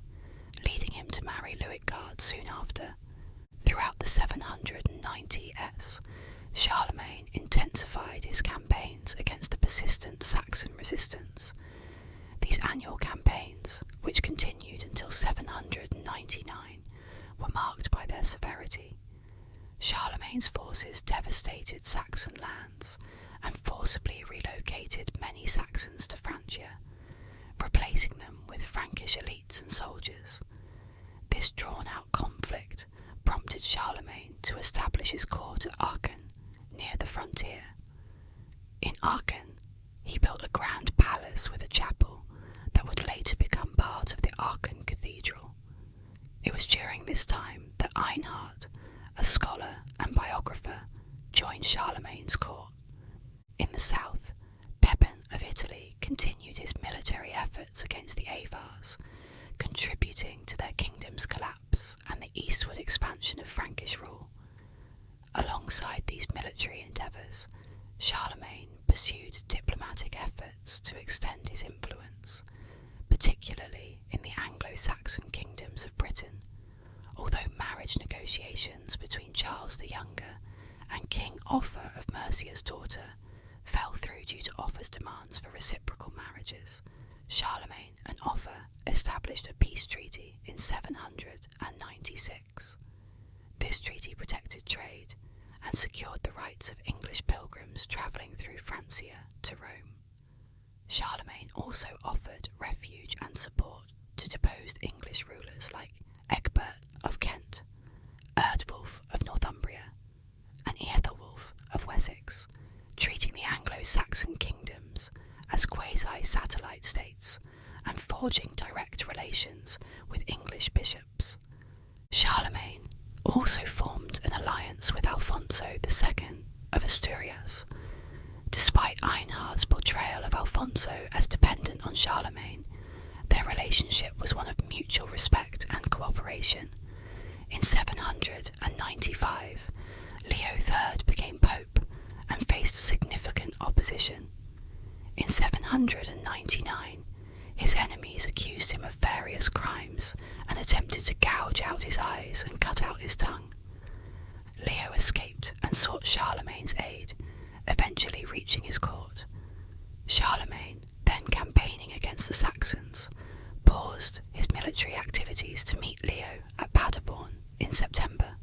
leading him to marry Luitgard soon after. Throughout the 790s, Charlemagne intensified his campaigns against the persistent Saxon resistance. These annual campaigns, which continued until 799, were marked by their severity. Charlemagne's forces devastated Saxon lands and forcibly relocated many Saxons to Francia, replacing them with Frankish elites and soldiers. This drawn-out conflict prompted Charlemagne to establish his court at Aachen, near the frontier. In Aachen, he built a grand palace with a chapel that would later become part of the Aachen Cathedral. It was during this time that Lionheart, a scholar and biographer, joined Charlemagne's court. In the south, Pepin of Italy continued his military efforts against the Avars, contributing to their kingdom's collapse and the eastward expansion of Frankish rule. Alongside these military endeavours, Charlemagne pursued diplomatic efforts to extend his influence, particularly in the Anglo-Saxon kingdoms of Britain, although marriage negotiations between Charles the Younger and King Offa of Mercia's daughter fell through due to Offa's demands for reciprocal marriages. Charlemagne and Offa established a peace treaty in 796. This treaty protected trade and secured the rights of English pilgrims travelling through Francia to Rome. Charlemagne also offered refuge and support to deposed English rulers like Egbert of Kent, Eardwulf of Northumbria, and Aethelwulf of Wessex, treating the Anglo-Saxon kingdoms as quasi-satellite states and forging direct relations with English bishops. Charlemagne also formed an alliance with Alfonso II of Asturias. Despite Einhard's portrayal of Alfonso as dependent on Charlemagne, their relationship was one of mutual respect and cooperation. In 795, Leo III became pope and faced significant opposition. In 799, his enemies accused him of various crimes and attempted to gouge out his eyes and cut out his tongue. Leo escaped and sought Charlemagne's aid, eventually reaching his court. Charlemagne, then campaigning against the Saxons, paused his military activities to meet Leo at Paderborn in September.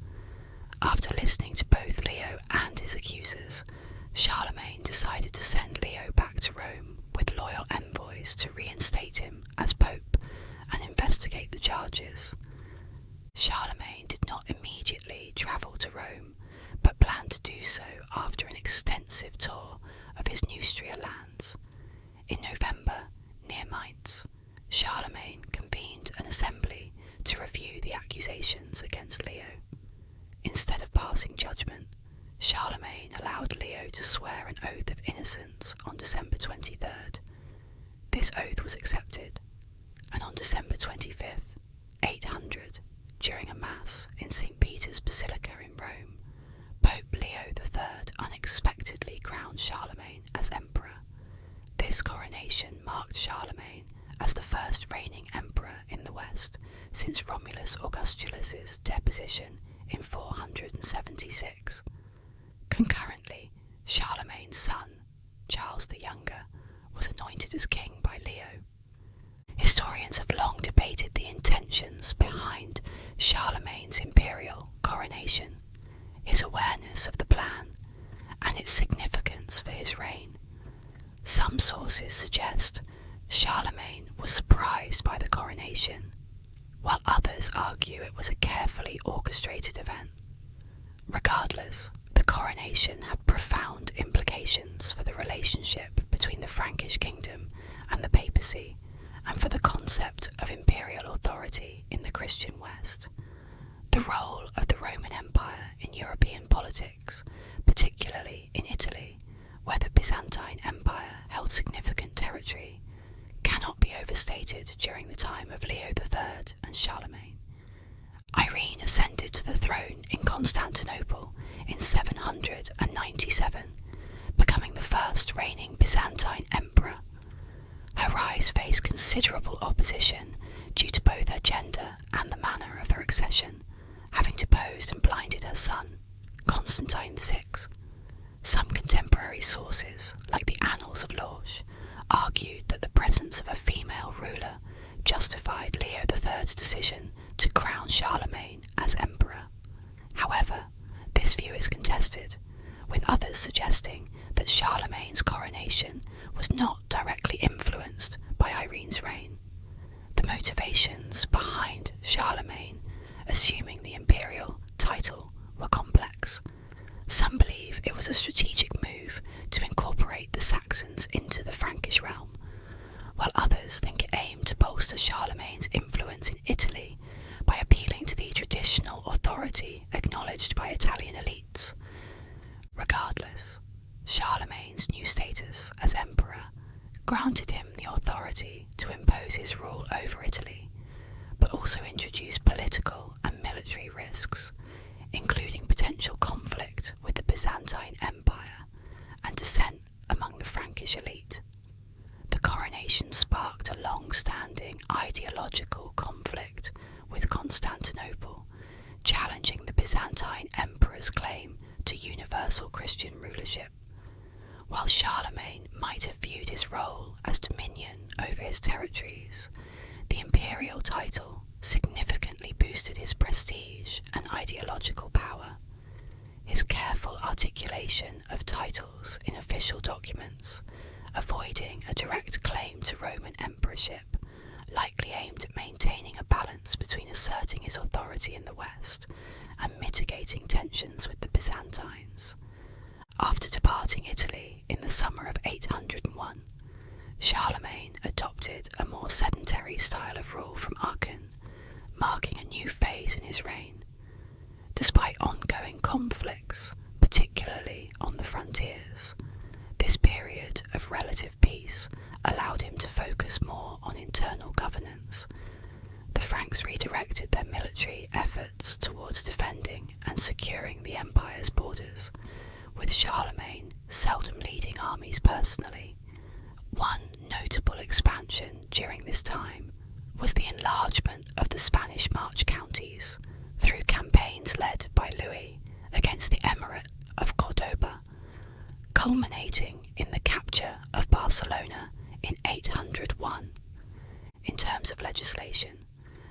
After listening to both Leo and his accusers, Charlemagne decided to send Leo back to Rome with loyal envoys to reinstate him as pope and investigate the charges. Charlemagne did not immediately travel to Rome, but planned to do so after an extensive tour of his Neustria lands. In November, near Mainz, Charlemagne convened an assembly to review the accusations against Leo. Instead of passing judgment, Charlemagne allowed Leo to swear an oath of innocence on December 23rd. This oath was accepted, and on December 25th, 800, during a Mass in St. Peter's Basilica in Rome, Pope Leo III unexpectedly crowned Charlemagne as emperor. This coronation marked Charlemagne as the first reigning emperor in the West since Romulus Augustulus's deposition in 476. Concurrently, Charlemagne's son, Charles the Younger, was anointed as king by Leo. Historians have long debated the intentions behind Charlemagne's imperial coronation, his awareness of the plan, and its significance for his reign. Some sources suggest Charlemagne was surprised by the coronation, while others argue it was a carefully orchestrated event. Regardless, the coronation had profound implications for the relationship between the Frankish kingdom and the papacy, and for the concept of imperial authority in the Christian West. The role of the Roman Empire in European politics, particularly in Italy, where the Byzantine Empire held significant territory, cannot be overstated during the time of Leo III and Charlemagne. Irene ascended to the throne in Constantinople in 797, becoming the first reigning Byzantine emperor. Her rise faced considerable opposition due to both her gender and the manner of her accession, having deposed and blinded her son, Constantine VI. Some contemporary sources, like the Annals of Lorsch, argued that the presence of a female ruler justified Leo III's decision to crown Charlemagne as emperor. However, this contested, with others suggesting that Charlemagne's coronation was not directly influenced by Irene's reign. The motivations behind Charlemagne assuming the imperial title were complex. Some believe it was a strategic move to incorporate the Saxons into the Frankish realm, while others think it aimed to bolster Charlemagne's influence in Italy by appealing to the traditional authority acknowledged by Italian elites. Regardless, Charlemagne's new status as emperor granted him the authority to impose his rule over Italy, but also introduced political and military risks, including potential conflict with the Byzantine Empire and dissent among the Frankish elite. The coronation sparked a long-standing ideological conflict with Constantinople, challenging the Byzantine emperor's claim to universal Christian rulership. While Charlemagne might have viewed his role as dominion over his territories, the imperial title significantly boosted his prestige and ideological power. His careful articulation of titles in official documents, avoiding a direct claim to Roman emperorship, likely aimed at maintaining a balance between asserting his authority in the West and mitigating tensions with the Byzantines. After departing Italy in the summer of 801, Charlemagne adopted a more sedentary style of rule from Aachen, marking a new phase in his reign. Despite ongoing conflicts, particularly on the frontiers, this period of relative peace allowed him to focus more on internal governance. The Franks redirected their military efforts towards defending and securing the empire's borders, with Charlemagne seldom leading armies personally. One notable expansion during this time was the enlargement of the Spanish March counties through campaigns led by Louis against the Emirate of Cordoba, culminating in the capture of Barcelona in 801. In terms of legislation,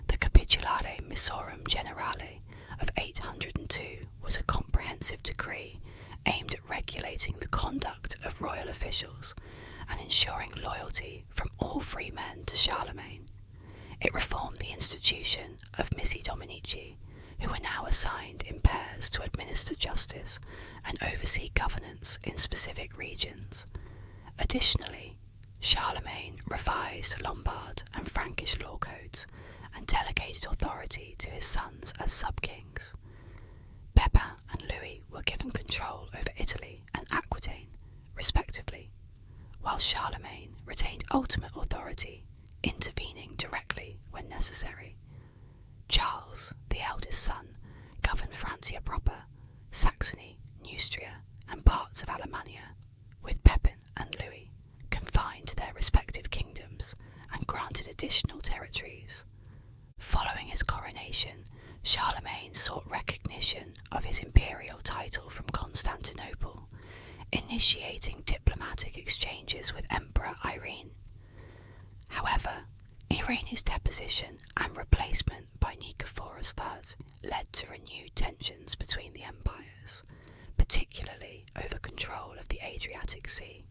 the Capitulare Missorum Generale of 802 was a comprehensive decree aimed at regulating the conduct of royal officials and ensuring loyalty from all free men to Charlemagne. It reformed the institution of Missi Dominici, who were now assigned in pairs to administer justice and oversee governance in specific regions. Additionally, Charlemagne revised Lombard and Frankish law codes and delegated authority to his sons as sub-kings. Pepin and Louis were given control over Italy and Aquitaine, respectively, while Charlemagne retained ultimate authority, intervening directly when necessary. Charles, the eldest son, governed Francia proper, Saxony, Neustria, and parts of Alemannia, with Pepin and Louis confined to their respective kingdoms and granted additional territories. Following his coronation, Charlemagne sought recognition of his imperial title from Constantinople, initiating diplomatic exchanges with Emperor Irene. However, Irene's deposition and replacement by Nicephorus III led to renewed tensions between the empires, particularly over control of the Adriatic Sea.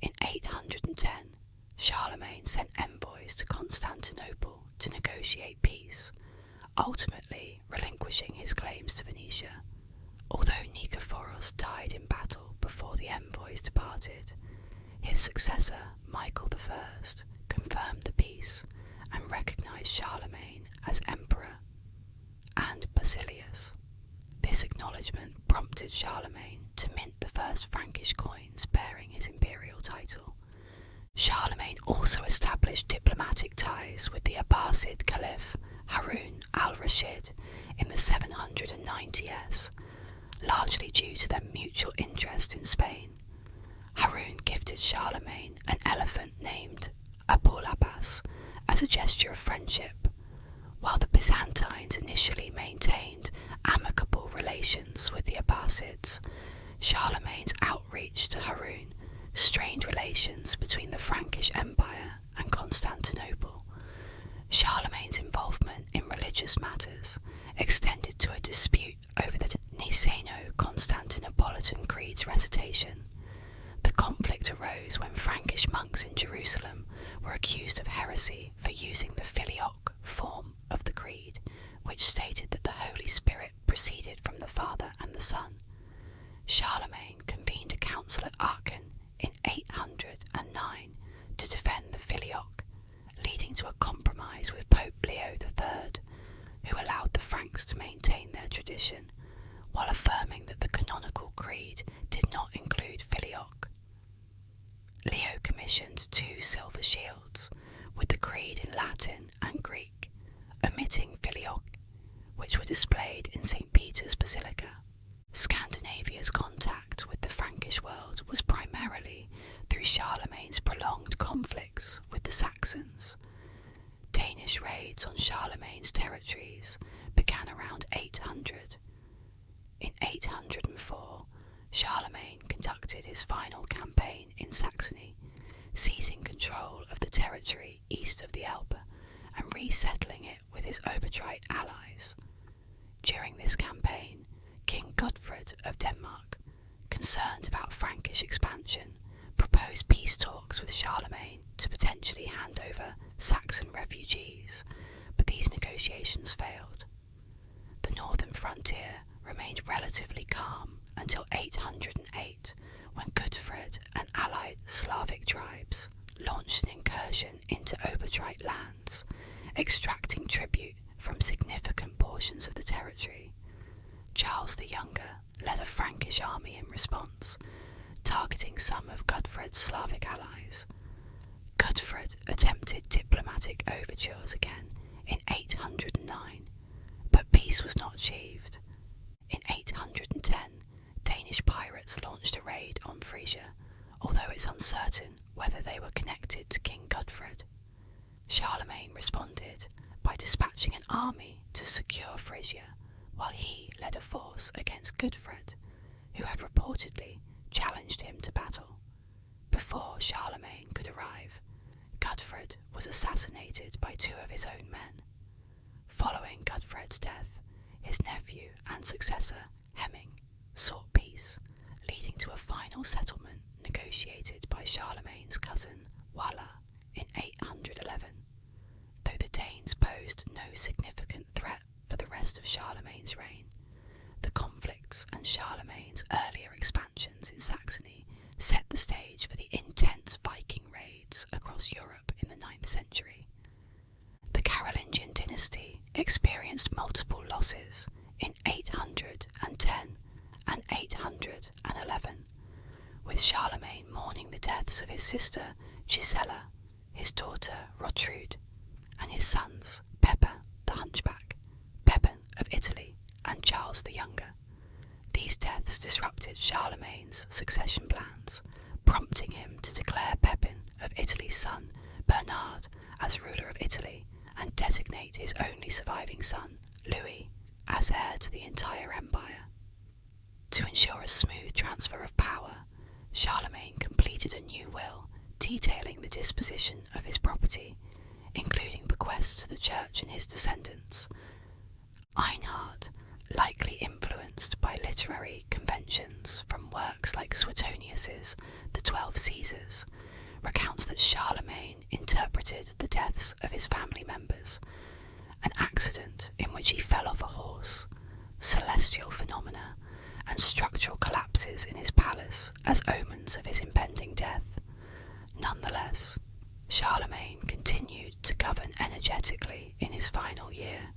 In 810, Charlemagne sent envoys to Constantinople to negotiate peace, ultimately relinquishing his claims to Venetia. Although Nicephorus died in battle before the envoys departed, his successor, Michael I, confirmed the peace and recognized Charlemagne as emperor, and Basilius. This acknowledgement prompted Charlemagne to mint the first Frankish coins bearing his imperial title. Charlemagne also established diplomatic ties with the Abbasid Caliph Harun al-Rashid in the 790s, largely due to their mutual interest in Spain. Harun gifted Charlemagne an elephant named Abul Abbas as a gesture of friendship, while the Byzantines initially maintained amicable relations with the Abbasids. Charlemagne's outreach to Harun strained relations between the Frankish Empire and Constantinople. Charlemagne's involvement in religious matters extended to a dispute over the Niceno-Constantinople monks in Jerusalem were accused of heresy for using the filioque form of the creed, which stated that the Holy Spirit proceeded from the Father and the Son. Charlemagne convened a council at Aachen in 809 to defend the filioque, leading to a compromise with Pope Leo III, who allowed the Franks to maintain their tradition, while affirming that the canonical creed did not include filioque. Leo commissioned 2 silver shields, with the creed in Latin and Greek, omitting filioque, which were displayed in St. Peter's Basilica. Scandinavia's contact with the Frankish world was primarily through Charlemagne's prolonged conflicts with the Saxons. Danish raids on Charlemagne's territories began around 800. In 804, Charlemagne conducted his final campaign in Saxony, seizing control of the territory east of the Elbe and resettling it with his Obertrite allies. During this campaign, King Godfred of Denmark, concerned about Frankish expansion, proposed peace talks with Charlemagne to potentially hand over Saxon refugees, but these negotiations failed. The northern frontier remained relatively calm until 808, when Godfred and allied Slavic tribes launched an incursion into Obertrite lands, extracting tribute from significant portions of the territory. Charles the Younger led a Frankish army in response, targeting some of Godfred's Slavic allies. Godfred attempted diplomatic overtures again in 809, but peace was not achieved. In 810, Danish pirates launched a raid on Frisia, although it's uncertain whether they were connected to King Godfred. Charlemagne responded by dispatching an army to secure Frisia, while he led a force against Godfred, who had reportedly challenged him to battle. Before Charlemagne could arrive, Godfred was assassinated by 2 of his own men. Following Godfred's death, his nephew and successor, Hemming, sought peace, leading to a final settlement negotiated by Charlemagne's cousin, Wala, in 811. Though the Danes posed no significant threat for the rest of Charlemagne's reign, the conflicts and Charlemagne's earlier expansions in Saxony set the stage for the intense Viking raids across Europe in the 9th century. The Carolingian dynasty experienced multiple losses in 810 and 811, with Charlemagne mourning the deaths of his sister Gisela, his daughter Rotrud, and his sons Pepin the Hunchback, Pepin of Italy, and Charles the Younger. These deaths disrupted Charlemagne's succession plans, prompting him to declare Pepin of Italy's son Bernard as ruler of Italy and designate his only surviving son, Louis, as heir to the entire empire. To ensure a smooth transfer of power, Charlemagne completed a new will detailing the disposition of his property, including bequests to the church and his descendants. Einhard, likely influenced by literary conventions from works like Suetonius's The 12 Caesars, recounts that Charlemagne interpreted the deaths of his family members, an accident in which he fell off a horse, celestial phenomena, and structural collapses in his palace as omens of his impending death. Nonetheless, Charlemagne continued to govern energetically in his final year,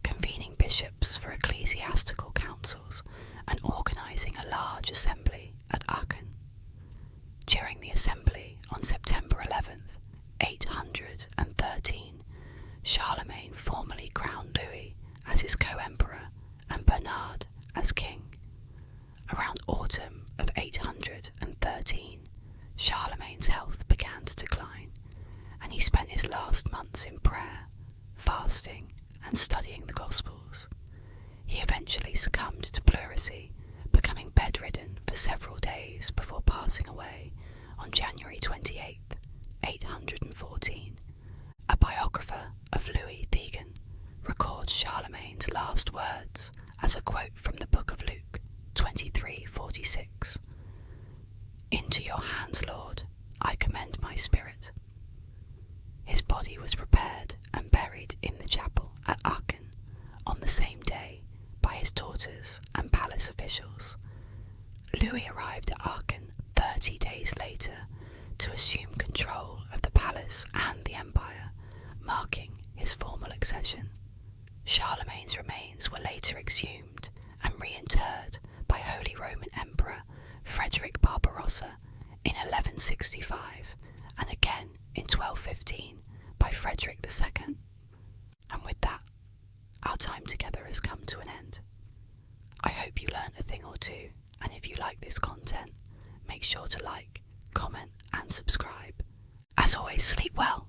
convening bishops for ecclesiastical councils and organising a large assembly at Aachen. During the assembly on September 11th, 813, Charlemagne formally crowned Louis as his co-emperor and Bernard as king. Around autumn of 813, Charlemagne's health began to decline, and he spent his last months in prayer, fasting, and studying the Gospels. He eventually succumbed to pleurisy, becoming bedridden for several days before passing away on January 28th, 814. A biographer of Louis Thegan records Charlemagne's last words as a quote from the Book of Luke 23:46. "Into your hands, Lord, I commend commend my spirit. His body was prepared and buried in the chapel at Aachen on the same day by his daughters and palace officials. Louis arrived at Aachen 30 days later to assume control of the palace and the empire, marking his formal accession. Charlemagne's remains were later exhumed and reinterred by Holy Roman Emperor Frederick Barbarossa in 1165 and again in 1215 by Frederick II. And with that, our time together has come to an end. I hope you learnt a thing or two, and if you like this content, make sure to like, comment and subscribe. As always, sleep well.